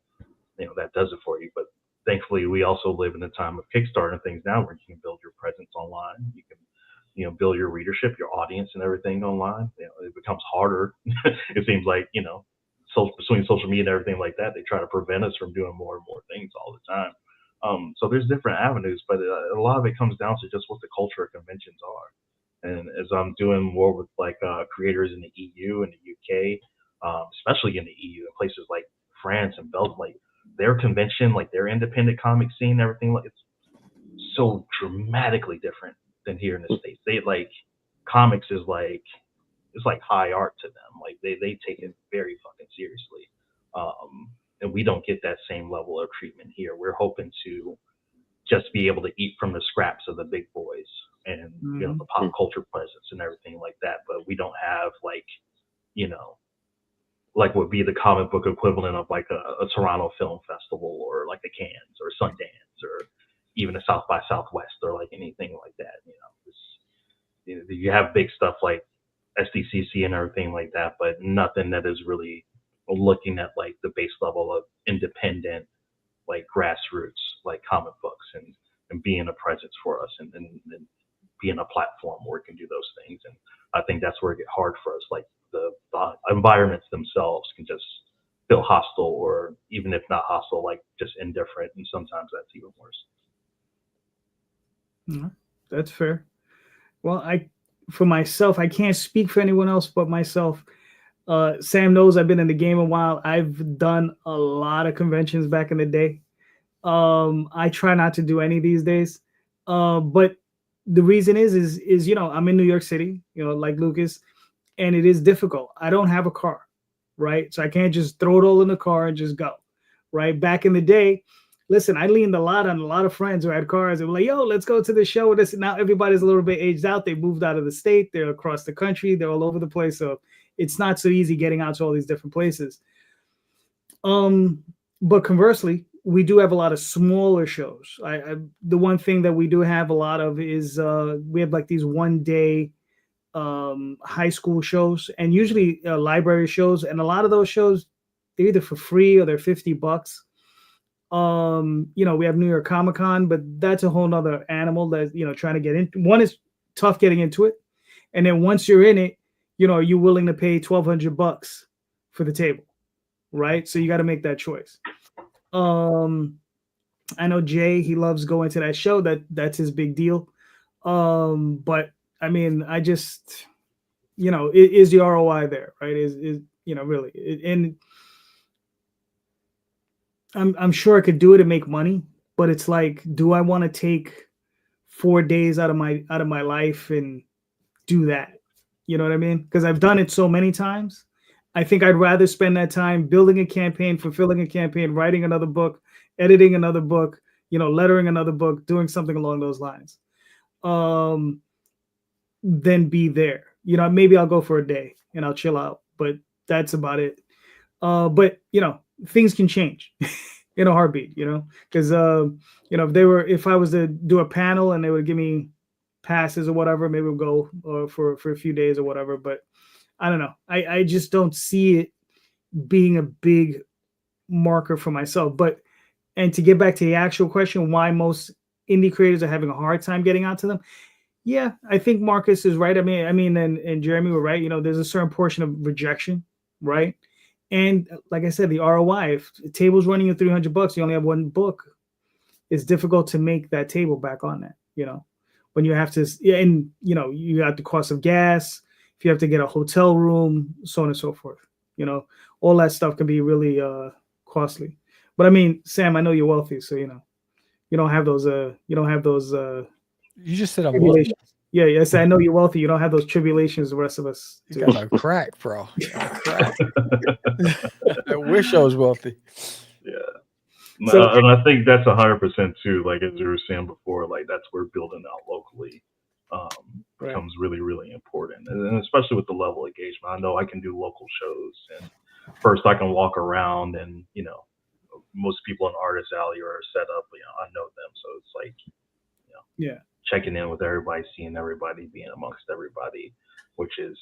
that does it for you. But thankfully, we also live in a time of Kickstarter and things now where you can build your presence online. You can build your readership, your audience, and everything online. It becomes harder. It seems like between social media and everything like that, they try to prevent us from doing more and more things all the time. So there's different avenues, but a lot of it comes down to just what the culture of conventions are. And as I'm doing more with like creators in the EU and the UK, especially in the EU, and places like France and Belgium, like their convention, like their independent comic scene, everything, like it's so dramatically different than here in the States. They like comics is like, it's like high art to them. Like they take it very fucking seriously. And we don't get that same level of treatment here. We're hoping to just be able to eat from the scraps of the big boys and the pop culture presence and everything like that. But we don't have like like would be the comic book equivalent of like a Toronto Film Festival or like a Cannes or Sundance or even a South by Southwest or like anything like that. You have big stuff like SDCC and everything like that, but nothing that is really looking at like the base level of independent, like grassroots, like comic books and being a presence for us and being a platform where we can do those things. And I think that's where it gets hard for us. Like the environments themselves can just feel hostile, or even if not hostile, like just indifferent. And sometimes that's even worse. That's fair. Well, for myself, I can't speak for anyone else but myself. Sam knows I've been in the game a while. I've done a lot of conventions back in the day. I try not to do any these days. But the reason is I'm in New York City, like Lucas, and it is difficult. I don't have a car, right? So I can't just throw it all in the car and just go, right? Back in the day, listen, I leaned a lot on a lot of friends who had cars and were like, yo, let's go to the show with us. Now everybody's a little bit aged out. They moved out of the state. They're across the country. They're all over the place. So it's not so easy getting out to all these different places. But conversely, we do have a lot of smaller shows. The one thing that we do have a lot of is we have like these 1 day high school shows and usually library shows. And a lot of those shows, they're either for free or they're $50. We have New York Comic Con, but that's a whole nother animal that, trying to get in. One is tough getting into it. And then once you're in it, are you willing to pay $1,200 for the table? Right. So you got to make that choice. I know Jay, he loves going to that show. That's his big deal. But I mean, I just, is the ROI there, right? Is really, and I'm sure I could do it and make money, but it's like, do I want to take 4 days out of my life and do that? You know what I mean? Because I've done it so many times. I think I'd rather spend that time building a campaign, fulfilling a campaign, writing another book, editing another book, lettering another book, doing something along those lines. Then be there. Maybe I'll go for a day and I'll chill out, but that's about it. But things can change in a heartbeat, because if I was to do a panel and they would give me passes or whatever, maybe we'll go for a few days or whatever. But I don't know. I just don't see it being a big marker for myself. And to get back to the actual question, why most indie creators are having a hard time getting out to them. Yeah, I think Marcus is right. I mean, and Jeremy were right. There's a certain portion of rejection, right? And like I said, the ROI, if the table's running you $300, you only have one book, it's difficult to make that table back on that, when you have to, and you got the cost of gas, if you have to get a hotel room, so on and so forth, all that stuff can be really costly. But I mean, Sam, I know you're wealthy, so you don't have those you just said I'm wealthy. Yeah, yes, I know you're wealthy. You don't have those tribulations the rest of us do. You got a crack, bro. Crack. I wish I was wealthy. Yeah. No, and I think that's 100% too. Like as you were saying before, like that's where building out locally becomes really, really important, and especially with the level of engagement. I know I can do local shows, and first I can walk around, and most people in Artist Alley are set up. I know them, so it's like, checking in with everybody, seeing everybody, being amongst everybody, which is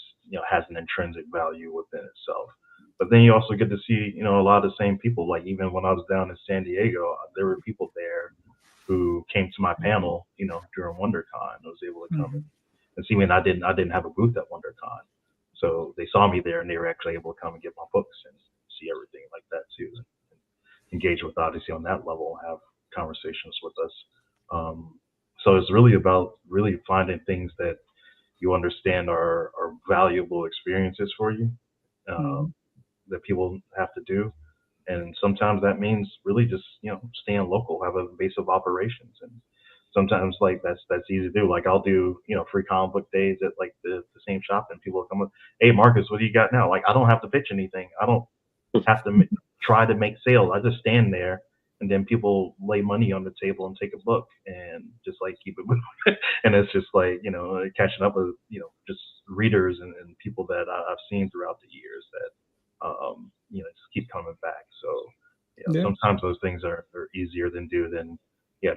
has an intrinsic value within itself. But then you also get to see a lot of the same people. Like even when I was down in San Diego, there were people there who came to my panel, during WonderCon. I was able to come and see me, and I didn't have a booth at WonderCon, so they saw me there, and they were actually able to come and get my books and see everything like that too, and engage with Odyssey on that level, have conversations with us. So it's really about finding things that you understand are valuable experiences for you, that people have to do. And sometimes that means really just, staying local, have a base of operations. And sometimes like that's easy to do. Like I'll do, free comic book days at like the same shop, and people will come up, hey Marcus, what do you got now? Like I don't have to pitch anything. I don't have to try to make sales. I just stand there, and then people lay money on the table and take a book and just like keep it moving. And it's just like, catching up with, just readers and people that I've seen throughout the years that, just keep coming back. So sometimes those things are easier than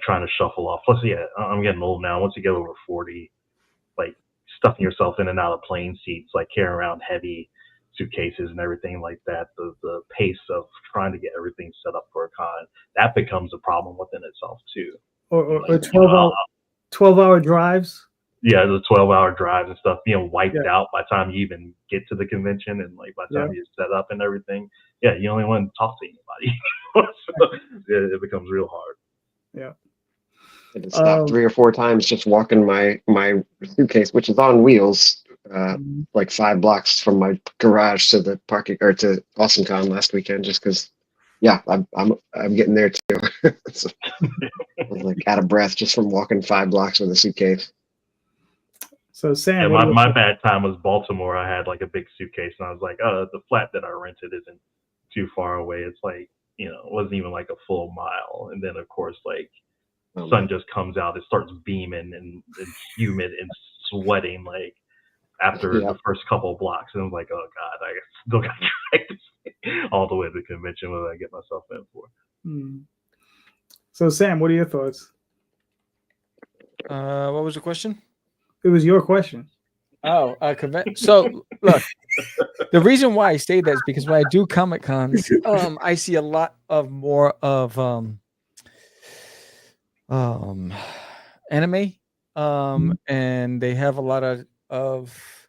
trying to shuffle off. Plus, I'm getting old now. Once you get over 40, like stuffing yourself in and out of plane seats, like carrying around heavy suitcases and everything like that, the pace of trying to get everything set up for a con, that becomes a problem within itself too. Or 12-hour drives. Yeah, the 12-hour drives and stuff, being wiped out by the time you even get to the convention, and like by the time you set up and everything, you only want to talk to anybody. So it becomes real hard. Yeah. I had to stop 3 or 4 times just walking my suitcase, which is on wheels, like 5 blocks from my garage to the parking or to AwesomeCon last weekend, just because I'm getting there too. So I was like out of breath just from walking 5 blocks with a suitcase. So Sam, my bad time was Baltimore. I had like a big suitcase, and I was like, the flat that I rented isn't too far away. It's like, it wasn't even like a full mile. And then of course, like sun just comes out, it starts beaming and humid and sweating like after the first couple of blocks. And I'm like, oh God, I still got to drag this all the way to the convention what I get myself in for. So Sam, what are your thoughts? What was the question? It was your question. Oh, so look, the reason why I say that is because when I do Comic Cons, I see a lot of more of anime, and they have a lot of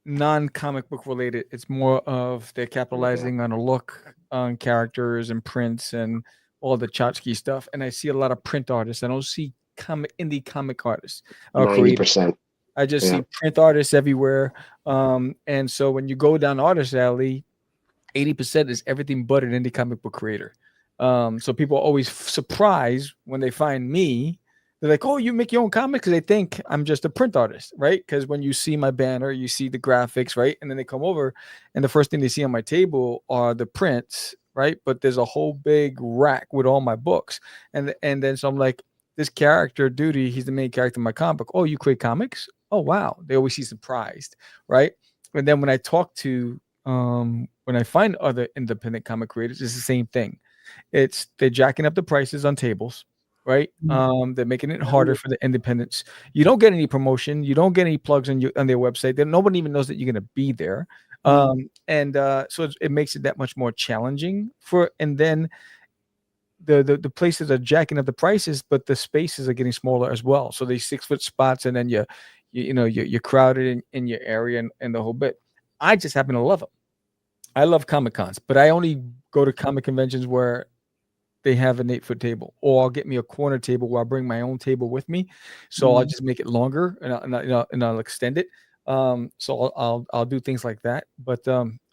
non-comic book related. It's more of they're capitalizing on a look, on characters and prints and all the tchotchke stuff. And I see a lot of print artists. I don't see indie comic artists or creators. 90%. I just Yeah. see print artists everywhere. And so when you go down Artist Alley, 80% is everything but an indie comic book creator. So people are always surprised when they find me. They're like, "Oh, you make your own comics?" Because they think I'm just a print artist, right? Because when you see my banner, you see the graphics, right? And then they come over, and the first thing they see on my table are the prints, right? But there's a whole big rack with all my books, and then so I'm like, this character, Duty, he's the main character in my comic book. Oh, you create comics? Oh, wow! They always see surprised, right? And then when I talk to when I find other independent comic creators, it's the same thing. They're jacking up the prices on tables, right? They're making it harder for the independents. You don't get any promotion. You don't get any plugs on their website. Nobody even knows that you're going to be there. And so it makes it that much more challenging and then the places are jacking up the prices, but the spaces are getting smaller as well. So they 6-foot spots, and then you're crowded in your area and the whole bit. I just happen to love them. I love Comic Cons, but I only go to comic conventions where they have an 8-foot table, or I'll get me a corner table where I'll bring my own table with me. So I'll just make it longer and I'll extend it. So I'll do things like that. But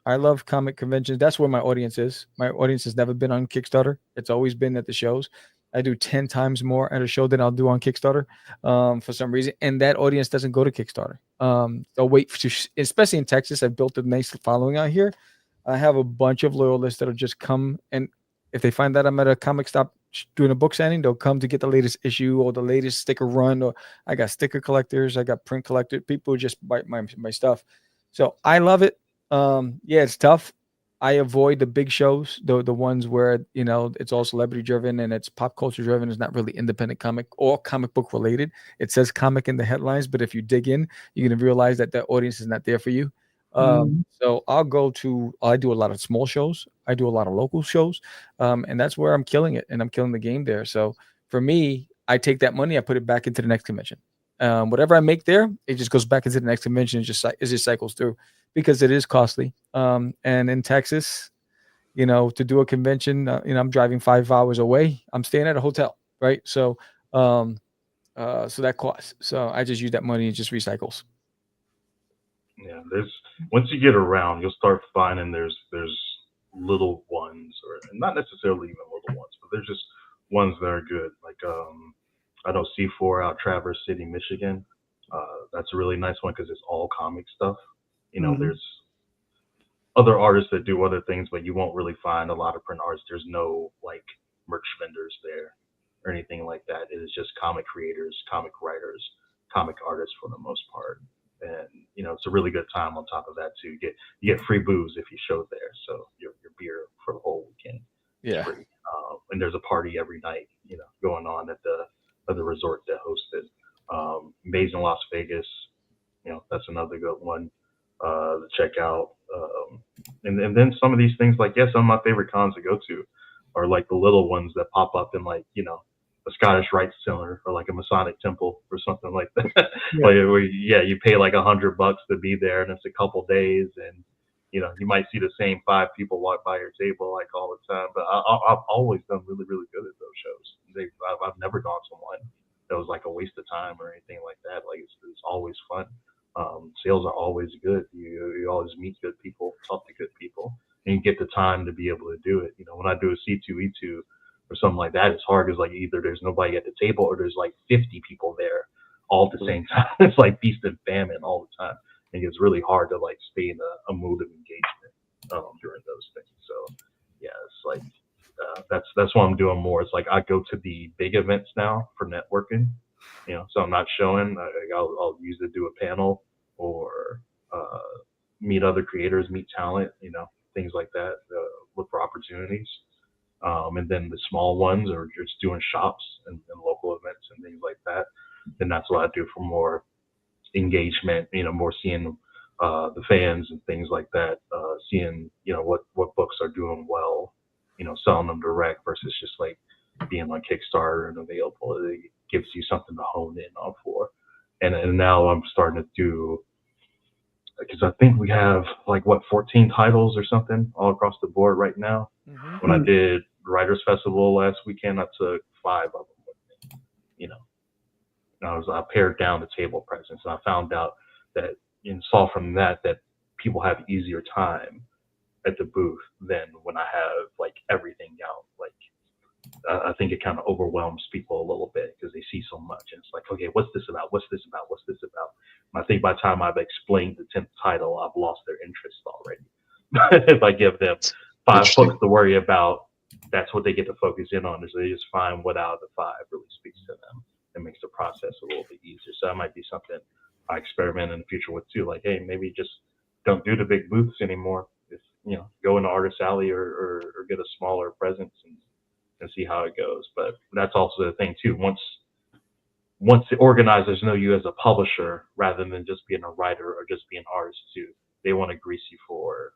I love comic conventions. That's where my audience is. My audience has never been on Kickstarter. It's always been at the shows. I do 10 times more at a show than I'll do on Kickstarter for some reason. And that audience doesn't go to Kickstarter. They'll wait especially in Texas. I've built a nice following out here. I have a bunch of loyalists that'll just come, and if they find that I'm at a comic stop doing a book signing, they'll come to get the latest issue or the latest sticker run. Or I got sticker collectors, I got print collectors. People just buy my stuff. So I love it. Yeah, it's tough. I avoid the big shows, the ones where it's all celebrity driven and it's pop culture driven. It's not really independent comic or comic book related. It says comic in the headlines, but if you dig in, you're gonna realize that the audience is not there for you. So I do a lot of small shows. I do a lot of local shows. And that's where I'm killing it, and I'm killing the game there. So for me, I take that money, I put it back into the next convention. Whatever I make there, it just goes back into the next convention. It just cycles through because it is costly. And in Texas, to do a convention, I'm driving 5 hours away. I'm staying at a hotel, right? So, so that costs. So I just use that money and just recycles. Yeah, once you get around, you'll start finding there's little ones, or not necessarily even little ones, but there's just ones that are good. Like I know C4 out Traverse City, Michigan. That's a really nice one because it's all comic stuff. There's other artists that do other things, but you won't really find a lot of print artists. There's no like merch vendors there or anything like that. It is just comic creators, comic writers, comic artists for the most part. And it's a really good time on top of that too. You get free booze if you show there, so your beer for the whole weekend is free. And there's a party every night, going on at the resort that hosted. Amazing Las Vegas, that's another good one to check out. And then some of these things, like some of my favorite cons to go to are like the little ones that pop up in like a Scottish Rite Center or like a Masonic temple or something like that. You pay like $100 to be there, and it's a couple days, and you might see the same 5 people walk by your table like all the time. But I've always done really, really good at those shows. I've never gone to one that was like a waste of time or anything like that. Like it's always fun. Sales are always good. You always meet good people, talk to good people, and you get the time to be able to do it. When I do a C2E2 or something like that, it's hard because like either there's nobody at the table or there's like 50 people there all at the same time. It's like feast and famine all the time, and it's really hard to like stay in a mood of engagement during those things. So yeah, it's like that's what I'm doing more. It's like I go to the big events now for networking. So I'm not showing. I'll usually do a panel or meet other creators, meet talent, things like that. Look for opportunities. And then the small ones are just doing shops and local events and things like that. Then that's what I do for more engagement, more seeing the fans and things like that, seeing, what books are doing well, selling them direct versus just like being on Kickstarter and available. It gives you something to hone in on for. And now I'm starting to do, because I think we have 14 titles or something all across the board right now. Mm-hmm. When I did Writers Festival last weekend, I took 5 of them with me. And I pared down the table presence, and I found out that and saw from that people have easier time at the booth than when I have everything out. I think it kind of overwhelms people a little bit because they see so much, and it's like, okay, what's this about? What's this about? What's this about? And I think by the time I've explained the 10th title, I've lost their interest already. If I give them 5 books to worry about, that's what they get to focus in on. Is they just find what out of the 5 really speaks to them and makes the process a little bit easier. So that might be something I experiment in the future with too. Like, hey, maybe just don't do the big booths anymore. Just go into Artist Alley or get a smaller presence and see how it goes. But that's also the thing too. Once the organizers know you as a publisher rather than just being a writer or just being an artist too, they want to grease you for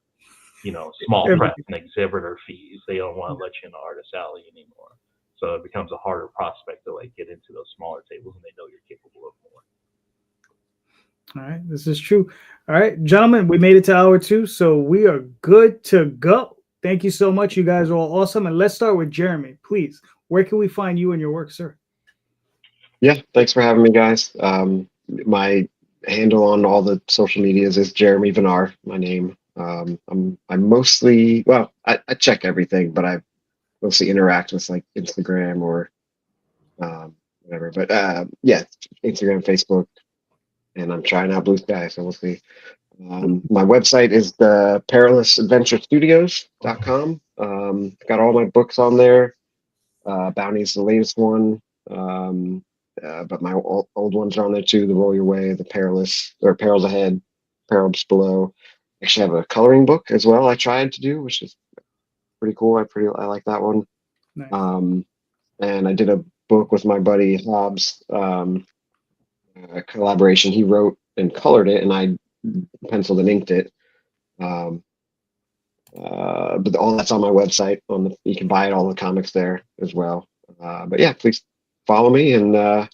small press and exhibitor fees. They don't want to let you in the Artist Alley anymore. So it becomes a harder prospect to get into those smaller tables, and they know you're capable of more. All right, this is true. All right, gentlemen, we made it to hour 2, so we are good to go. Thank you so much. You guys are all awesome. And let's start with Jeremy. Please, where can we find you and your work, sir? Yeah, thanks for having me, guys. My handle on all the social medias is Jeremy Vinar, my name. I'm mostly, I check everything, but I mostly interact with Instagram or whatever. But yeah, Instagram, Facebook, and I'm trying out Blue Sky, so we'll see. My website is the perilousadventurestudios.com. Got all my books on there. Bounty is the latest one. But my old ones are on there too. The Roll Your Way, the Perils Ahead, Perils Below. Actually have a coloring book as well I tried to do, which is pretty cool. I like that one. Nice. And I did a book with my buddy Hobbs, a collaboration. He wrote and colored it, and I penciled and inked it. But all that's on my website. You can buy it, all the comics there as well. But yeah, please follow me. And I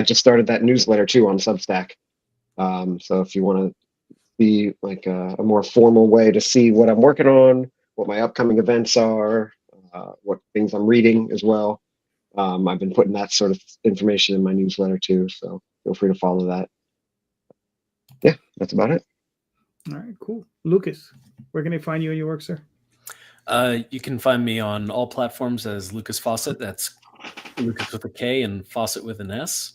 just started that newsletter too on Substack. So if you want to see a more formal way to see what I'm working on, what my upcoming events are, what things I'm reading as well, I've been putting that sort of information in my newsletter too. So feel free to follow that. Yeah, that's about it. All right, cool. Lukas, where can they find you and your work, sir? You can find me on all platforms as Lukas Fauset. That's Lukas with a K and Fauset with an S.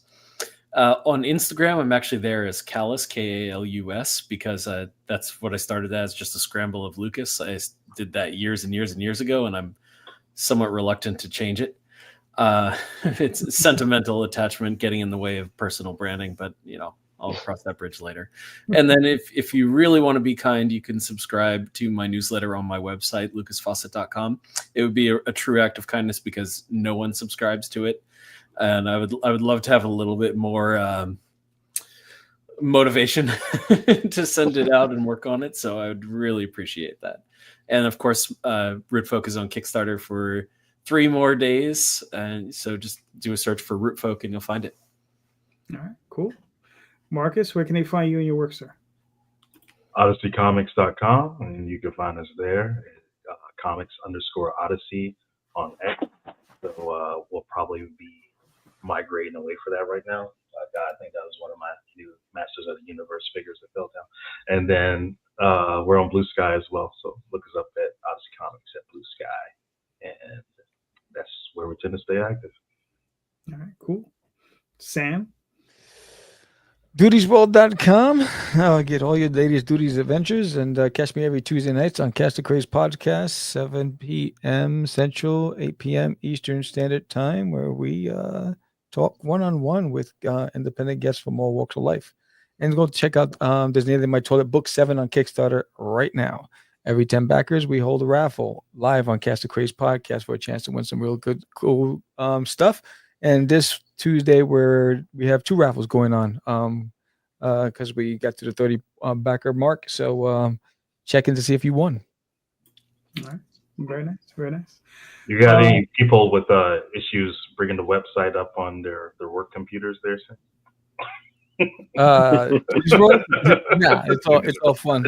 On Instagram, I'm actually there as Kalus, Kalus, because that's what I started as, just a scramble of Lukas. I did that years and years and years ago, and I'm somewhat reluctant to change it. It's sentimental attachment getting in the way of personal branding, but I'll cross that bridge later. And then if you really want to be kind, you can subscribe to my newsletter on my website, lukasfauset.com. It would be a true act of kindness because no one subscribes to it. And I would love to have a little bit more motivation to send it out and work on it. So I would really appreciate that. And of course, Root Folk is on Kickstarter for 3 more days. And so just do a search for Root Folk and you'll find it. All right, cool. Marcus, where can they find you and your work, sir? OdysseyComics.com, and you can find us there. Comics_Odyssey on X. So we'll probably be migrating away for that right now. I think that was one of my new Masters of the Universe figures that fell down. And then we're on Blue Sky as well. So look us up at Odyssey Comics at Blue Sky. And that's where we tend to stay active. All right, cool. Sam? Dutiesworld.com. I'll get all your latest duties adventures, and catch me every Tuesday nights on Cast the Craze podcast, 7 p.m. Central, 8 p.m. Eastern Standard Time, where we talk one-on-one with independent guests from all walks of life. And go check out There's Nearly My Toilet Book 7 on Kickstarter right now. Every 10 backers, we hold a raffle live on Cast the Craze podcast for a chance to win some real good, cool stuff. And this Tuesday, where we have 2 raffles going on, because we got to the 30 backer mark. So check in to see if you won. All right. Very nice. Very nice. You got any people with issues bringing the website up on their work computers there? Nah, it's all fun.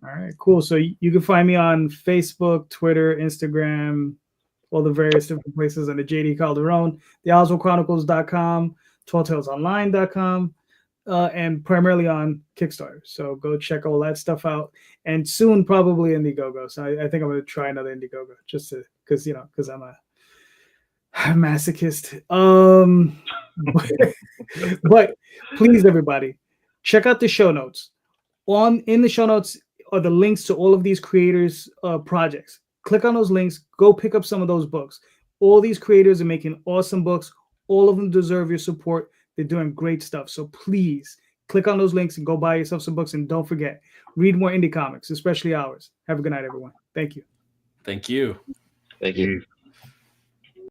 All right, cool. So you can find me on Facebook, Twitter, Instagram, all the various different places under JD Calderon, theoswaldchronicles.com, talltalesonline.com, and primarily on Kickstarter. So go check all that stuff out. And soon, probably Indiegogo. So I think I'm going to try another Indiegogo just because I'm a masochist. But please, everybody, check out the show notes. In the show notes are the links to all of these creators' projects. Click on those links. Go pick up some of those books. All these creators are making awesome books. All of them deserve your support. They're doing great stuff. So please click on those links and go buy yourself some books. And don't forget, read more indie comics, especially ours. Have a good night, everyone. Thank you. Thank you. Thank you.